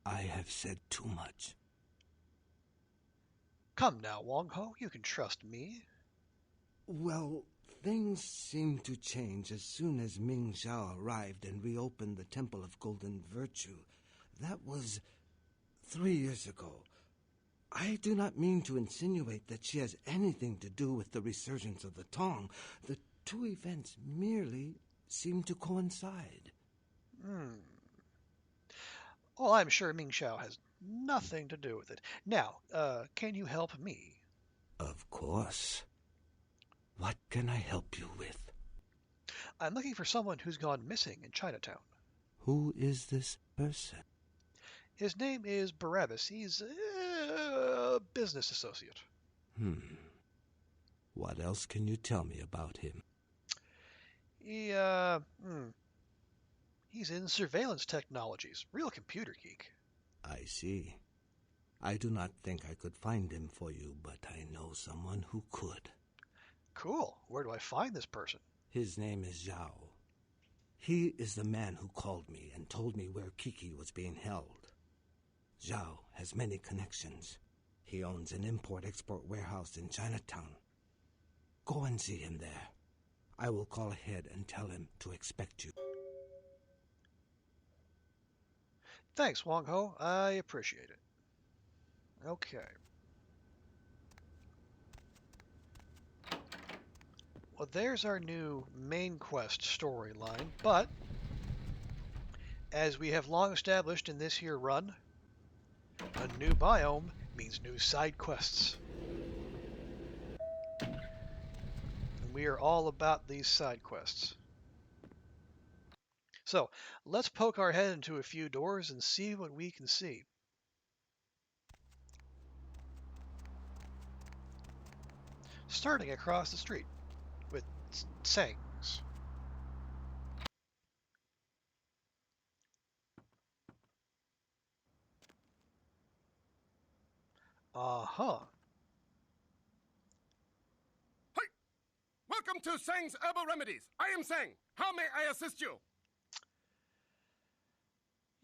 I have said too much. Come now, Wong Ho, you can trust me. Well, things seemed to change as soon as Ming Zhao arrived and reopened the Temple of Golden Virtue. That was 3 years ago. I do not mean to insinuate that she has anything to do with the resurgence of the Tong. The two events merely seem to coincide. Well, I'm sure Ming Xiao has nothing to do with it. Now, can you help me? Of course. What can I help you with? I'm looking for someone who's gone missing in Chinatown. Who is this person? His name is Barabbas. He's a business associate. What else can you tell me about him? He's in surveillance technologies. Real computer geek. I see. I do not think I could find him for you, but I know someone who could. Cool. Where do I find this person? His name is Zhao. He is the man who called me and told me where Kiki was being held. Zhao has many connections. He owns an import-export warehouse in Chinatown. Go and see him there. I will call ahead and tell him to expect you. Thanks, Wong Ho. I appreciate it. Okay. Well, there's our new main quest storyline, but as we have long established in this here run, a new biome means new side quests. And we are all about these side quests. So, let's poke our head into a few doors and see what we can see. Starting across the street with Sangs. Uh-huh. Hi! Welcome to Sang's Herbal Remedies. I am Sang. How may I assist you?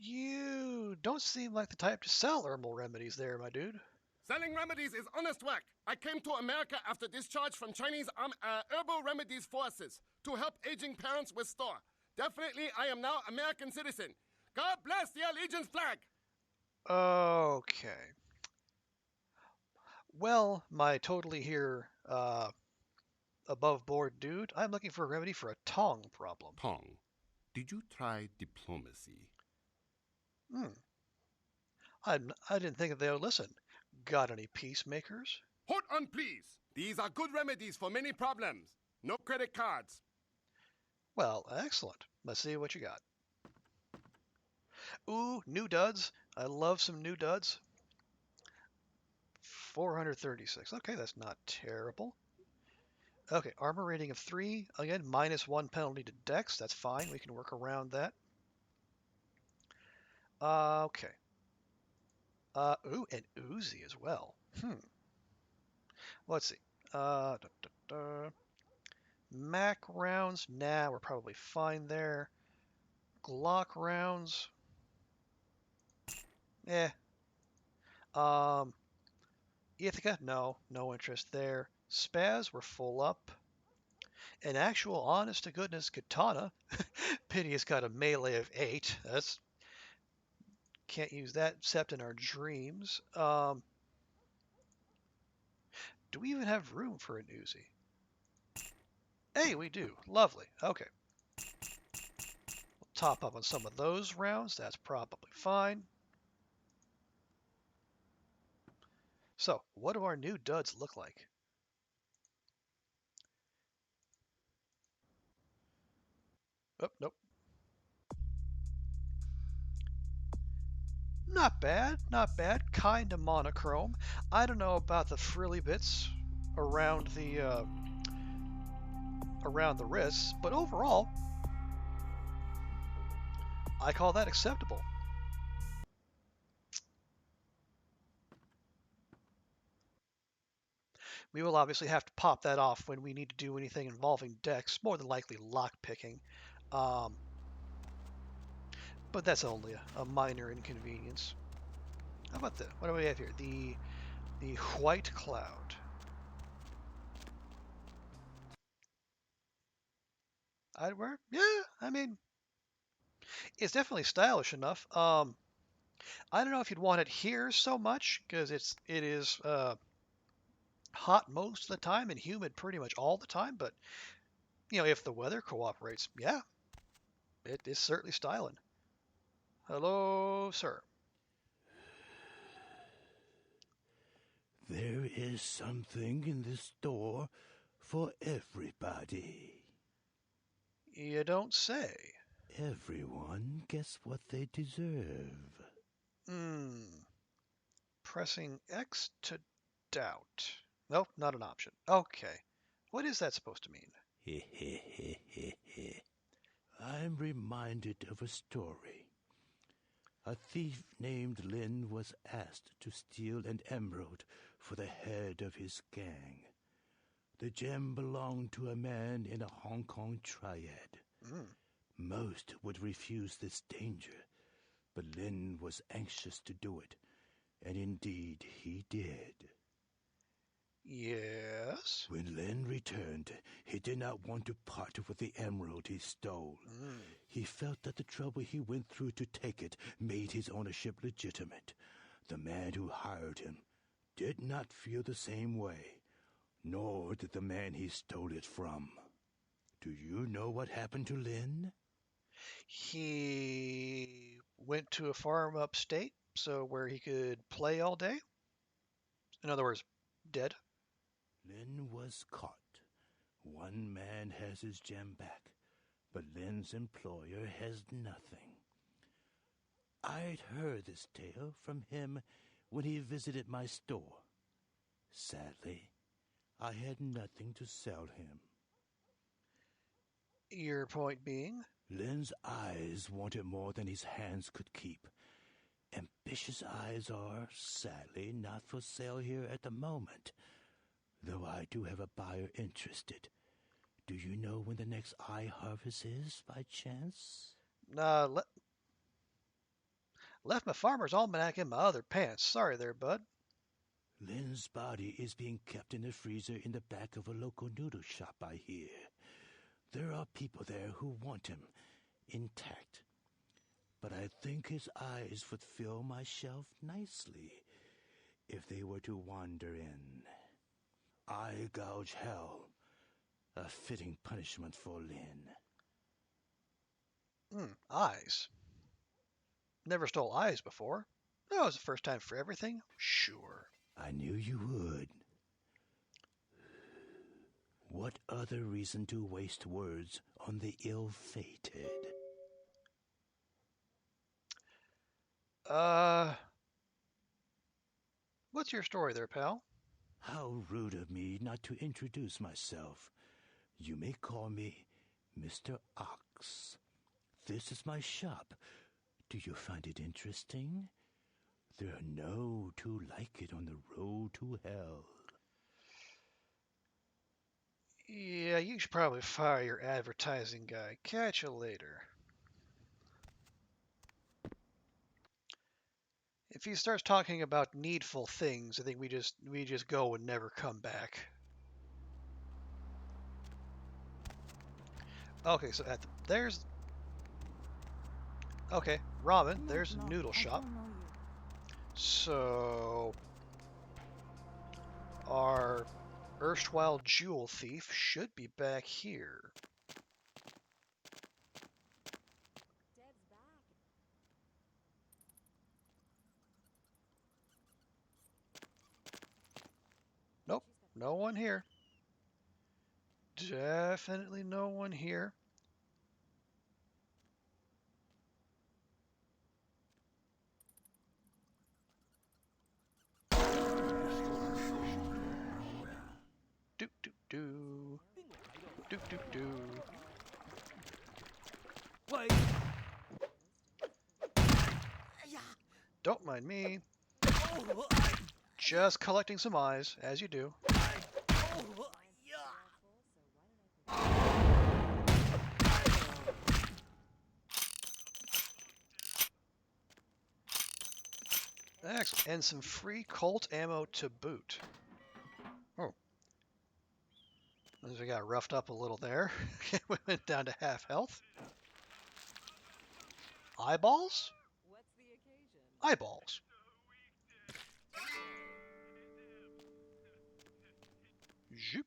You don't seem like the type to sell herbal remedies there, my dude. Selling remedies is honest work. I came to America after discharge from Chinese herbal remedies forces to help aging parents restore. Definitely, I am now American citizen. God bless the Allegiance flag. Okay. Well, my totally here, above board dude, I'm looking for a remedy for a Tong problem. Tong, did you try diplomacy? I didn't think that they would listen. Got any peacemakers? Hold on, please. These are good remedies for many problems. No credit cards. Well, excellent. Let's see what you got. Ooh, new duds. I love some new duds. 436. Okay, that's not terrible. Okay, armor rating of 3. Again, -1 penalty to dex. That's fine. We can work around that. Okay. Ooh, and Uzi as well. Let's see. Da, da, da. Mac rounds. Nah, we're probably fine there. Glock rounds. Eh. Ithaca? No. No interest there. Spaz, we're full up. An actual honest-to-goodness katana. Pity it's got a melee of 8. That's... Can't use that except in our dreams. Do we even have room for an Uzi? Hey, we do. Lovely. Okay. We'll top up on some of those rounds. That's probably fine. So, what do our new duds look like? Oh, nope. Not bad, not bad. Kinda monochrome. I don't know about the frilly bits around the wrists, but overall, I call that acceptable. We will obviously have to pop that off when we need to do anything involving decks, more than likely lock picking. But that's only a minor inconvenience. How about the, what do we have here? The white cloud. I'd wear, yeah, I mean, it's definitely stylish enough. I don't know if you'd want it here so much because it is hot most of the time and humid pretty much all the time. But you know, if the weather cooperates, yeah, it is certainly styling. Hello, sir. There is something in this store for everybody. You don't say. Everyone gets what they deserve. Pressing X to doubt. Nope, not an option. Okay. What is that supposed to mean? I'm reminded of a story. A thief named Lin was asked to steal an emerald for the head of his gang. The gem belonged to a man in a Hong Kong triad. Most would refuse this danger, but Lin was anxious to do it, and indeed he did. Yes? When Lin returned, he did not want to part with the emerald he stole. He felt that the trouble he went through to take it made his ownership legitimate. The man who hired him did not feel the same way, nor did the man he stole it from. Do you know what happened to Lin? He went to a farm upstate, so where he could play all day? In other words, dead? Lin was caught. One man has his gem back, but Lin's employer has nothing. I'd heard this tale from him when he visited my store. Sadly, I had nothing to sell him. Your point being? Lin's eyes wanted more than his hands could keep. Ambitious eyes are, sadly, not for sale here at the moment, though I do have a buyer interested. Do you know when the next eye harvest is, by chance? Left my farmer's almanac in my other pants. Sorry there, bud. Lin's body is being kept in the freezer in the back of a local noodle shop, I hear. There are people there who want him intact. But I think his eyes would fill my shelf nicely if they were to wander in. Eye gouge hell. A fitting punishment for Lin. Eyes. Never stole eyes before. That was the first time for everything. Sure. I knew you would. What other reason to waste words on the ill-fated? What's your story there, pal? How rude of me not to introduce myself. You may call me Mr. Ox. This is my shop. Do you find it interesting? There are no two like it on the road to hell. Yeah, you should probably fire your advertising guy. Catch you later. If he starts talking about needful things, I think we just go and never come back. Okay, so there's okay, ramen. There's a noodle shop. So our erstwhile jewel thief should be back here. Nope, no one here. Definitely no one here. Do do do. Do do do. Wait. Don't mind me. Just collecting some eyes, as you do. Excellent. And some free Colt ammo to boot. Oh. As we got roughed up a little there. We went down to half health. Eyeballs? Eyeballs. Zoop.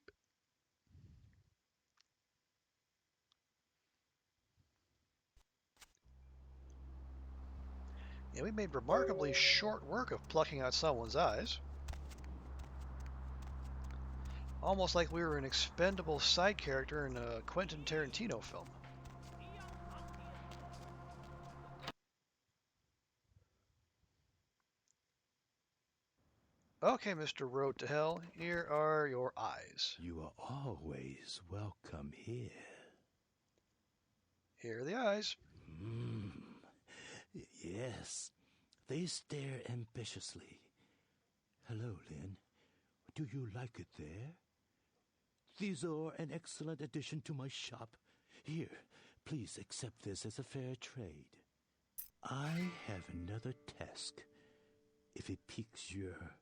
Yeah, we made remarkably short work of plucking out someone's eyes. Almost like we were an expendable side character in a Quentin Tarantino film. Okay, Mr. Road to Hell, here are your eyes. You are always welcome here. Here are the eyes. Yes, they stare ambitiously. Hello, Lynn. Do you like it there? These are an excellent addition to my shop. Here, please accept this as a fair trade. I have another task, if it piques your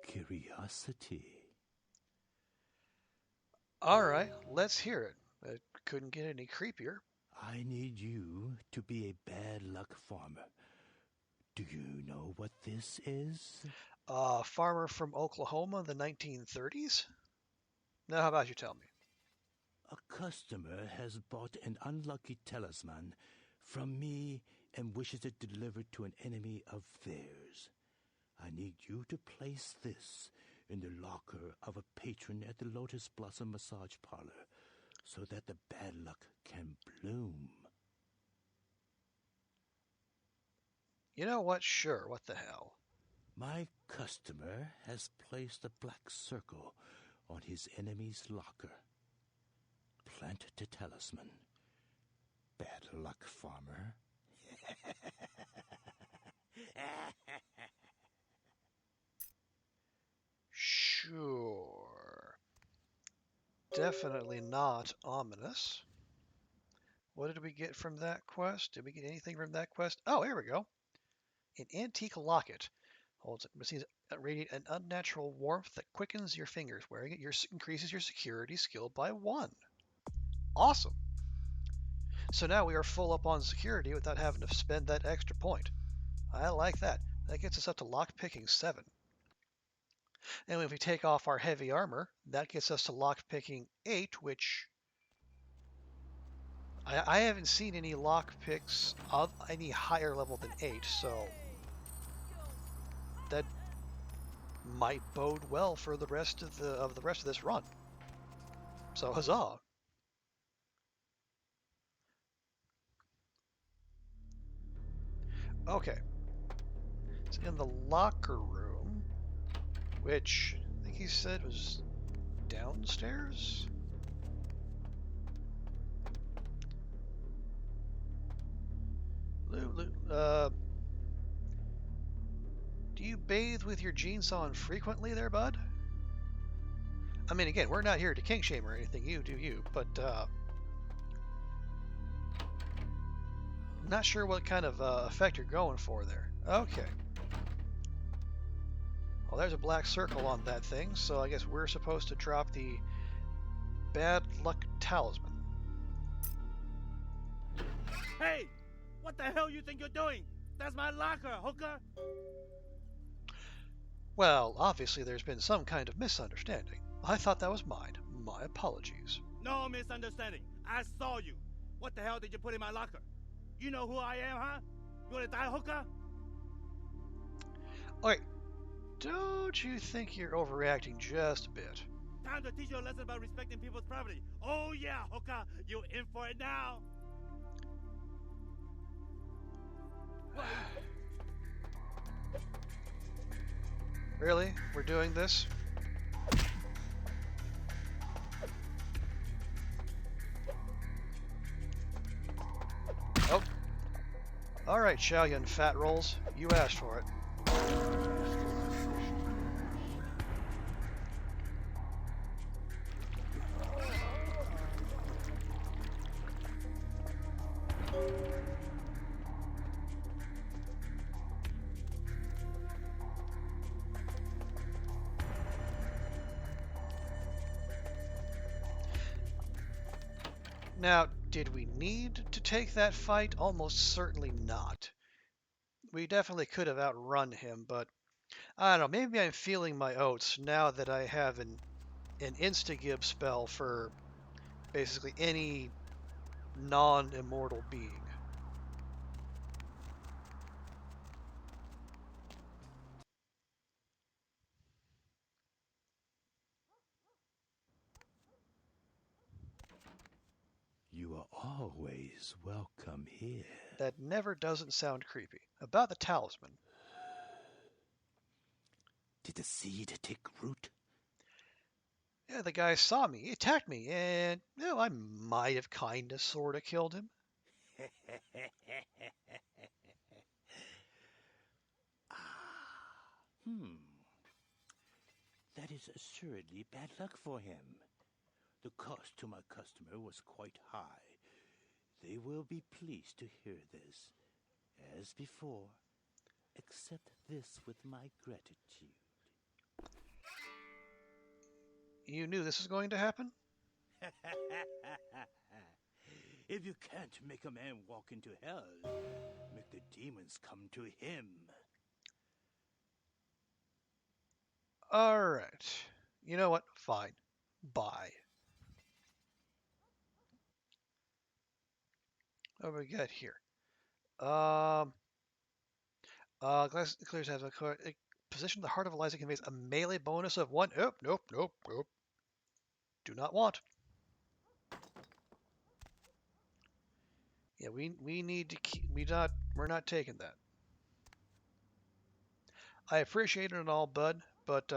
curiosity. All right, let's hear it. It couldn't get any creepier. I need you to be a bad luck farmer. Do you know what this is? A farmer from Oklahoma in the 1930s? Now, how about you tell me? A customer has bought an unlucky talisman from me and wishes it delivered to an enemy of theirs. I need you to place this in the locker of a patron at the Lotus Blossom Massage Parlor so that the bad luck can bloom. You know what? Sure, what the hell? My customer has placed a black circle on his enemy's locker. Plant the talisman. Bad luck, farmer. Sure. Definitely not ominous. What did we get from that quest? Did we get anything from that quest? Oh, here we go. An antique locket. Holds receives radiate an unnatural warmth that quickens your fingers. Wearing it increases your security skill by 1. Awesome. So now we are full up on security without having to spend that extra point. I like that. That gets us up to lockpicking 7. And if we take off our heavy armor, that gets us to lockpicking 8, which I haven't seen any lockpicks of any higher level than 8, so that might bode well for the rest of this run. So huzzah. Okay. It's in the locker room, which I think he said was downstairs? Do you bathe with your jeans on frequently there, bud? I mean, again, we're not here to kink shame or anything. You do you, but I'm not sure what kind of effect you're going for there. Okay. Well, there's a black circle on that thing, so I guess we're supposed to drop the bad luck talisman. Hey! What the hell you think you're doing? That's my locker, hooker! Well, obviously there's been some kind of misunderstanding. I thought that was mine. My apologies. No misunderstanding. I saw you. What the hell did you put in my locker? You know who I am, huh? You wanna die, hooker? Okay, don't you think you're overreacting just a bit? Time to teach you a lesson about respecting people's property. Oh yeah, hooker, you in for it now. Really? We're doing this? Oh. Alright, Xiaoyun Fat Rolls. You asked for it. Now, did we need to take that fight? Almost certainly not. We definitely could have outrun him, but I don't know, maybe I'm feeling my oats now that I have an insta-gib spell for basically any non-immortal being. You are always welcome here. That never doesn't sound creepy. About the talisman. Did the seed take root? Yeah, the guy saw me. He attacked me, and I might have kinda sorta killed him. That is assuredly bad luck for him. The cost to my customer was quite high. They will be pleased to hear this. As before, accept this with my gratitude. You knew this was going to happen? If you can't make a man walk into hell, make the demons come to him. Alright. You know what? Fine. Bye. What do we got here? Glass clears has a position the Heart of Eliza conveys a melee bonus of 1. Oh, nope. Do not want. Yeah, we need to keep. We're not taking that. I appreciate it and all, bud, but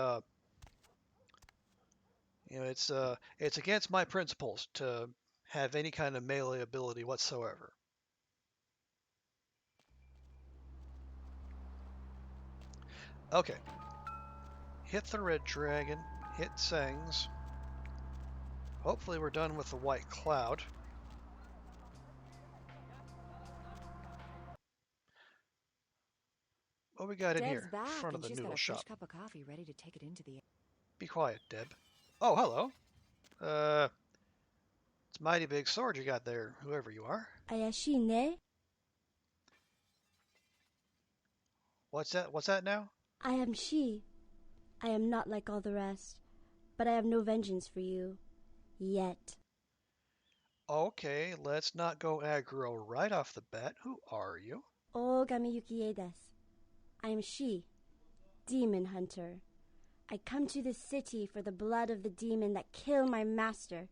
it's against my principles to have any kind of melee ability whatsoever. Okay. Hit the red dragon. Hit Sangs. Hopefully we're done with the white cloud. What we got in here? Deb's back, Front of and the she's noodle got a shop. fresh cup of coffee ready to take it into the. Be quiet, Deb. Oh, hello. It's a mighty big sword you got there, whoever you are. Ayashine? What's that now? I am she. I am not like all the rest, but I have no vengeance for you. Yet. Okay, let's not go aggro right off the bat. Who are you? Ogami Yukie desu. I am she, demon hunter. I come to this city for the blood of the demon that killed my master,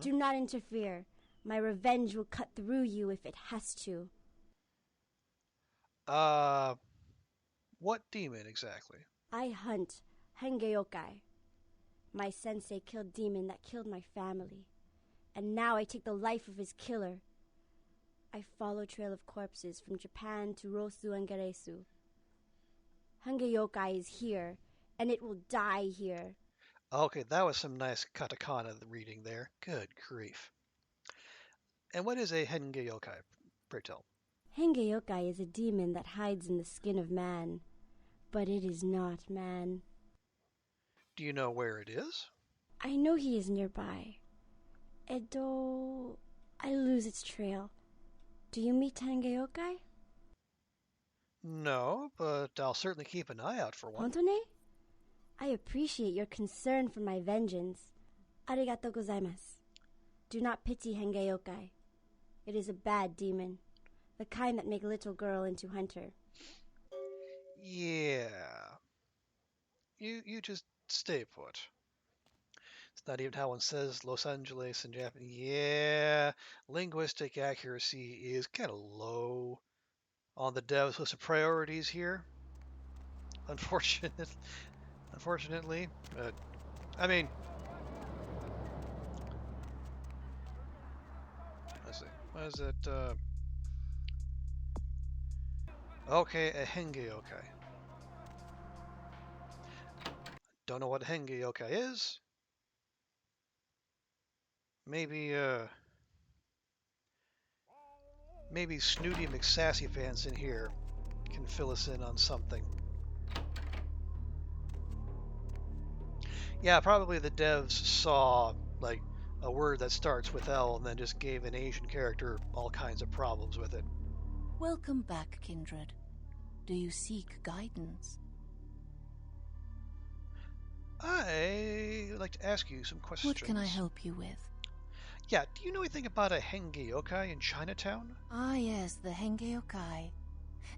Do not interfere. My revenge will cut through you if it has to. What demon exactly? I hunt Hengeyokai. My sensei killed demon that killed my family. And now I take the life of his killer. I follow trail of corpses from Japan to Rosu and Geresu. Hengeyokai is here, and it will die here. Okay, that was some nice katakana reading there. Good grief. And what is a Henge Yokai, pray tell? Hengeyokai is a demon that hides in the skin of man, but it is not man. Do you know where it is? I know he is nearby. Edo... I lose its trail. Do you meet Hengeyokai? No, but I'll certainly keep an eye out for one. Hontone? I appreciate your concern for my vengeance. Arigatou gozaimasu. Do not pity Hengeyokai. It is a bad demon, the kind that make little girl into hunter. Yeah. You just stay put. It's not even how one says Los Angeles in Japanese. Yeah, linguistic accuracy is kind of low on the dev's list of priorities here. Unfortunately. I mean, let's see. What is it? Okay, a Henge Yokai. Don't know what a Henge Yokai is. Maybe Snooty McSassy fans in here can fill us in on something. Yeah, probably the devs saw like a word that starts with L and then just gave an Asian character all kinds of problems with it. Welcome back, Kindred. Do you seek guidance? I would like to ask you some questions. What can I help you with? Yeah, do you know anything about a Henge Yokai in Chinatown? Ah, yes, the Henge Yokai.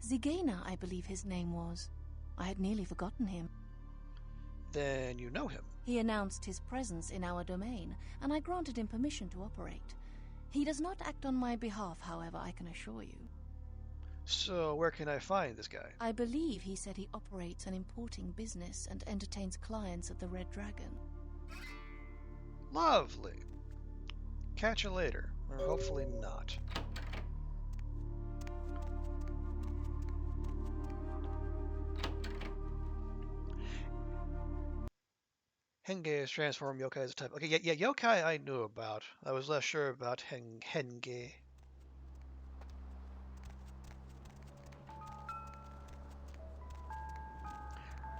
Zigena, I believe his name was. I had nearly forgotten him. Then you know him. He announced his presence in our domain, and I granted him permission to operate. He does not act on my behalf, however, I can assure you. So where can I find this guy? I believe he said he operates an importing business and entertains clients at the Red Dragon. Lovely. Catch you later, or hopefully not. Henge is transformed, yokai is a type. Okay, yeah, yokai I knew about. I was less sure about Henge.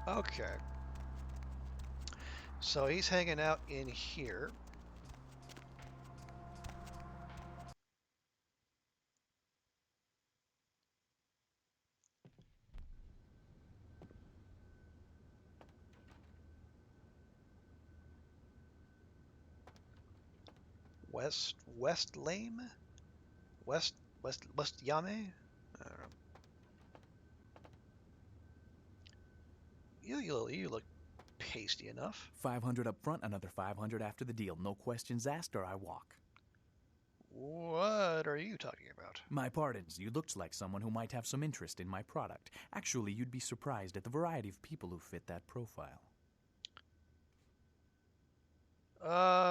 Okay. So he's hanging out in here. West Lame? West Yame? I don't know. You look pasty enough. 500 up front, another 500 after the deal. No questions asked or I walk. What are you talking about? My pardons, you looked like someone who might have some interest in my product. Actually, you'd be surprised at the variety of people who fit that profile.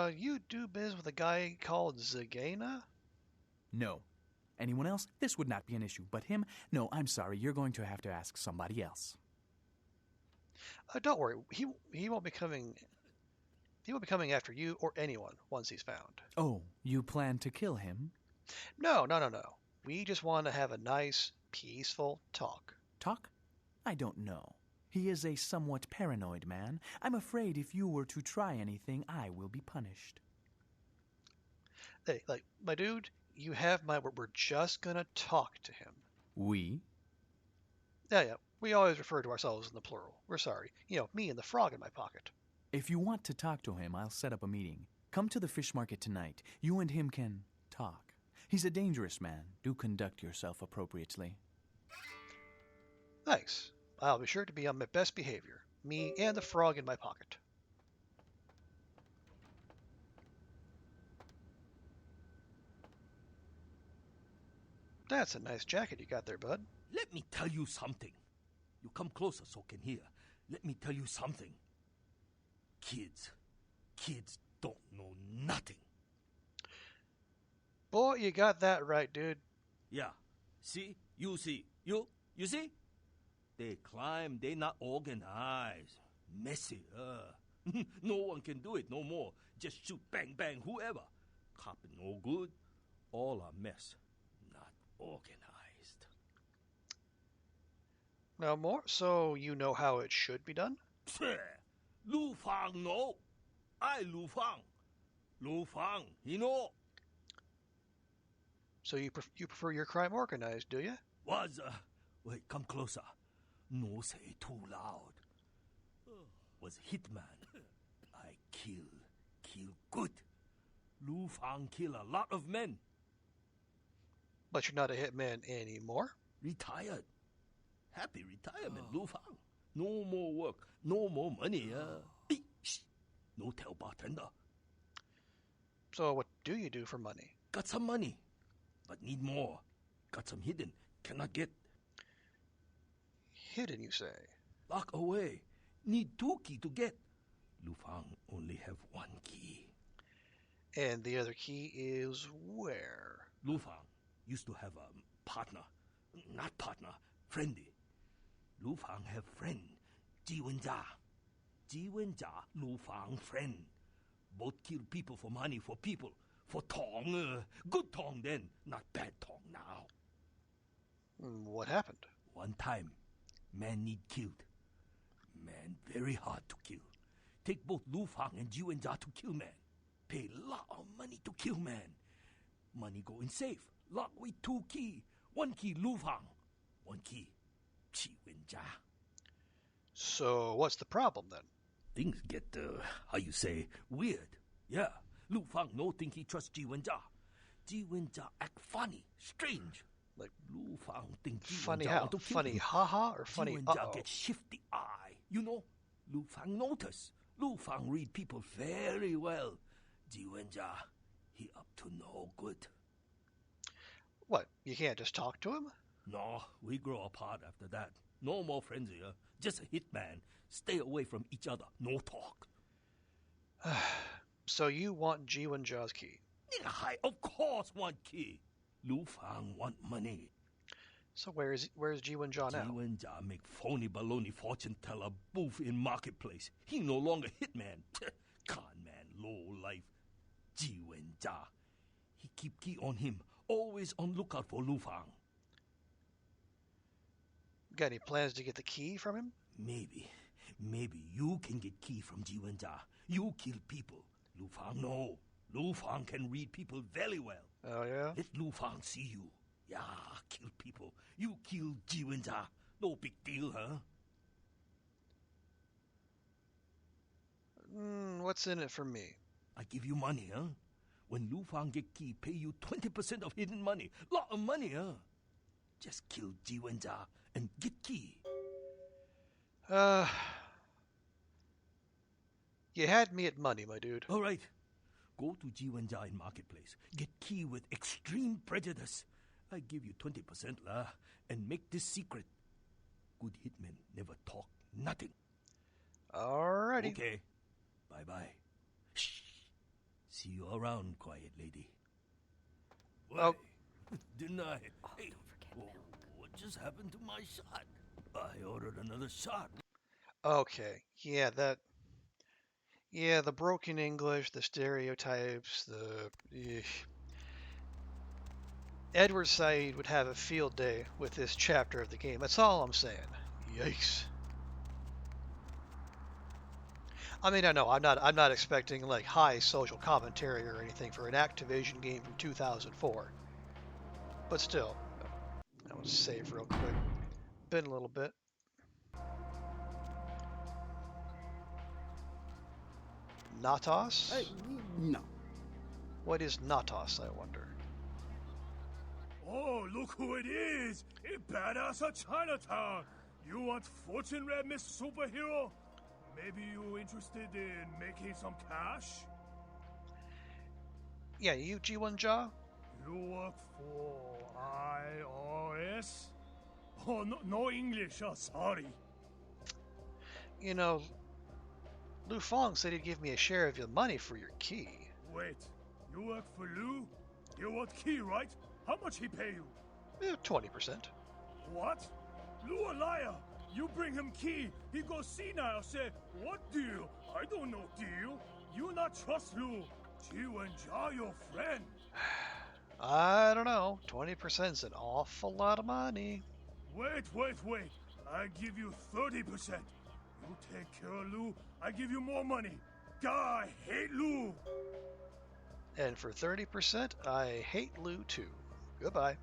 You do biz with a guy called Zigena? No. Anyone else? This would not be an issue, but him? No, I'm sorry, you're going to have to ask somebody else. Don't worry, he won't be coming. He won't be coming after you or anyone once he's found. Oh, you plan to kill him? No. We just want to have a nice, peaceful talk. Talk? I don't know. He is a somewhat paranoid man. I'm afraid if you were to try anything, I will be punished. Hey, my dude, you have my word. We're just gonna talk to him. We? Yeah. We always refer to ourselves in the plural. We're sorry. Me and the frog in my pocket. If you want to talk to him, I'll set up a meeting. Come to the fish market tonight. You and him can talk. He's a dangerous man. Do conduct yourself appropriately. Thanks. I'll be sure to be on my best behavior. Me and the frog in my pocket. That's a nice jacket you got there, bud. Let me tell you something. You come closer so I can hear. Let me tell you something. Kids don't know nothing. Boy, you got that right, dude. Yeah. See? You see? You see? They climb, they not organized. Messy, No one can do it no more. Just shoot, bang, bang, whoever. Cop no good. All a mess. Not organized. No more? So you know how it should be done? Lu Fang no. I Lu Fang. Lu Fang, he know. So you prefer your crime organized, do you? Wait, come closer. No say too loud. Was hitman. I kill good. Lu Fang kill a lot of men. But you're not a hitman anymore? Retired. Happy retirement, Lu Fang. No more work, no more money. Shh. No tell bartender. So what do you do for money? Got some money, but need more. Got some hidden, cannot get. Hidden, you say? Lock away. Need 2 key to get. Lu Fang only have 1 key. And the other key is where? Lu Fang used to have a partner. Not partner, friendy. Lu Fang have friend, Ji Wen-jia. Ji Wen-jia, Lu Fang friend. Both kill people for money, for people. For tong, good tong then, not bad tong now. What happened? One time, man need killed. Man very hard to kill. Take both Lu Fang and Ji Wen-jia to kill man. Pay lot of money to kill man. Money go in safe. Lock with 2 key. 1 key Lu Fang. 1 key Ji Wen-jia. So what's the problem then? Things get, how you say, weird. Yeah, Lu Fang no think he trust Ji Wen-jia. Ji Wen-jia act funny, strange. Like Lu Fang think Ji funny Wen-jia how? want to kill Funny him. haha or funny Ji Wen-jia uh-oh? get shifty eye. You know, Lu Fang notice. Lu Fang read people very well. Ji Wen-jia, he up to no good. What, you can't just talk to him? No, we grow apart after that. No more friends here. Just a hitman. Stay away from each other. No talk. So you want Ji Wen-jia's key? I of course want key. Lu Fang want money. So where's Ji Wen-jia now? Ji Wen-jia make phony baloney fortune teller booth in marketplace. He no longer hitman. Con man, low life. Ji Wen-jia. He keep key on him. Always on lookout for Lu Fang. Got any plans to get the key from him? Maybe you can get key from Ji Wen-jia. You kill people. Lu Fang no. Lu Fang can read people very well. Oh yeah? Let Lu Fang see you. Yeah, kill people. You kill Ji Wen-jia. No big deal, huh? What's in it for me? I give you money, huh? When Lu Fang get key, pay you 20% of hidden money. Lot of money, huh? Just kill Ji Wen-jia and get key. You had me at money, my dude. All right. Go to Ji Wen-jia in marketplace. Get key with extreme prejudice. I give you 20% lah, and make this secret. Good hitmen never talk nothing. Alrighty. Okay. Bye-bye. Shh. See you around, quiet lady. Oh. Didn't I? Hey, what just happened to my shot? I ordered another shot. Okay. Yeah, the broken English, the stereotypes, Edward Said would have a field day with this chapter of the game. That's all I'm saying. Yikes. I mean, I know I'm not expecting like high social commentary or anything for an Activision game from 2004. But still, I want to save real quick. Been a little bit. Natos? Hey, no. What is Natos, I wonder? Oh, look who it is! A badass of Chinatown! You want fortune red, Mr. Superhero? Maybe you interested in making some cash? Yeah, you Ji Wen-jia? You work for IRS? Oh, no English, sorry. You know, Lu Fong said he'd give me a share of your money for your key. Wait, you work for Lu? You want key, right? How much he pay you? 20%. What? Lu a liar! You bring him key, he go senile, say, what deal? I don't know deal. You not trust Lu. Ji-Wen-Ja your friend. I don't know. 20%'s an awful lot of money. Wait. I give you 30%. You take care of Lu, I give you more money. God, I hate Lu. And for 30%, I hate Lu too. Goodbye.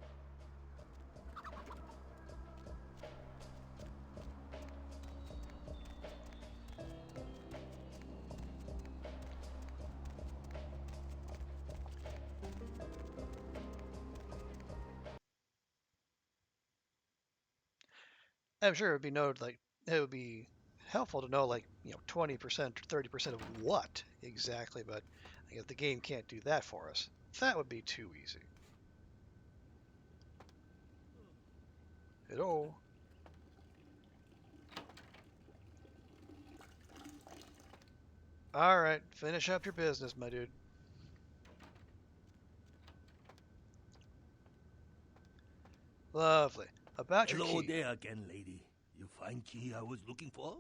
I'm sure it would be noted, like, it would be helpful to know, like, 20% or 30% of what exactly, but if the game can't do that for us, that would be too easy. Hello? Alright, finish up your business, my dude. Lovely. About your key. Hello there again, lady. You find key I was looking for?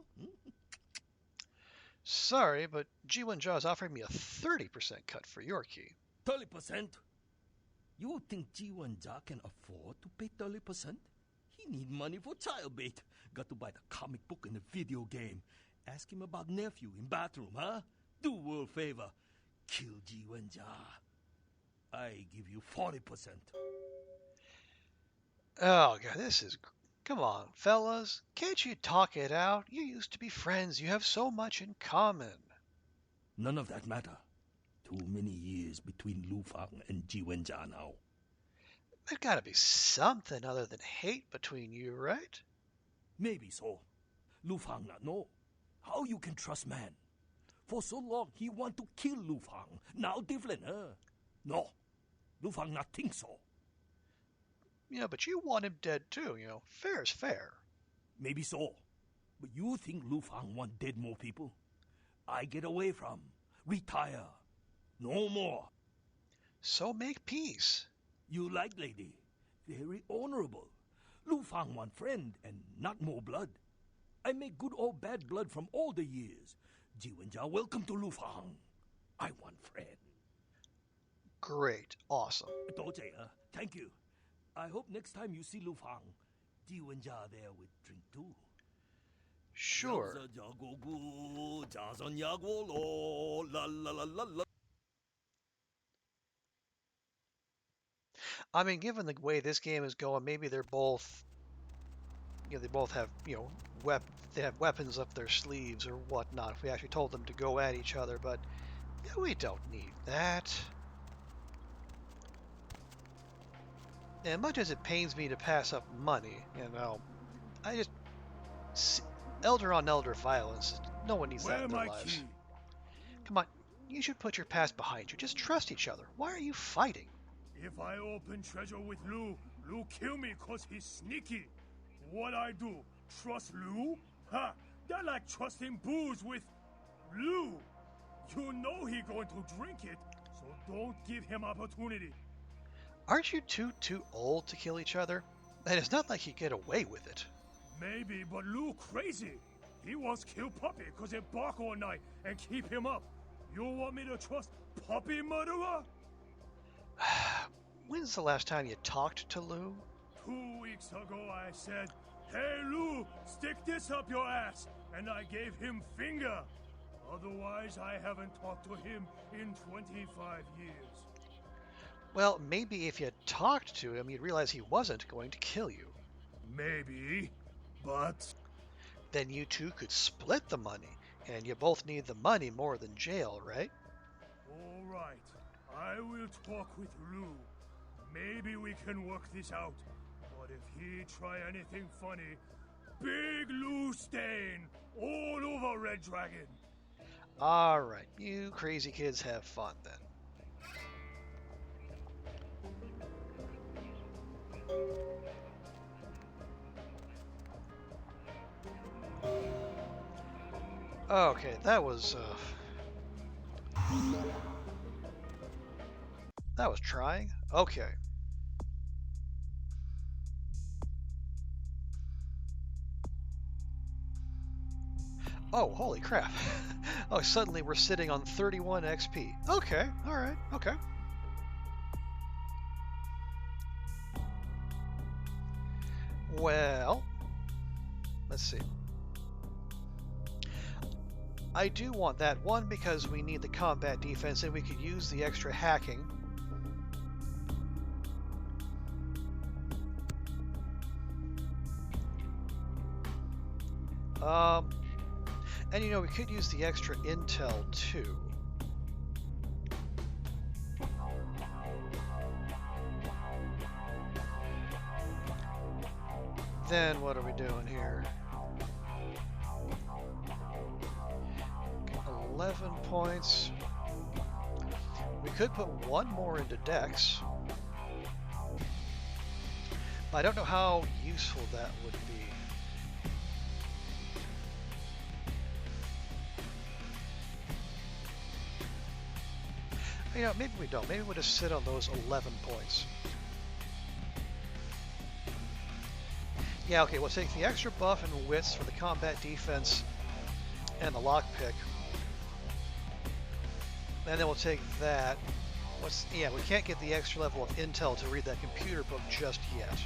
Sorry, but Ji-Wen-Ja is offering me a 30% cut for your key. 30%? You think Ji-Wen-Ja can afford to pay 30%? He need money for child bait. Got to buy the comic book and the video game. Ask him about nephew in bathroom, huh? Do world favor. Kill Ji-Wen-Ja. I give you 40%. Oh, God, this is... Come on, fellas. Can't you talk it out? You used to be friends. You have so much in common. None of that matter. Too many years between Lu Fang and Ji-Wen-Ja now. There's got to be something other than hate between you, right? Maybe so. Lu Fang not know. How you can trust man? For so long he want to kill Lu Fang. Now different, huh? No. Lu Fang not think so. But you want him dead too, Fair's fair. Maybe so. But you think Lu Fang want dead more people? I get away from. Retire. No more. So make peace. You like lady. Very honorable. Lu Fang want friend and not more blood. I make good or bad blood from all the years. Ji-Wen-Ja, welcome to Lu Fang. I want friend. Great. Awesome. Thank you. I hope next time you see Lu Fang, Ji-Wen-Ja there with drink too. Sure. I mean, given the way this game is going, maybe they're both, they both have, they have weapons up their sleeves or whatnot. If we actually told them to go at each other, but we don't need that. And much as it pains me to pass up money, I just... Elder on elder violence, no one needs that in their lives. Key? Come on, you should put your past behind you. Just trust each other. Why are you fighting? If I open treasure with Lu kill me cause he's sneaky. What I do? Trust Lu? Ha! They're like trusting booze with Lu. You know he going to drink it, so don't give him opportunity. Aren't you too old to kill each other? And it's not like he'd get away with it. Maybe, but Lu crazy. He wants to kill Puppy because they bark all night and keep him up. You want me to trust Puppy murderer? When's the last time you talked to Lu? 2 weeks ago I said, "Hey Lu, stick this up your ass," and I gave him finger. Otherwise, I haven't talked to him in 25 years. Well, maybe if you talked to him, you'd realize he wasn't going to kill you. Maybe, but... Then you two could split the money, and you both need the money more than jail, right? All right, I will talk with Lu. Maybe we can work this out. But if he try anything funny, big Lu stain all over Red Dragon. All right, you crazy kids have fun then. Okay, that was trying. Okay. Oh, holy crap. Oh, suddenly we're sitting on 31 XP. Okay, alright, okay. Well, let's see. I do want that one because we need the combat defense and we could use the extra hacking. And you know, we could use the extra intel too. Then what are we doing here? 11 points. We could put one more into Dex. I don't know how useful that would be. You know, maybe we don't. Maybe we'll just sit on those 11 points. Yeah, okay, we'll take the extra buff and wits for the combat defense and the lockpick. And then we'll take that. Yeah, we can't get the extra level of intel to read that computer book just yet.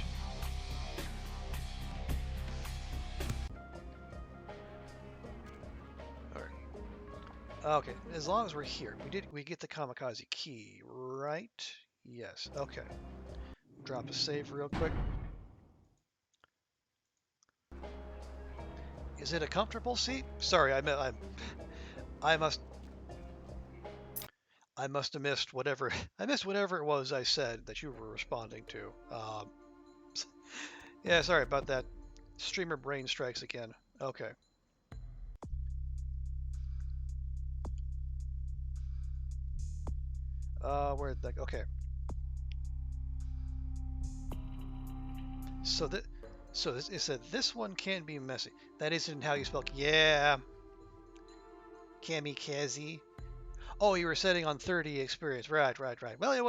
Okay, as long as we're here. We get the kamikaze key, right? Yes. Okay. Drop a save real quick. Is it a comfortable seat? Sorry, I must have missed whatever I missed whatever it was I said that you were responding to. Yeah, sorry about that. Streamer brain strikes again. Okay. Where'd that? Okay. So it said this one can be messy. That isn't how you spell. Yeah. Kamikaze. Oh, you were setting on 30 experience. Right. Well, it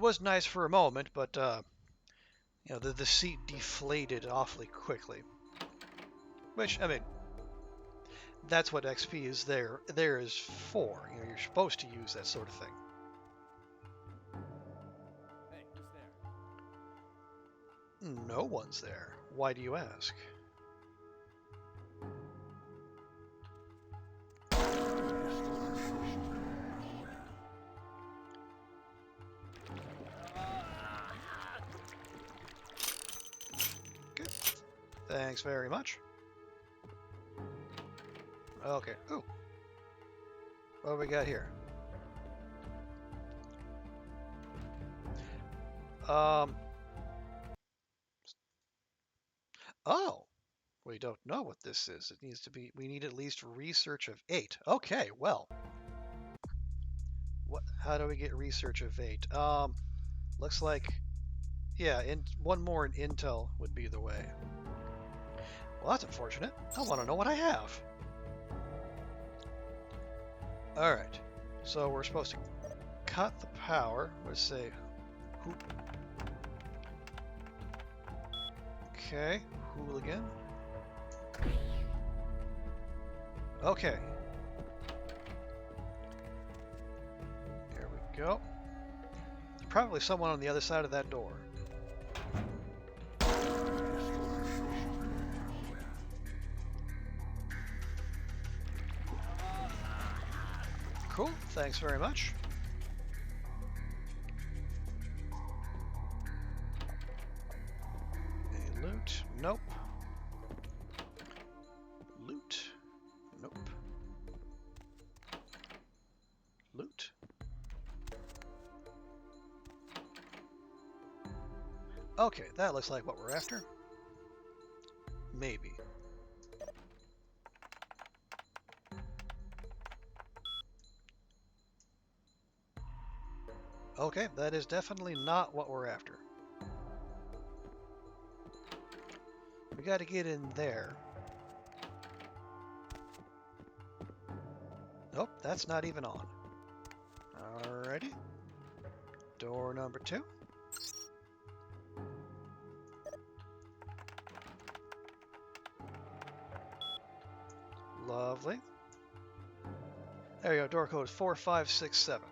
was nice for a moment, but you know, the seat deflated awfully quickly. Which, I mean, that's what XP is there is for. You know, you're supposed to use that sort of thing. Hey, who's there? No one's there. Why do you ask? Good. Thanks very much. Okay. Ooh. What do we got here? Oh. We don't know what this is. It needs to be. We need at least research of 8. Okay. Well. What? How do we get research of 8? Looks like. Yeah. One more in intel would be the way. Well, that's unfortunate. I want to know what I have. All right. So we're supposed to cut the power. Let's say. Okay. Hooligan. Okay. There we go. There's probably someone on the other side of that door. Cool. Thanks very much. Any loot? Nope. Loot? Nope. Loot? Okay, that looks like what we're after. Maybe. Okay, that is definitely not what we're after. We gotta get in there. Nope, that's not even on. Alrighty. Door number 2. Lovely. There you go, door code 4567.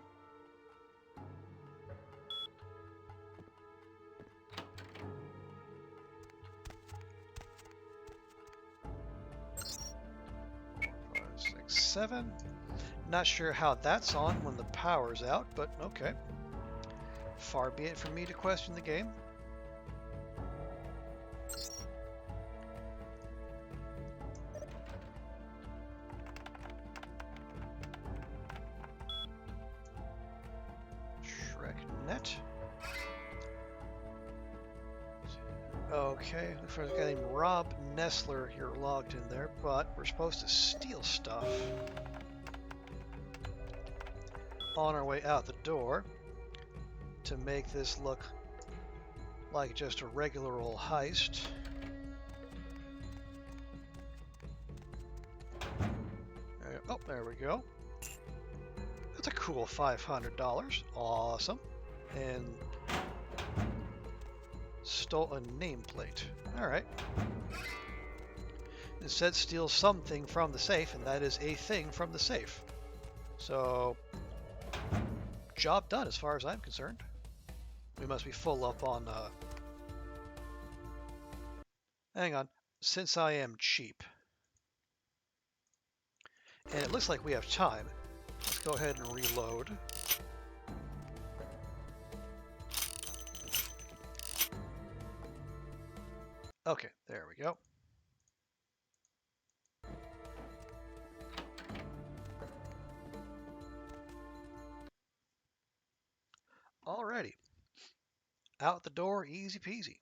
Seven. Not sure how that's on when the power's out, but okay. Far be it from me to question the game. Shreknet. Okay, look for a guy named Rob Nestler here logged in there, but we're supposed to steal stuff on our way out the door to make this look like just a regular old heist. Oh, there we go. That's a cool $500. Awesome. And stole a nameplate. Alright. Instead, steal something from the safe, and that is a thing from the safe. So, job done as far as I'm concerned. We must be full up on, hang on. Since I am cheap, and it looks like we have time, let's go ahead and reload. Okay, there we go. Alrighty. Out the door, easy peasy.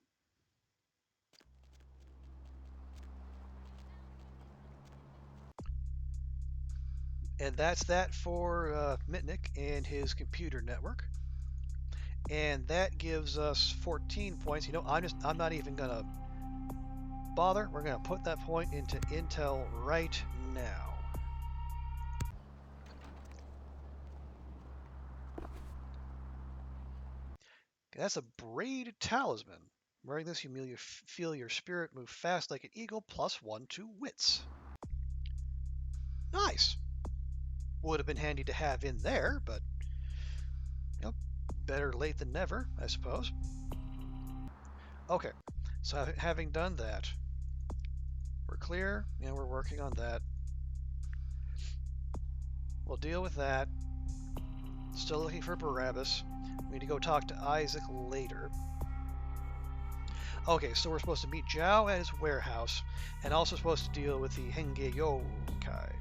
And that's that for Mitnick and his computer network. And that gives us 14 points. You know, I'm not even gonna bother. We're gonna put that point into Intel right now. That's a braid talisman. Wearing this, you feel your spirit move fast like an eagle, +1 to wits. Nice. Would have been handy to have in there, but you know, better late than never, I suppose. Okay, so having done that, we're clear, and we're working on that. We'll deal with that. Still looking for Barabbas. We need to go talk to Isaac later. Okay, so we're supposed to meet Zhao at his warehouse, and also supposed to deal with the Hengeyokai,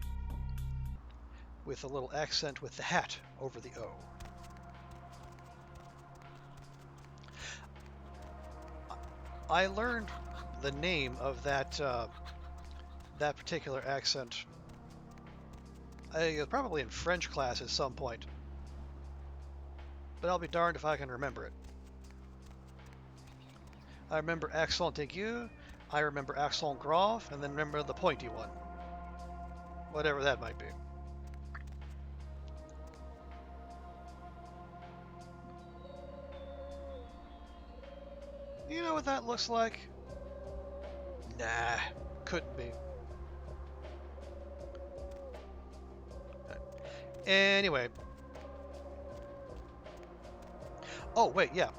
with a little accent with the hat over the O. I learned the name of that that particular accent. Probably in French class at some point, but I'll be darned if I can remember it. I remember accent aigu, I remember accent grave, and then remember the pointy one. Whatever that might be. You know what that looks like? Nah, couldn't be. Anyway. Oh, wait, yeah.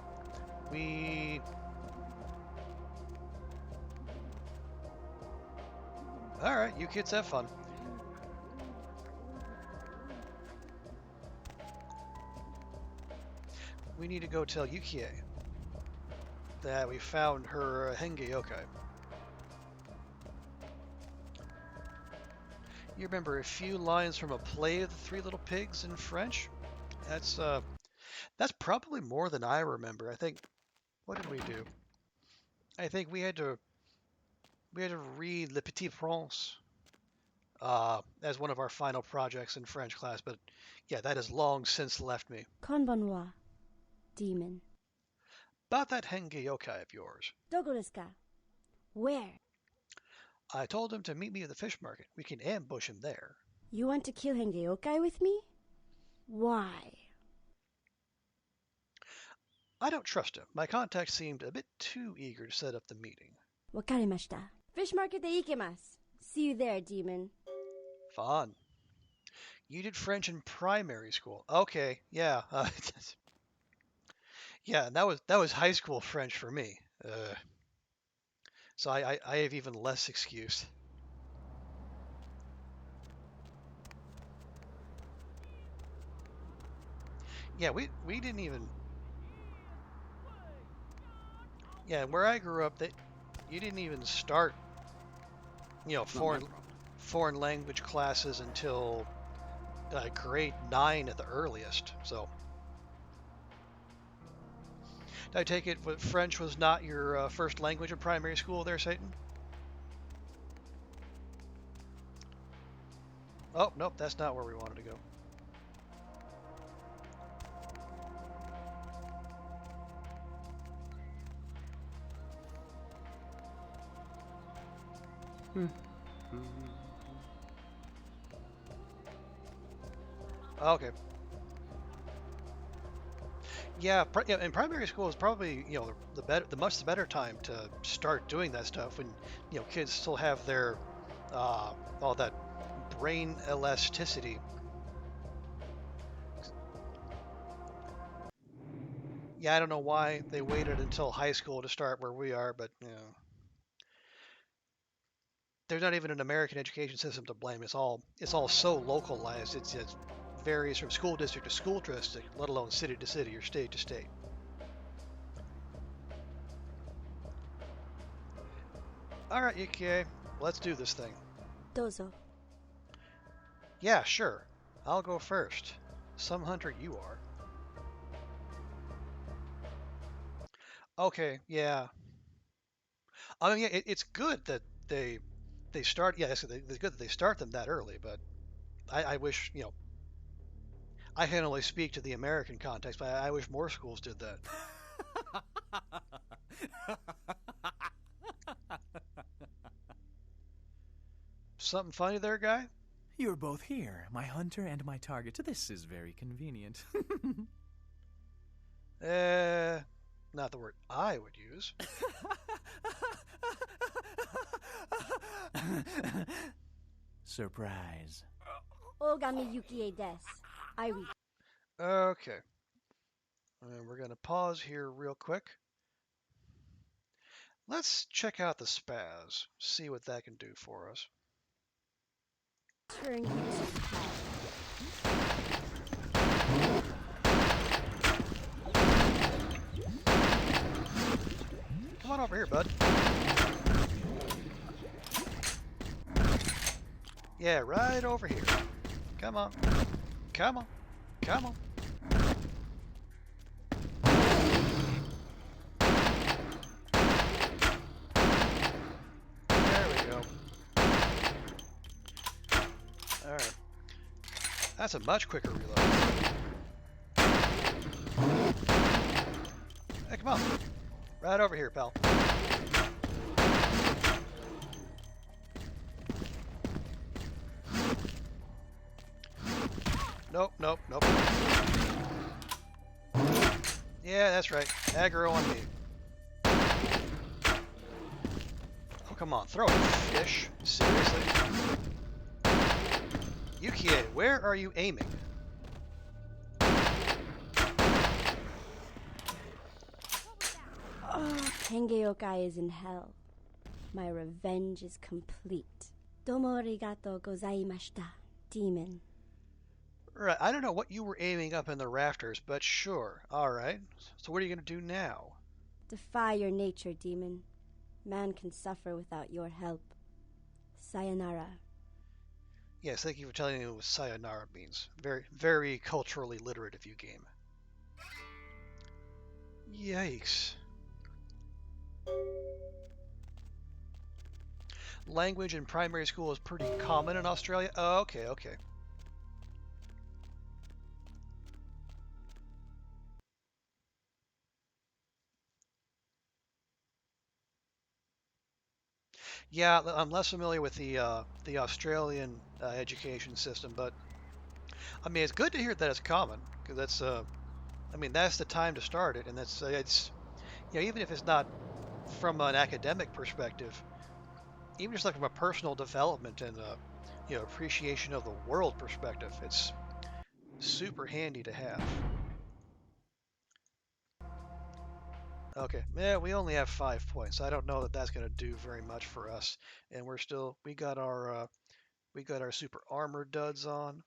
Alright, you kids have fun. We need to go tell Yukie that we found her Hengeyokai. You remember a few lines from a play of the Three Little Pigs in French? That's probably more than I remember. I think, what did we do? I think we had to read Le Petit Prince as one of our final projects in French class, but yeah, that has long since left me. Konbanwa, demon. About that Hengeyokai of yours. Dogo desu ka? Where? I told him to meet me at the fish market. We can ambush him there. You want to kill Hengeyokai with me? Why? I don't trust him. My contact seemed a bit too eager to set up the meeting. Wakarimashita. Fish market de ikemasu. See you there, demon. Fun. You did French in primary school. Okay, yeah. Yeah, that was high school French for me. So I have even less excuse. Yeah, we didn't even. Yeah, where I grew up, you didn't even start, foreign language classes until grade 9 at the earliest. So, I take it French was not your first language in primary school there, Satan? Oh, nope, that's not where we wanted to go. Okay. Yeah, in primary school is probably the much better time to start doing that stuff when kids still have their all that brain elasticity. Yeah, I don't know why they waited until high school to start where we are, but there's not even an American education system to blame. It's all so localized. It varies from school district to school district, let alone city to city or state to state. All right, Yukie, let's do this thing. Dozo. Yeah, sure. I'll go first. Some hunter you are. Okay, yeah. I mean, yeah, it's good that they start. Yeah, it's good that they start them that early. But I wish I can only speak to the American context, but I wish more schools did that. Something funny there, guy? You're both here, my hunter and my target. This is very convenient. Not the word I would use. Surprise. Ogami Yukie des. I read. Okay. And we're going to pause here real quick. Let's check out the spaz, see what that can do for us. Turn you to hell. Come on over here, bud. Yeah, right over here. Come on. Come on. Come on. There we go. Alright. That's a much quicker reload. Hey, come on. Right over here, pal. Nope, nope, nope. Yeah, that's right. Aggro on me. Oh, come on. Throw it, fish. Seriously? Yukie, where are you aiming? Hengeyokai is in hell. My revenge is complete. Domo arigato gozaimashita, demon. Right, I don't know what you were aiming up in the rafters, but sure. Alright. So what are you going to do now? Defy your nature, demon. Man can suffer without your help. Sayonara. Yes, thank you for telling me what sayonara means. Very, very culturally literate of you, game. Yikes. Language in primary school is pretty common in Australia? Oh, okay, okay. Yeah, I'm less familiar with the Australian education system, but I mean, it's good to hear that it's common because that's I mean, that's the time to start it, and that's it's even if it's not from an academic perspective, even just like from a personal development and appreciation of the world perspective, it's super handy to have. Okay, yeah, we only have 5 points. I don't know that that's going to do very much for us, and we got our super armor duds on.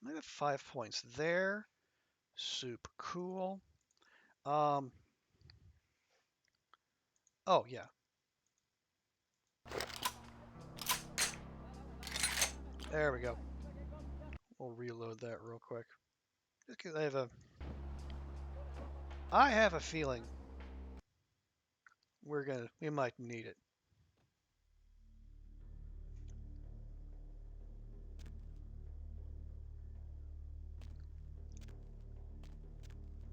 I got 5 points there. Super cool. Oh yeah. There we go. We'll reload that real quick. Just 'cause I have a feeling we might need it.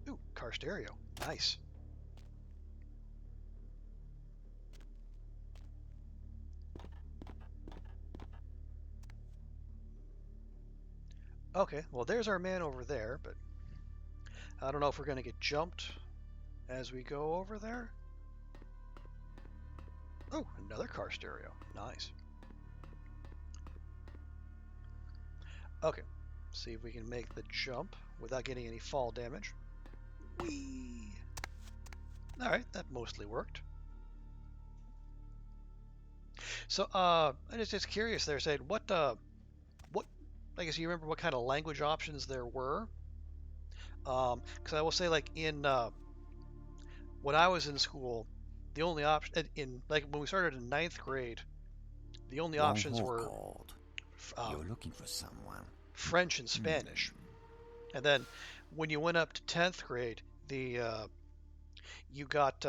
Ooh, car stereo. Nice. Okay, well there's our man over there, but I don't know if we're going to get jumped as we go over there. Oh, another car stereo. Nice. Okay, see if we can make the jump without getting any fall damage. Whee! Alright, that mostly worked. So, I was just curious there, Said, what, I guess you remember what kind of language options there were? Because I will say, like, when I was in school, the only option, like, when we started in 9th grade, the only options were You're looking for someone. French and Spanish. And then when you went up to 10th grade, you got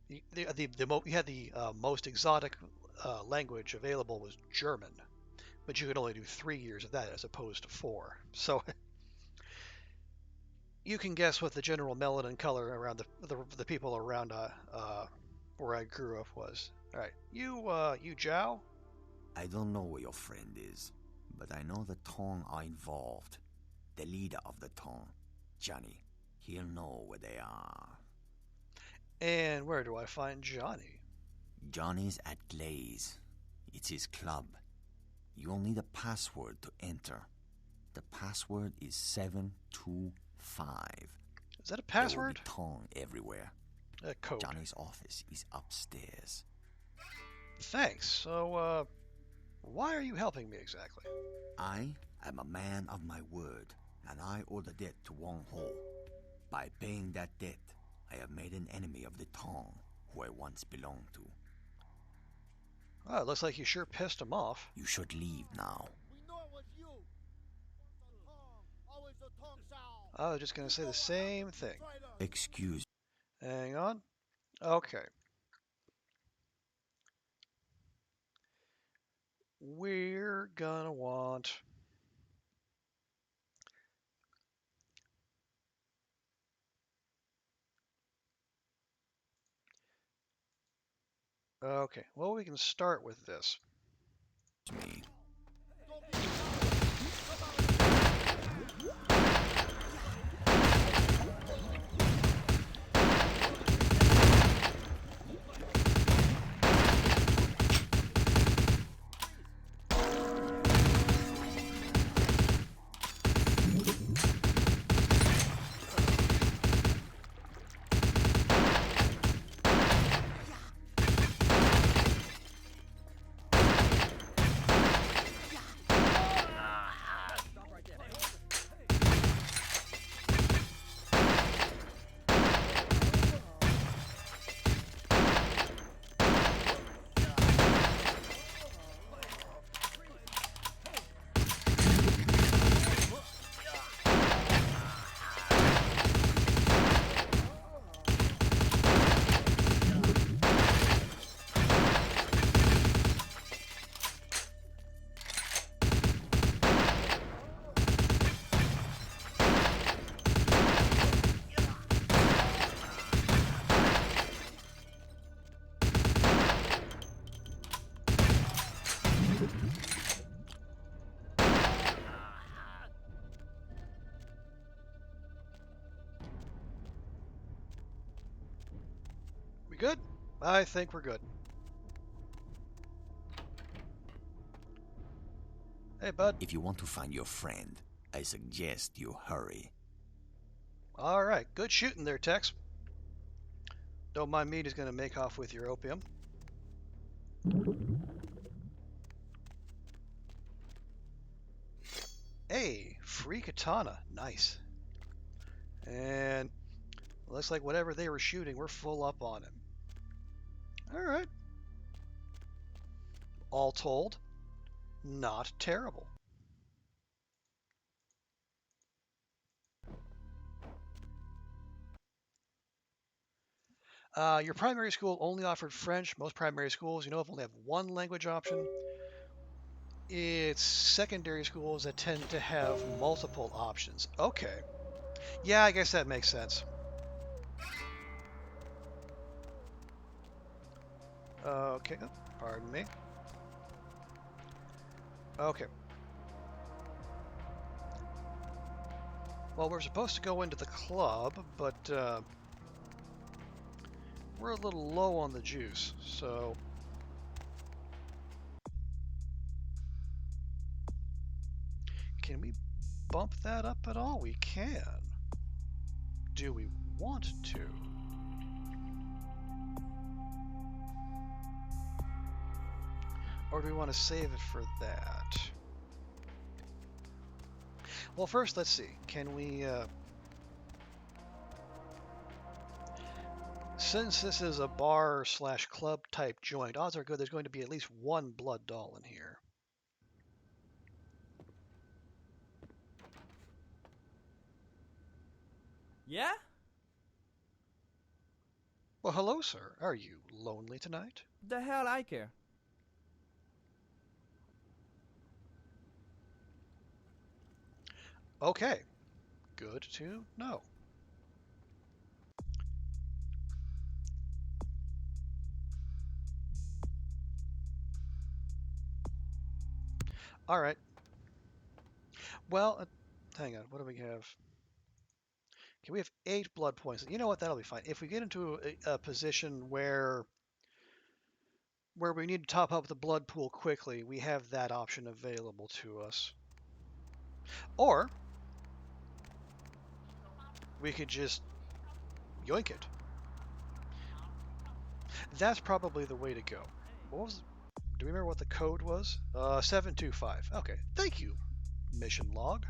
you had the most exotic language available was German, but you could only do 3 years of that as opposed to 4. So you can guess what the general melanin color around the people around where I grew up was. All right, you Zhao? I don't know where your friend is, but I know the Tong are involved. The leader of the Tong, Johnny, he'll know where they are. And where do I find Johnny? Johnny's at Glaze. It's his club. You'll need a password to enter. The password is 725. Is that a password? There will be Tong everywhere. A code. Johnny's office is upstairs. Thanks. So, why are you helping me exactly? I am a man of my word, and I owe the debt to Wong Ho. By paying that debt, I have made an enemy of the Tong, who I once belonged to. Oh, it looks like you sure pissed him off. You should leave now. I was just going to say the same thing. Excuse. Hang on. Okay. We're gonna want... Okay, well, we can start with this. Me. Good? I think we're good. Hey, bud. If you want to find your friend, I suggest you hurry. All right. Good shooting there, Tex. Don't mind me, he's going to make off with your opium. Hey, free katana. Nice. And looks like whatever they were shooting, we're full up on him. All right. All told, not terrible. Your primary school only offered French. Most primary schools, only have one language option. It's secondary schools that tend to have multiple options. Okay. Yeah, I guess that makes sense. Okay, pardon me. Okay. Well, we're supposed to go into the club, but we're a little low on the juice, so... Can we bump that up at all? We can. Do we want to? Or do we want to save it for that? Well, first, let's see. Can we... Since this is a bar/club type joint, odds are good there's going to be at least one blood doll in here. Yeah? Well, hello, sir. Are you lonely tonight? The hell I care. Okay. Good to know. All right. Well, hang on. What do we have? Okay, we have 8 blood points. You know what? That'll be fine. If we get into a position where we need to top up the blood pool quickly, we have that option available to us. Or we could just yoink it. That's probably the way to go. What was? Do we remember what the code was? 725. Okay. Thank you, mission log.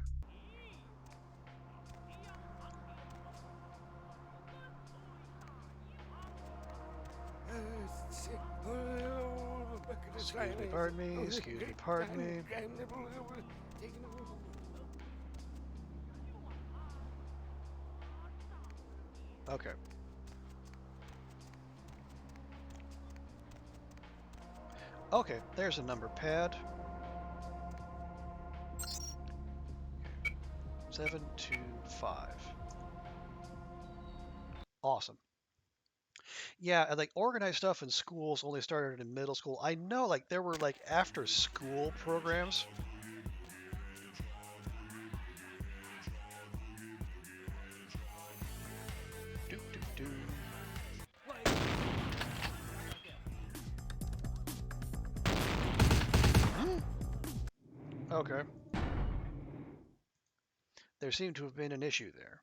Excuse me, pardon me, excuse me, pardon me. Okay. Okay, there's a number pad. 725. Awesome. Yeah, and like organized stuff in schools only started in middle school. I know like there were like after school programs. Okay. There seemed to have been an issue there.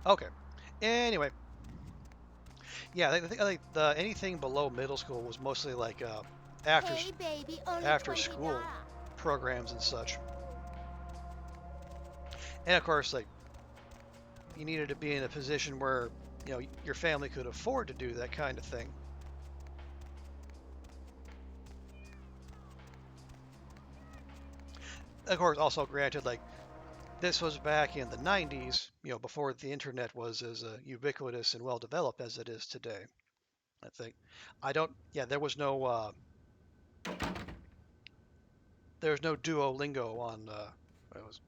Okay. Anyway. Yeah, I think anything below middle school was mostly like after school programs and such. And of course, like you needed to be in a position where your family could afford to do that kind of thing. Of course, also granted, like this was back in the 90s, before the internet was as ubiquitous and well developed as it is today. I think. There was no Duolingo on it was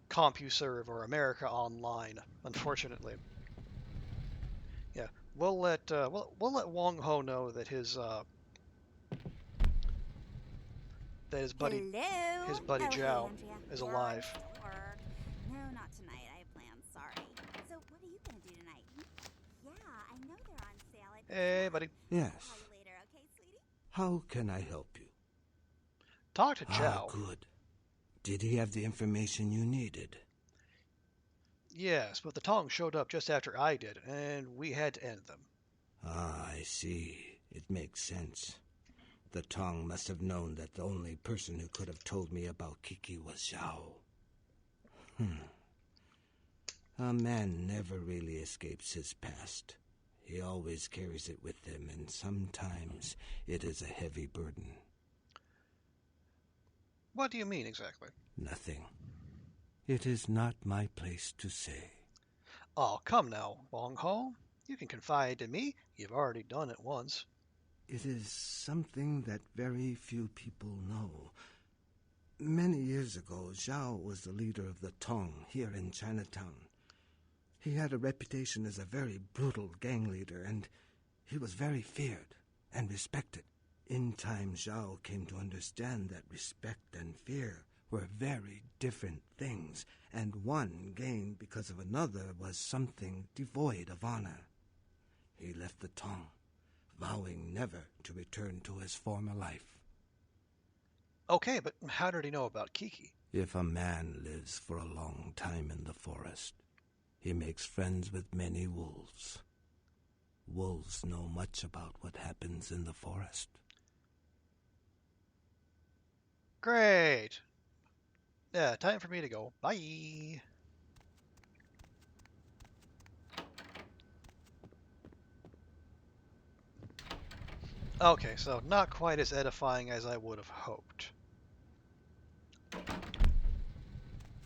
CompuServe or America Online, unfortunately. we'll let Wong Ho know that his buddy Hello? his buddy Hey, Zhao Andrea. is Yeah, alive. I'm still at work. No, not tonight. I have plans. Sorry. So, what are you gonna do tonight? Yeah, I know they're on sale at Hey, buddy. Yes. I'll call you later, okay, sweetie? How can I help you? Talk to Zhao. Good. Did he have the information you needed? Yes, but the Tong showed up just after I did, and we had to end them. I see. It makes sense. The Tong must have known that the only person who could have told me about Kiki was Zhao. A man never really escapes his past. He always carries it with him, and sometimes it is a heavy burden. What do you mean exactly? Nothing. It is not my place to say. Oh, come now, Wong Ho. You can confide in me. You've already done it once. It is something that very few people know. Many years ago, Zhao was the leader of the Tong here in Chinatown. He had a reputation as a very brutal gang leader, and he was very feared and respected. In time, Zhao came to understand that respect and fear were very different things, and one gained because of another was something devoid of honor. He left the Tong, vowing never to return to his former life. Okay, but how did he know about Kiki? If a man lives for a long time in the forest, he makes friends with many wolves. Wolves know much about what happens in the forest. Great. Yeah, time for me to go. Bye. Okay, so not quite as edifying as I would have hoped.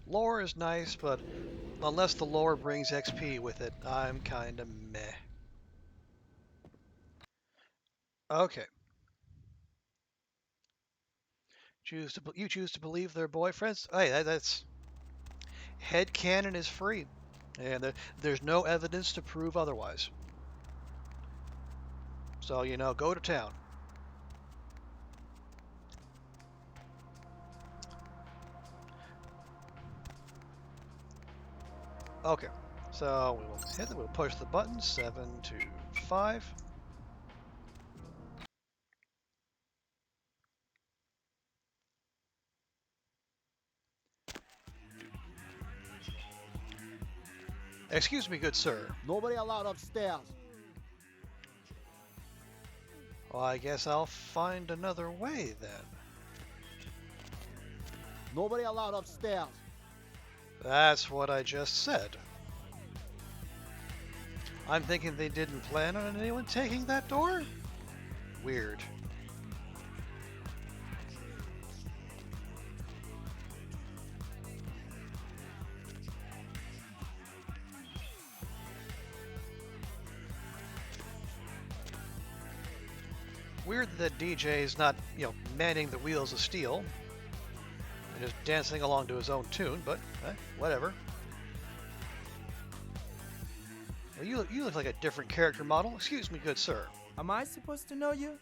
Lore is nice, but unless the lore brings XP with it, I'm kinda meh. Okay. You choose to believe they're boyfriends? Hey, that's... Headcanon is free, and there's no evidence to prove otherwise. So, go to town. Okay, so we'll push the button, 7 to 5. Excuse me, good sir. Nobody allowed upstairs. Well, I guess I'll find another way then. Nobody allowed upstairs. That's what I just said. I'm thinking they didn't plan on anyone taking that door? Weird. Weird that DJ's not, manning the wheels of steel. And just dancing along to his own tune, but whatever. Well, you look like a different character model. Excuse me, good sir. Am I supposed to know you?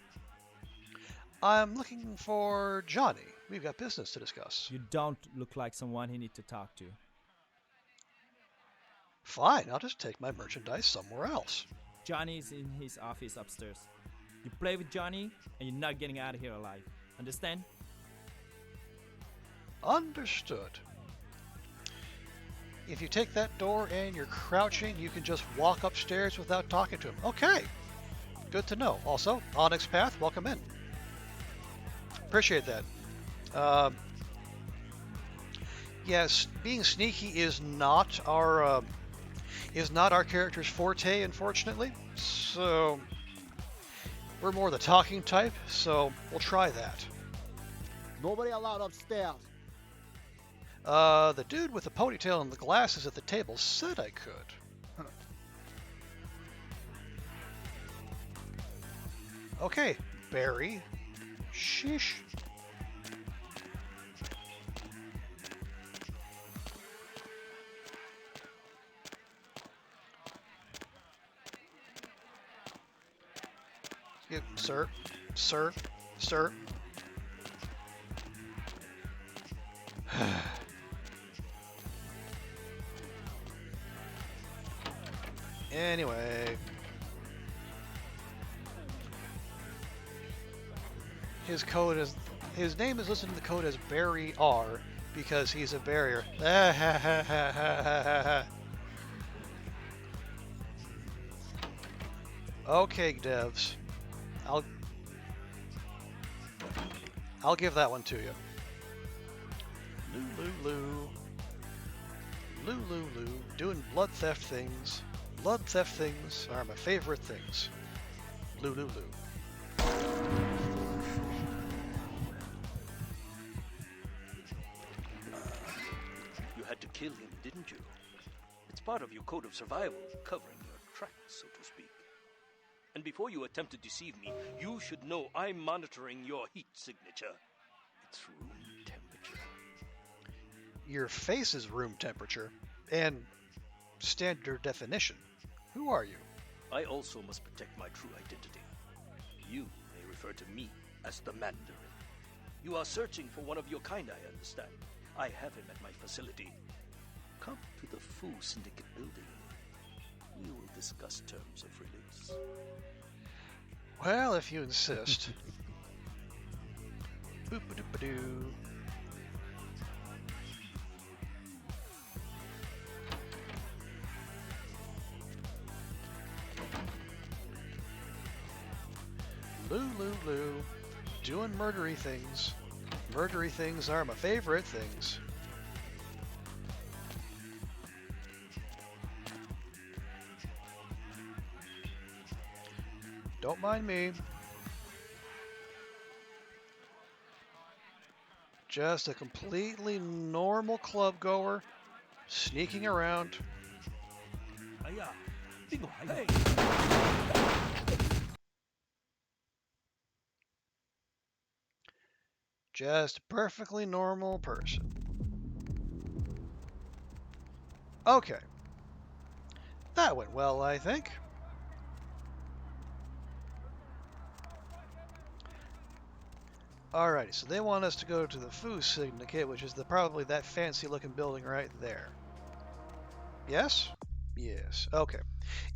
I'm looking for Johnny. We've got business to discuss. You don't look like someone he needs to talk to. Fine, I'll just take my merchandise somewhere else. Johnny's in his office upstairs. You play with Johnny, and you're not getting out of here alive. Understand? Understood. If you take that door and you're crouching, you can just walk upstairs without talking to him. Okay. Good to know. Also, Onyx Path, welcome in. Appreciate that. Yes, being sneaky is not our character's forte, unfortunately. So we're more the talking type, so we'll try that. Nobody allowed upstairs. The dude with the ponytail and the glasses at the table said I could. Okay, Barry. Sheesh. Sir. Sir. Sir. Anyway. His code is... His name is listed in the code as Barry R because he's a barrier. Okay, devs. I'll give that one to you. Loo. Doing blood theft things. Blood theft things are my favorite things. Loo. You had to kill him, didn't you? It's part of your code of survival, covering your tracks, so to speak. And before you attempt to deceive me, you should know I'm monitoring your heat signature. It's room temperature. Your face is room temperature, and standard definition. Who are you? I also must protect my true identity. You may refer to me as the Mandarin. You are searching for one of your kind, I understand. I have him at my facility. Come to the Fu Syndicate building. We will discuss terms of release. Well, if you insist. Boop-a-doop-a-doo. Loo. Doing murdery things. Murdery things are my favorite things. Don't mind me. Just a completely normal club goer, sneaking around. Hey. Just a perfectly normal person. Okay. That went well, I think. Alrighty, so they want us to go to the Fu Syndicate, which is probably that fancy-looking building right there. Yes? Yes. Okay.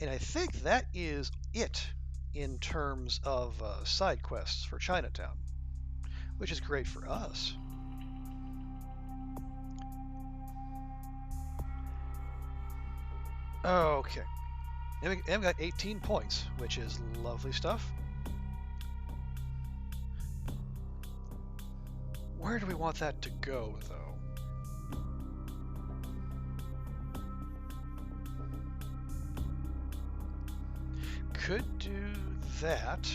And I think that is it in terms of side quests for Chinatown, which is great for us. Okay. And we got 18 points, which is lovely stuff. Where do we want that to go, though? Could do that.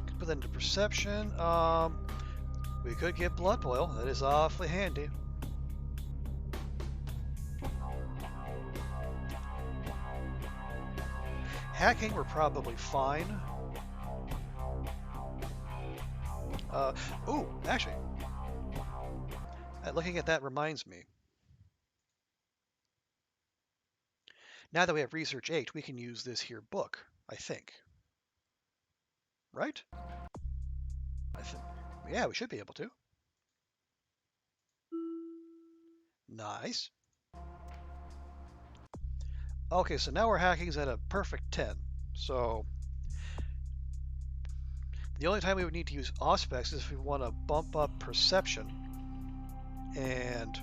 Could put that into perception. We could get blood boil. That is awfully handy. Hacking, we're probably fine. Ooh, actually, looking at that reminds me. Now that we have Research 8, we can use this here book, I think. Right? I think. Yeah, we should be able to. Nice. Okay, so now our hacking's at a perfect 10. So the only time we would need to use Auspex is if we want to bump up perception and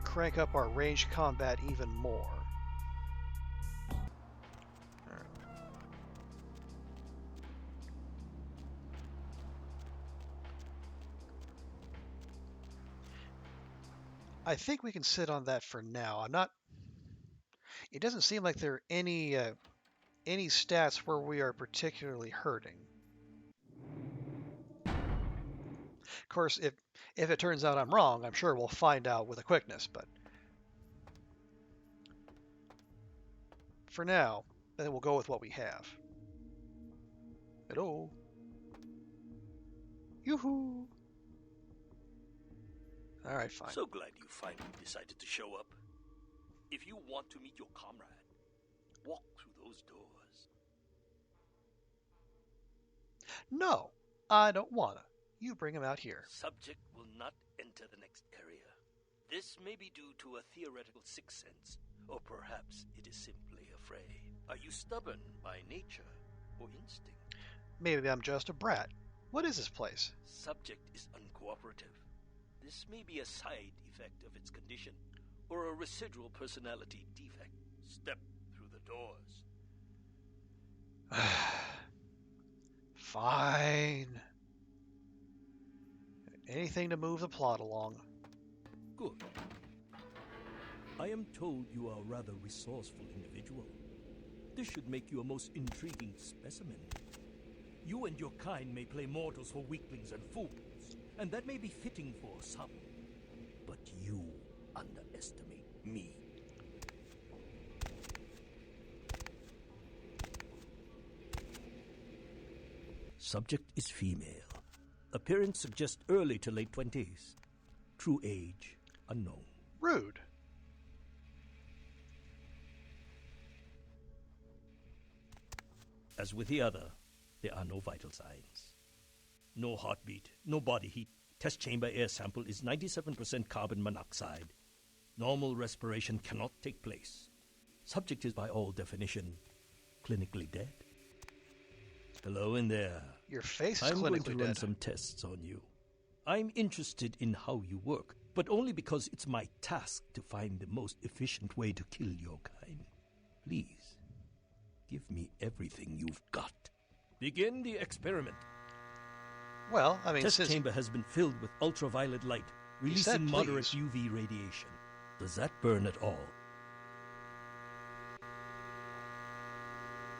crank up our ranged combat even more. I think we can sit on that for now. It doesn't seem like there are any stats where we are particularly hurting. Of course, if it turns out I'm wrong, I'm sure we'll find out with a quickness, but for now, then we'll go with what we have. Hello. Yoo-hoo. All right, fine. So glad you finally decided to show up. If you want to meet your comrade, walk through those doors. No, I don't wanna. You bring him out here. Subject will not enter the next area. This may be due to a theoretical sixth sense, or perhaps it is simply afraid. Are you stubborn by nature or instinct? Maybe I'm just a brat. What is this place? Subject is uncooperative. This may be a side effect of its condition, or a residual personality defect. Step through the doors. Fine. Anything to move the plot along. Good. I am told you are a rather resourceful individual. This should make you a most intriguing specimen. You and your kind may play mortals for weaklings and fools, and that may be fitting for some. But you underestimate me. Subject is female. Appearance suggests early to late 20s. True age unknown. Rude. As with the other, there are no vital signs. No heartbeat, no body heat. Test chamber air sample is 97% carbon monoxide. Normal respiration cannot take place. Subject is by all definition clinically dead. Hello in there. Your face is I'm going to clinically run dead. some tests on you. I'm interested in how you work, but only because it's my task to find the most efficient way to kill your kind. Please, give me everything you've got. Begin the experiment. Well, I mean, Test since chamber has been filled with ultraviolet light, You said releasing moderate please. UV radiation. Does that burn at all?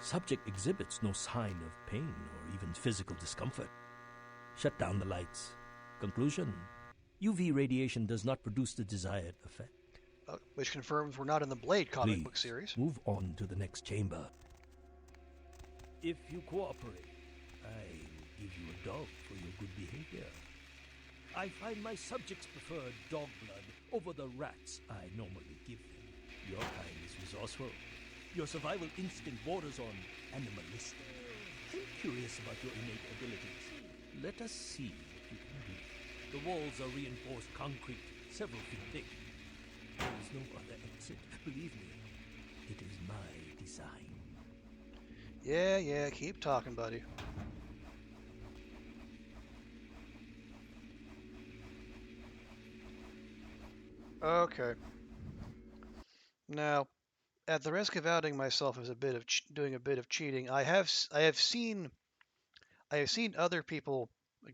Subject exhibits no sign of pain or even physical discomfort. Shut down the lights. Conclusion: UV radiation does not produce the desired effect. which confirms we're not in the Blade comic Please, book series. move on to the next chamber. If you cooperate, I will give you a dog for your good behavior. I find my subjects prefer dog blood over the rats I normally give them. Your kind is resourceful. Your survival instinct borders on animalistic. I'm curious about your innate abilities. Let us see what you can do. The walls are reinforced concrete, several feet thick. There is no other exit. Believe me, it is my design. Yeah, keep talking, buddy. Okay. Now, at the risk of outing myself as a bit of doing a bit of cheating, I have seen other people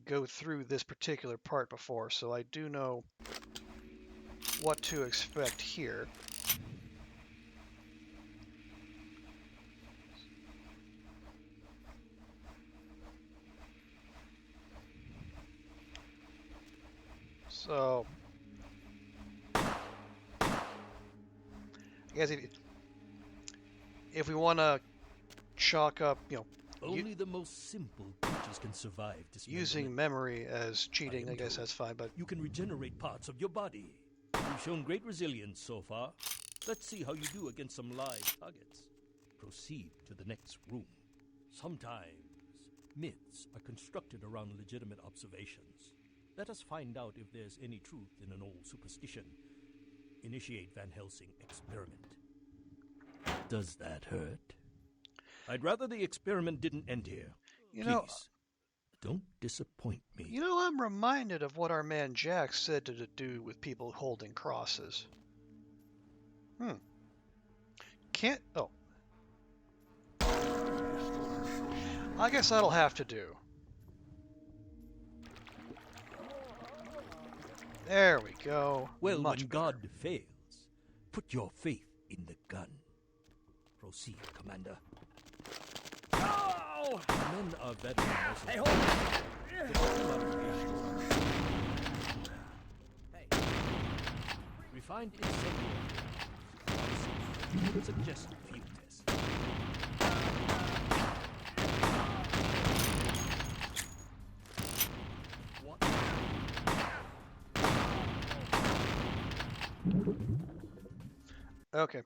go through this particular part before, so I do know what to expect here. So, I guess if we want to chalk up, Only the most simple creatures can survive dismemberment. using memory as cheating, I guess that's fine, but You can regenerate parts of your body. You've shown great resilience so far. Let's see how you do against some live targets. Proceed to the next room. Sometimes myths are constructed around legitimate observations. Let us find out if there's any truth in an old superstition. Initiate Van Helsing experiment. Does that hurt? I'd rather the experiment didn't end here. Please, don't disappoint me. I'm reminded of what our man Jack said to do with people holding crosses. Can't. Oh. I guess that'll have to do. There we go. Well, Much when better. God fails, put your faith in the gun. Proceed, Commander. Oh! Men are better than mercenaries. Hey, hold on! The bottom modifications are refined incendiary. Suggest field test. What? Okay.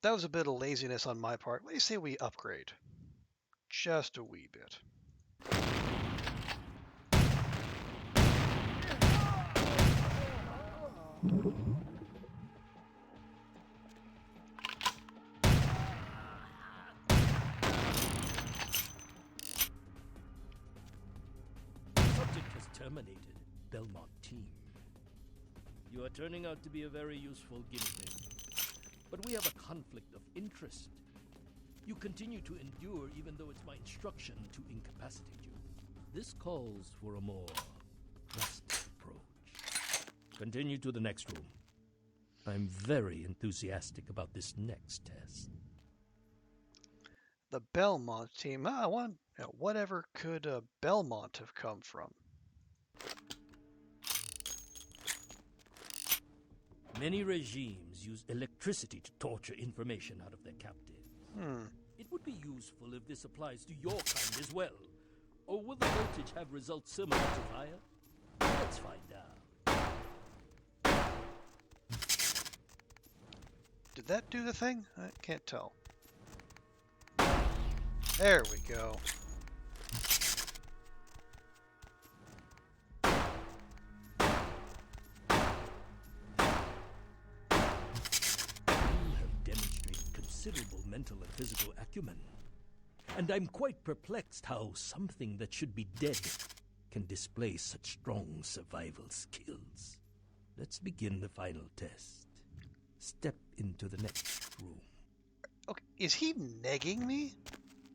That was a bit of laziness on my part. What do you say we upgrade? just a wee bit. Subject has terminated. Belmont team. You are turning out to be a very useful guinea pig. But we have a conflict of interest. You continue to endure even though it's my instruction to incapacitate you. This calls for a more drastic approach. Continue to the next room. I'm very enthusiastic about this next test. The Belmont team. Whatever could Belmont have come from? Many regimes use electricity to torture information out of their captives. It would be useful if this applies to your kind as well. Or will the voltage have results similar to fire? Let's find out. Did that do the thing? I can't tell. There we go. Considerable mental and physical acumen. And I'm quite perplexed how something that should be dead can display such strong survival skills. Let's begin the final test. Step into the next room. Okay, is he negging me?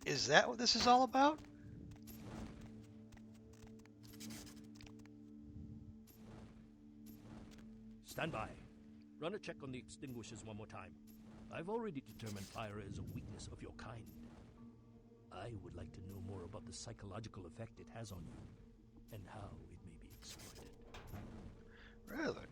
Is that what this is all about? Stand by. Run a check on the extinguishers one more time. I've already determined fire is a weakness of your kind. I would like to know more about the psychological effect it has on you, and how it may be exploited. Really?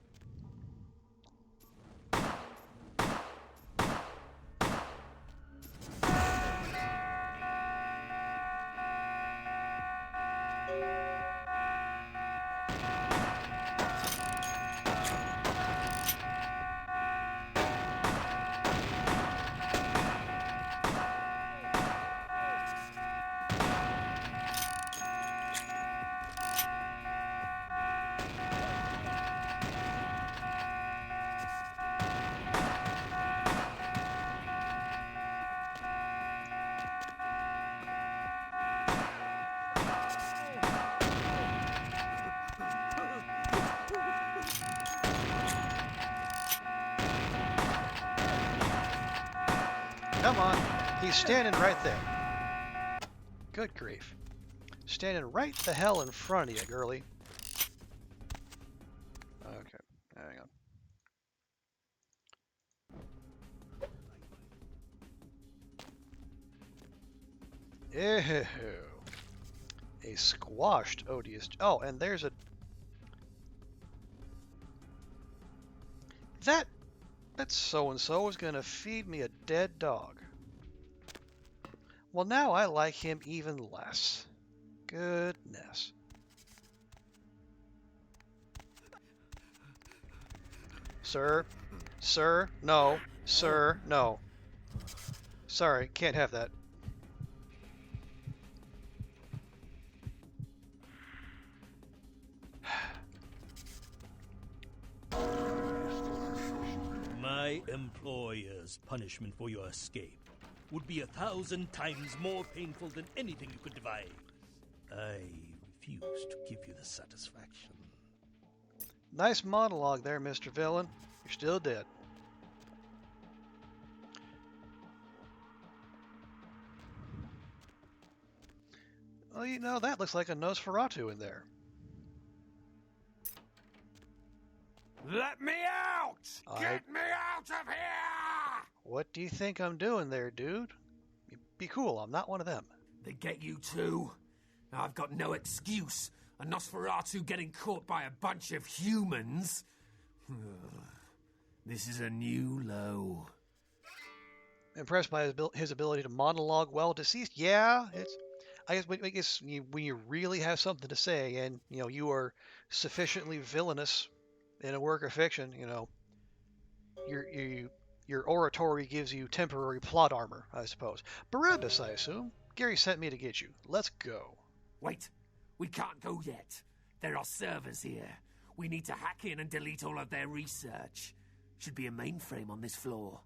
Come on. He's standing right there. Good grief. Standing right the hell in front of you, girly. Okay, hang on. Ew. A squashed odious... Oh, and there's a... That so-and-so is going to feed me a dead dog. Well, now I like him even less. Goodness. Sir? Sir? No. Sir? No. Sorry, can't have that. My employer's punishment for your escape would be 1,000 times more painful than anything you could devise. I refuse to give you the satisfaction. Nice monologue there, Mr. Villain. You're still dead. Well, you know, that looks like a Nosferatu in there. Let me out! Get me out of here! What do you think I'm doing there, dude? Be cool, I'm not one of them. They get you too? I've got no excuse. A Nosferatu getting caught by a bunch of humans? This is a new low. Impressed by his ability to monologue while deceased? Yeah, I guess when you really have something to say and, you know, you are sufficiently villainous in a work of fiction, you know, your oratory gives you temporary plot armor, I suppose. Barabbas, I assume. Gary sent me to get you. Let's go. Wait, we can't go yet. There are servers here. We need to hack in and delete all of their research. Should be a mainframe on this floor.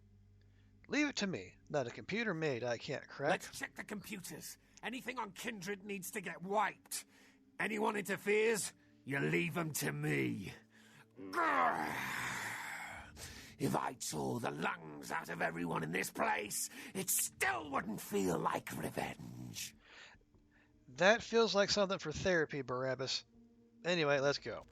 Leave it to me. Not a computer made I can't crack. Let's check the computers. Anything on Kindred needs to get wiped. Anyone interferes, you leave them to me. Grr. If I tore the lungs out of everyone in this place, it still wouldn't feel like revenge. That feels like something for therapy, Barabbas. Anyway, let's go.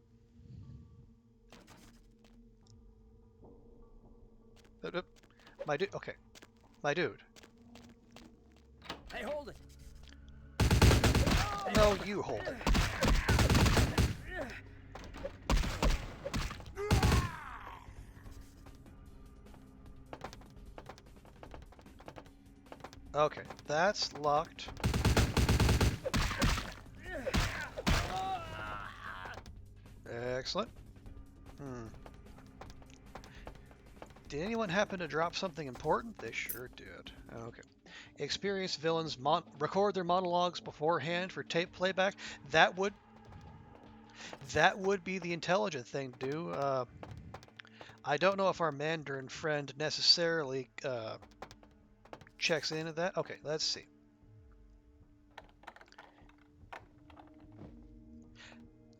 My dude. Okay. My dude. Hey, hold it. No, you hold it. Okay, that's locked. Excellent. Did anyone happen to drop something important? They sure did. Okay. Experienced villains record their monologues beforehand for tape playback. That would be the intelligent thing to do. I don't know if our Mandarin friend necessarily checks into that. Okay, let's see.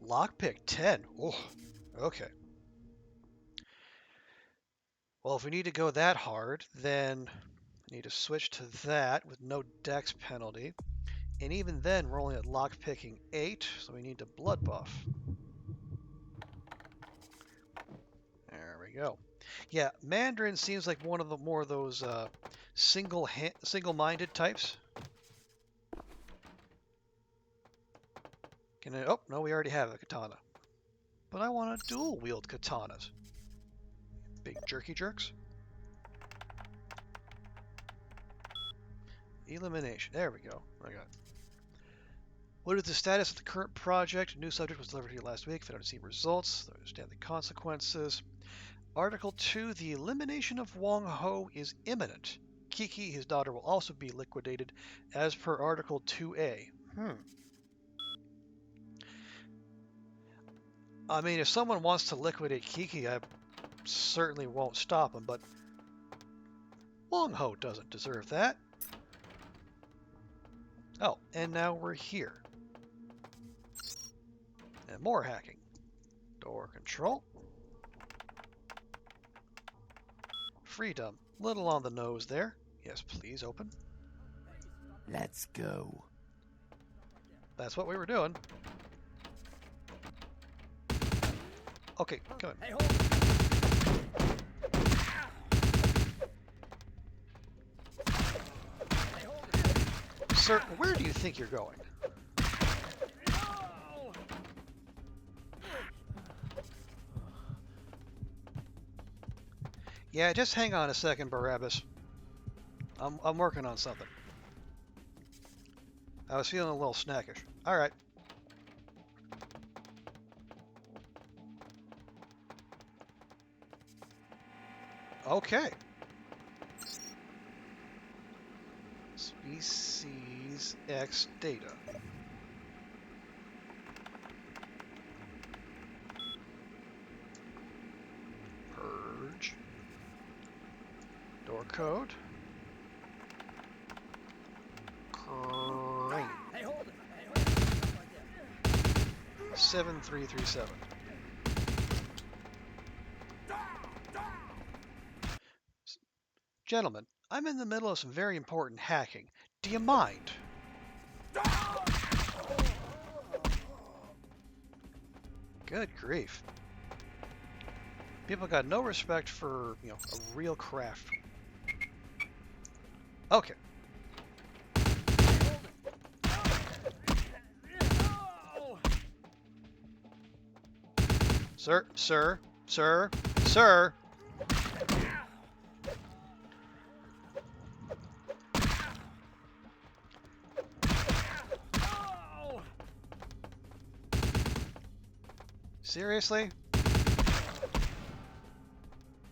Lockpick 10. Oh, okay. Well, if we need to go that hard, then we need to switch to that with no dex penalty. And even then, we're only at lockpicking 8, so we need to blood buff. There we go. Yeah, Mandarin seems like one of the more of those single-minded types. Can I? Oh no, we already have a katana. But I want to dual wield katanas. Big jerky jerks. Elimination. There we go. I got it. What is the status of the current project? A new subject was delivered here last week. If I don't see results, I understand the consequences. Article 2, the elimination of Wong Ho is imminent. Kiki, his daughter, will also be liquidated as per Article 2A. I mean, if someone wants to liquidate Kiki, I certainly won't stop him, but Wong Ho doesn't deserve that. Oh, and now we're here. And more hacking. Door control. Freedom. Little on the nose there. Yes, please open. Let's go. That's what we were doing. Okay, come on. Hey, hold it. Sir, where do you think you're going? Yeah, just hang on a second, Barabbas. I'm working on something. I was feeling a little snackish. All right. Okay. Species X data. Purge. Door code. Crane. Hey, hold it. 7337. Gentlemen, I'm in the middle of some very important hacking. Do you mind? Good grief. People got no respect for, a real craft. Okay. Sir, sir, sir, sir. Seriously?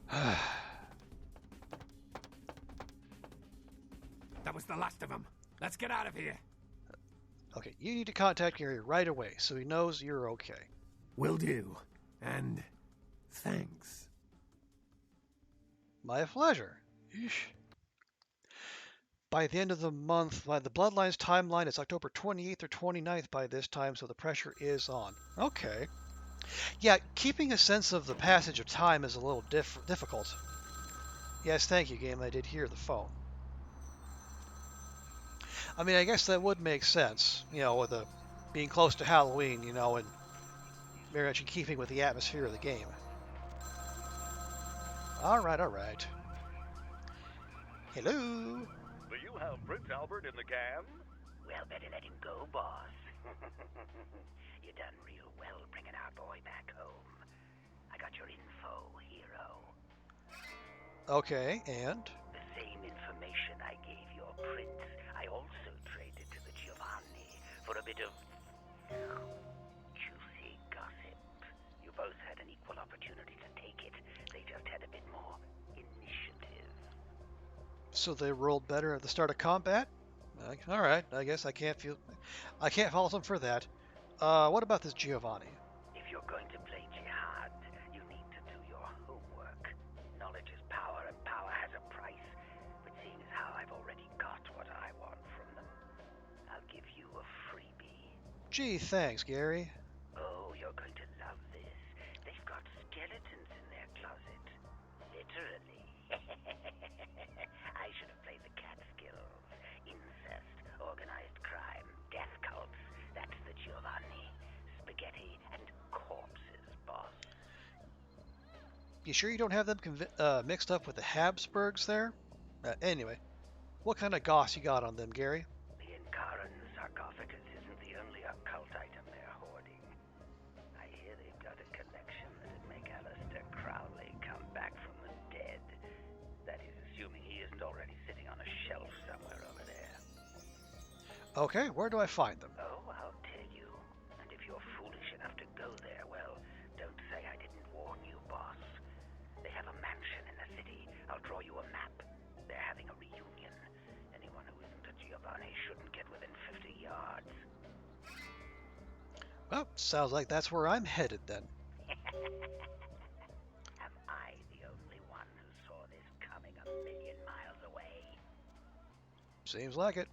That was the last of them. Let's get out of here. Okay, you need to contact Gary right away so he knows you're okay. Will do. And thanks. My pleasure. Eesh. By the end of the month, by the Bloodlines timeline, it's October 28th or 29th by this time, so the pressure is on. Okay. Yeah, keeping a sense of the passage of time is a little difficult. Yes, thank you, game. I did hear the phone. I mean, I guess that would make sense, with being close to Halloween, and very much in keeping with the atmosphere of the game. All right. Hello. Do you have Prince Albert in the can? Well, better let him go, boss. You done real well bringing our boy back home. I got your info, hero. Okay, and? The same information I gave your prince, I also traded to the Giovanni for a bit of juicy gossip. You both had an equal opportunity to take it. They just had a bit more initiative. So they rolled better at the start of combat? All right, I guess I can't fault them for that. What about this Giovanni? If you're going to play jihad, you need to do your homework. Knowledge is power, and power has a price. But seeing as how I've already got what I want from them, I'll give you a freebie. Gee, thanks, Gary. Oh, you're going to love this. They've got skeletons in their closet. Literally. I should have played the Catskills. Incest, organized crime, death cults. That's the Giovanni. Spaghetti and corpses, boss. You sure you don't have them mixed up with the Habsburgs there? Anyway, what kind of goss you got on them, Gary? The Incaran sarcophagus isn't the only occult item they're hoarding. I hear they've got a collection that'd make Aleister Crowley come back from the dead. That is, assuming he isn't already sitting on a shelf somewhere over there. Okay, where do I find them? Oh, I'll tell you. And if you're foolish enough to go there, well, don't say I didn't warn you, boss. They have a mansion in the city. I'll draw you a map. They're having a reunion. Anyone who isn't a Giovanni shouldn't get within 50 yards. Well, sounds like that's where I'm headed then. Am I the only one who saw this coming a million miles away? Seems like it.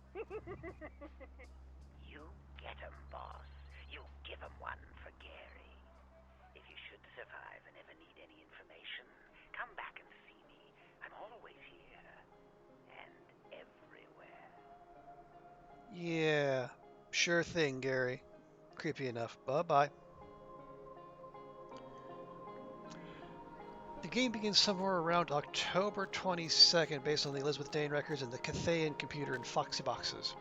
You get 'em, boss. You give 'em one for Gary. If you should survive and ever need any information, come back and see me. I'm always here. And everywhere. Yeah, sure thing, Gary. Creepy enough. Bye-bye. The game begins somewhere around October 22nd based on the Elizabeth Dane records and the Cathayan computer and Foxy boxes.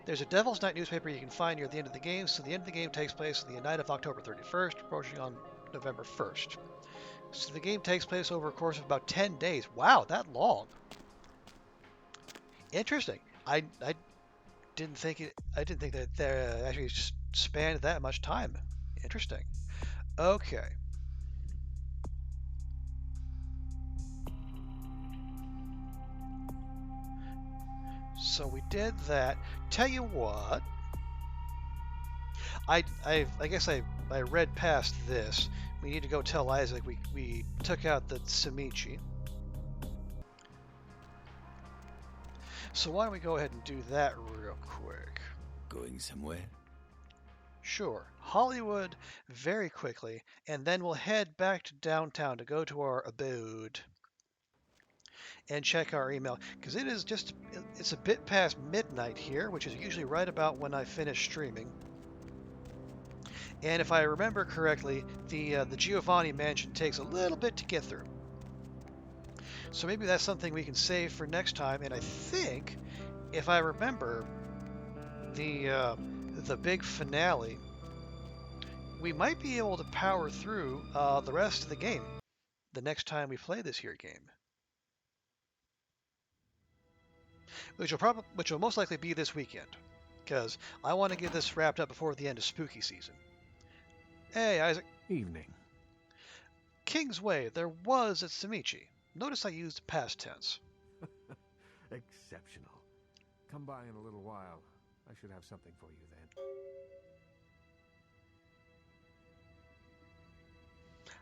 There's a Devil's Night newspaper you can find near the end of the game, so the end of the game takes place on the night of October 31st, approaching on November 1st. So the game takes place over a course of about 10 days. Wow, that long. Interesting. I didn't think that they actually spanned that much time. Interesting. Okay. So we did that. Tell you what, I guess I read past this. We need to go tell Isaac we took out the Semichi. So why don't we go ahead and do that real quick? Going somewhere? Sure. Hollywood very quickly, and then we'll head back to downtown to go to our abode and check our email, because it's a bit past midnight here, which is usually right about when I finish streaming. And if I remember correctly, the Giovanni mansion takes a little bit to get through. So maybe that's something we can save for next time. And I think, if I remember, the big finale, we might be able to power through the rest of the game the next time we play this here game. Which will most likely be this weekend, because I want to get this wrapped up before the end of spooky season. Hey, Isaac. Evening. Kingsway, there was at Semichi. Notice I used past tense. Exceptional. Come by in a little while. I should have something for you then.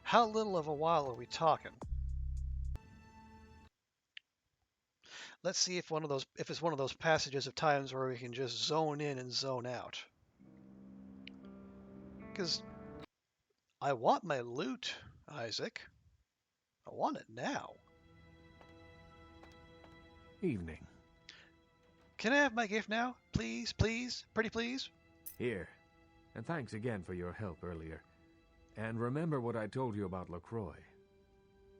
How little of a while are we talking? Let's see if it's one of those passages of times where we can just zone in and zone out. Because I want my loot, Isaac. I want it now. Evening. Can I have my gift now? Please, please, pretty please? Here. And thanks again for your help earlier. And remember what I told you about LaCroix.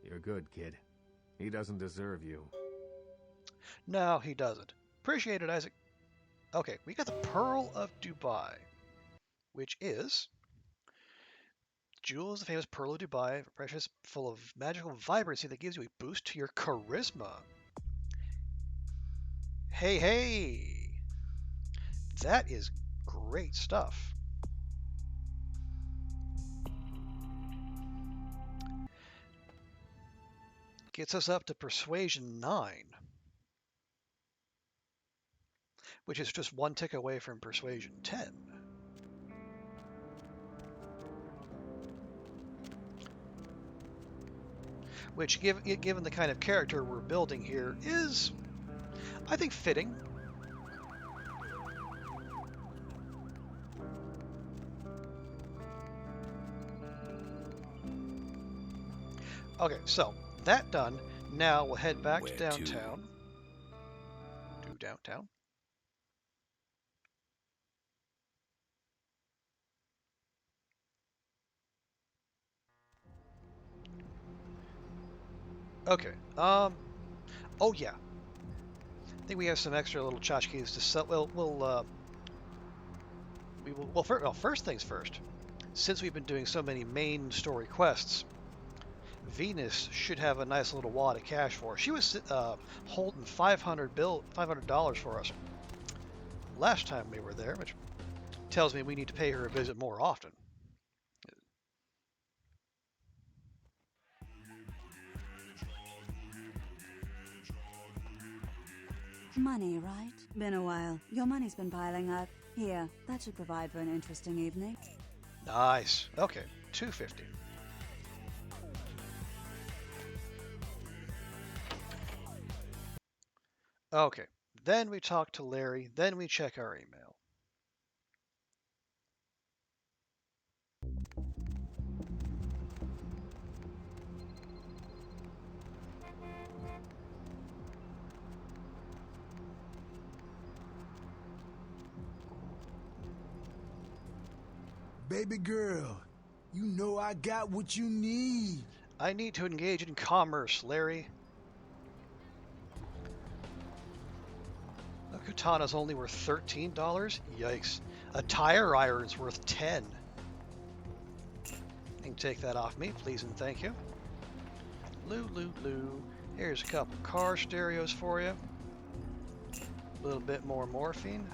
You're good, kid. He doesn't deserve you. No, he doesn't. Appreciate it, Isaac. Okay, we got the Pearl of Dubai, which is jewels, the famous Pearl of Dubai, precious, full of magical vibrancy that gives you a boost to your charisma. Hey, hey! That is great stuff. Gets us up to Persuasion 9, which is just one tick away from Persuasion 10. Which, given the kind of character we're building here, is, I think, fitting. Okay, so that done. Now we'll head back to downtown. To downtown. Okay. Oh yeah. I think we have some extra little tchotchkes to sell. Well, first things first. Since we've been doing so many main story quests, Venus should have a nice little wad of cash for us. She was holding $500 for us last time we were there, which tells me we need to pay her a visit more often. Money, right? Been a while. Your money's been piling up. Here, that should provide for an interesting evening. Nice. Okay, $250. Okay, then we talk to Larry, then we check our email. Baby girl, you know I got what you need. I need to engage in commerce, Larry. A katana's only worth $13? Yikes. A tire iron's worth $10. You can take that off me, please and thank you. Loo. Here's a couple car stereos for you. A little bit more morphine.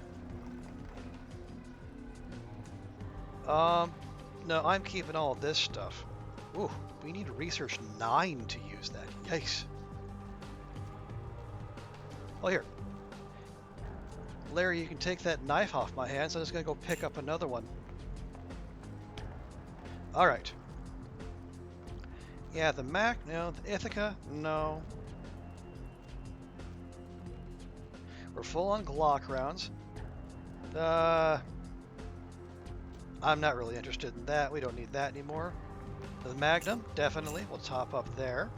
No, I'm keeping all this stuff. Ooh, we need to research 9 to use that. Yikes. Oh, here. Larry, you can take that knife off my hands. I'm just going to go pick up another one. All right. Yeah, the Mac, no. The Ithaca, no. We're full on Glock rounds. I'm not really interested in that. We don't need that anymore. The Magnum, definitely. We'll top up there.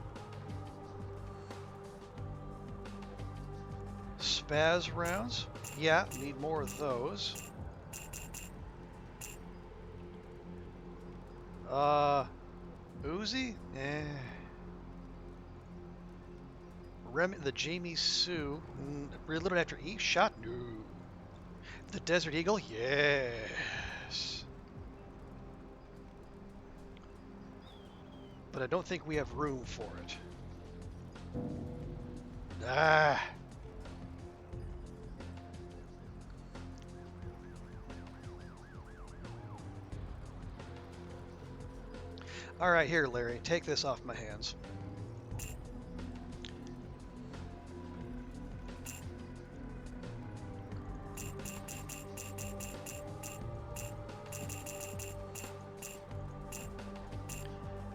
Spaz rounds. Yeah, need more of those. Uzi? The Jamie Sue. Reloaded after each shot? No. The Desert Eagle? Yes. But I don't think we have room for it. All right, here, Larry, take this off my hands.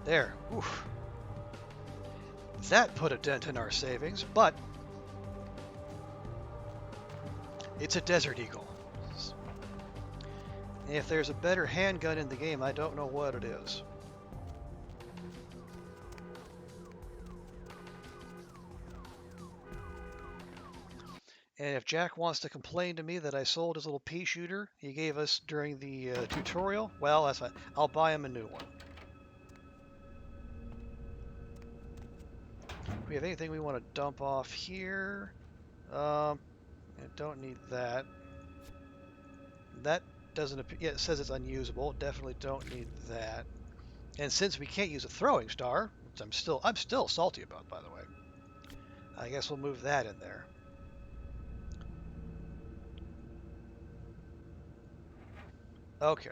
There. Oof. That put a dent in our savings, but it's a Desert Eagle. If there's a better handgun in the game, I don't know what it is. And if Jack wants to complain to me that I sold his little pea shooter he gave us during the tutorial, well, that's fine. I'll buy him a new one. Do we have anything we want to dump off here? I don't need that. That doesn't appear. Yeah, it says it's unusable. Definitely don't need that. And since we can't use a throwing star, which I'm still salty about, by the way, I guess we'll move that in there. Okay.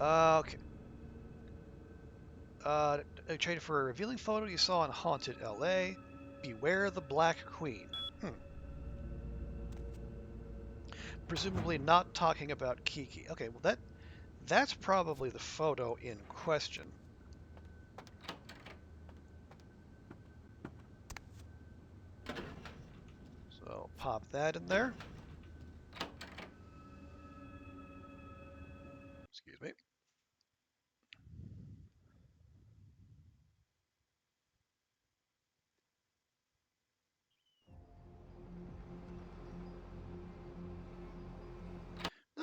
Okay. Traded for a revealing photo you saw in Haunted LA. Beware the Black Queen. Presumably not talking about Kiki. Okay, well that's probably the photo in question. So pop that in there. Excuse me.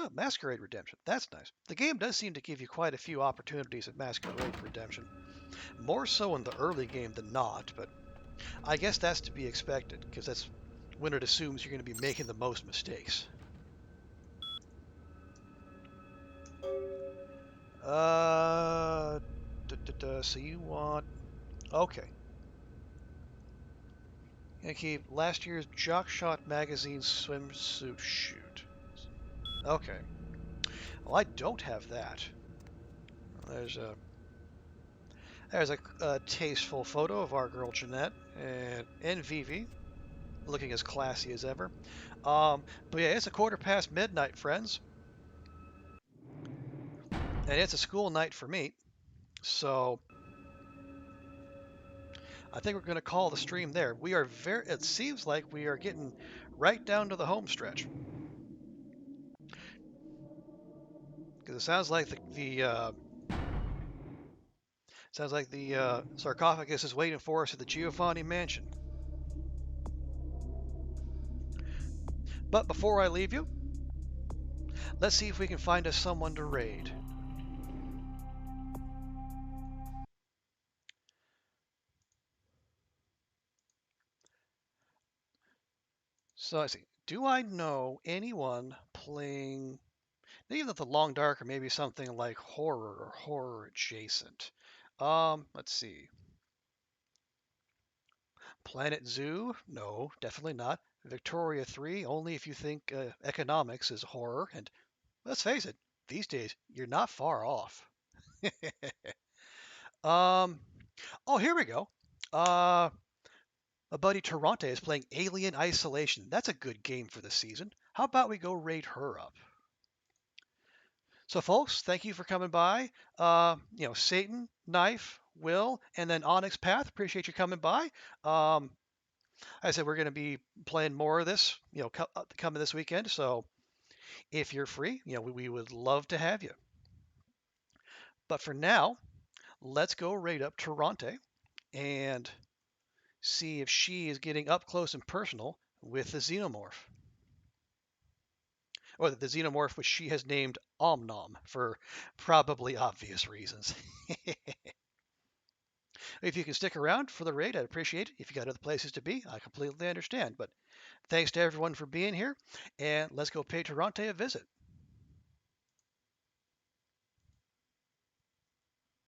Oh, Masquerade Redemption. That's nice. The game does seem to give you quite a few opportunities at Masquerade Redemption. More so in the early game than not, but I guess that's to be expected, because that's when it assumes you're going to be making the most mistakes. So you want... Okay. Gonna keep last year's Jockshot magazine swimsuit shoot. Okay. Well, I don't have that. There's a tasteful photo of our girl Jeanette and Vivi, looking as classy as ever. But yeah, it's midnight, friends, and it's a school night for me. So I think we're going to call the stream there. We are it seems like we are getting right down to the home stretch. Because it sounds like the sarcophagus is waiting for us at the Giovanni Mansion. But before I leave you, let's see if we can find us someone to raid. So I see. Do I know anyone playing, even the Long Dark or maybe something like horror or horror adjacent? Let's see. Planet Zoo? No, definitely not. Victoria 3? Only if you think economics is horror. And let's face it, these days you're not far off. Oh, here we go. My buddy Toronte is playing Alien Isolation. That's a good game for the season. How about we go raid her up? So, folks, thank you for coming by. Satan, Knife, Will, and then Onyx Path. Appreciate you coming by. I said we're going to be playing more of this, coming this weekend. So, if you're free, we would love to have you. But for now, let's go raid up Toronte and see if she is getting up close and personal with the xenomorph. Or the xenomorph which she has named Omnom for probably obvious reasons. If you can stick around for the raid, I'd appreciate it. If you got other places to be, I completely understand. But thanks to everyone for being here, and let's go pay Toronto a visit.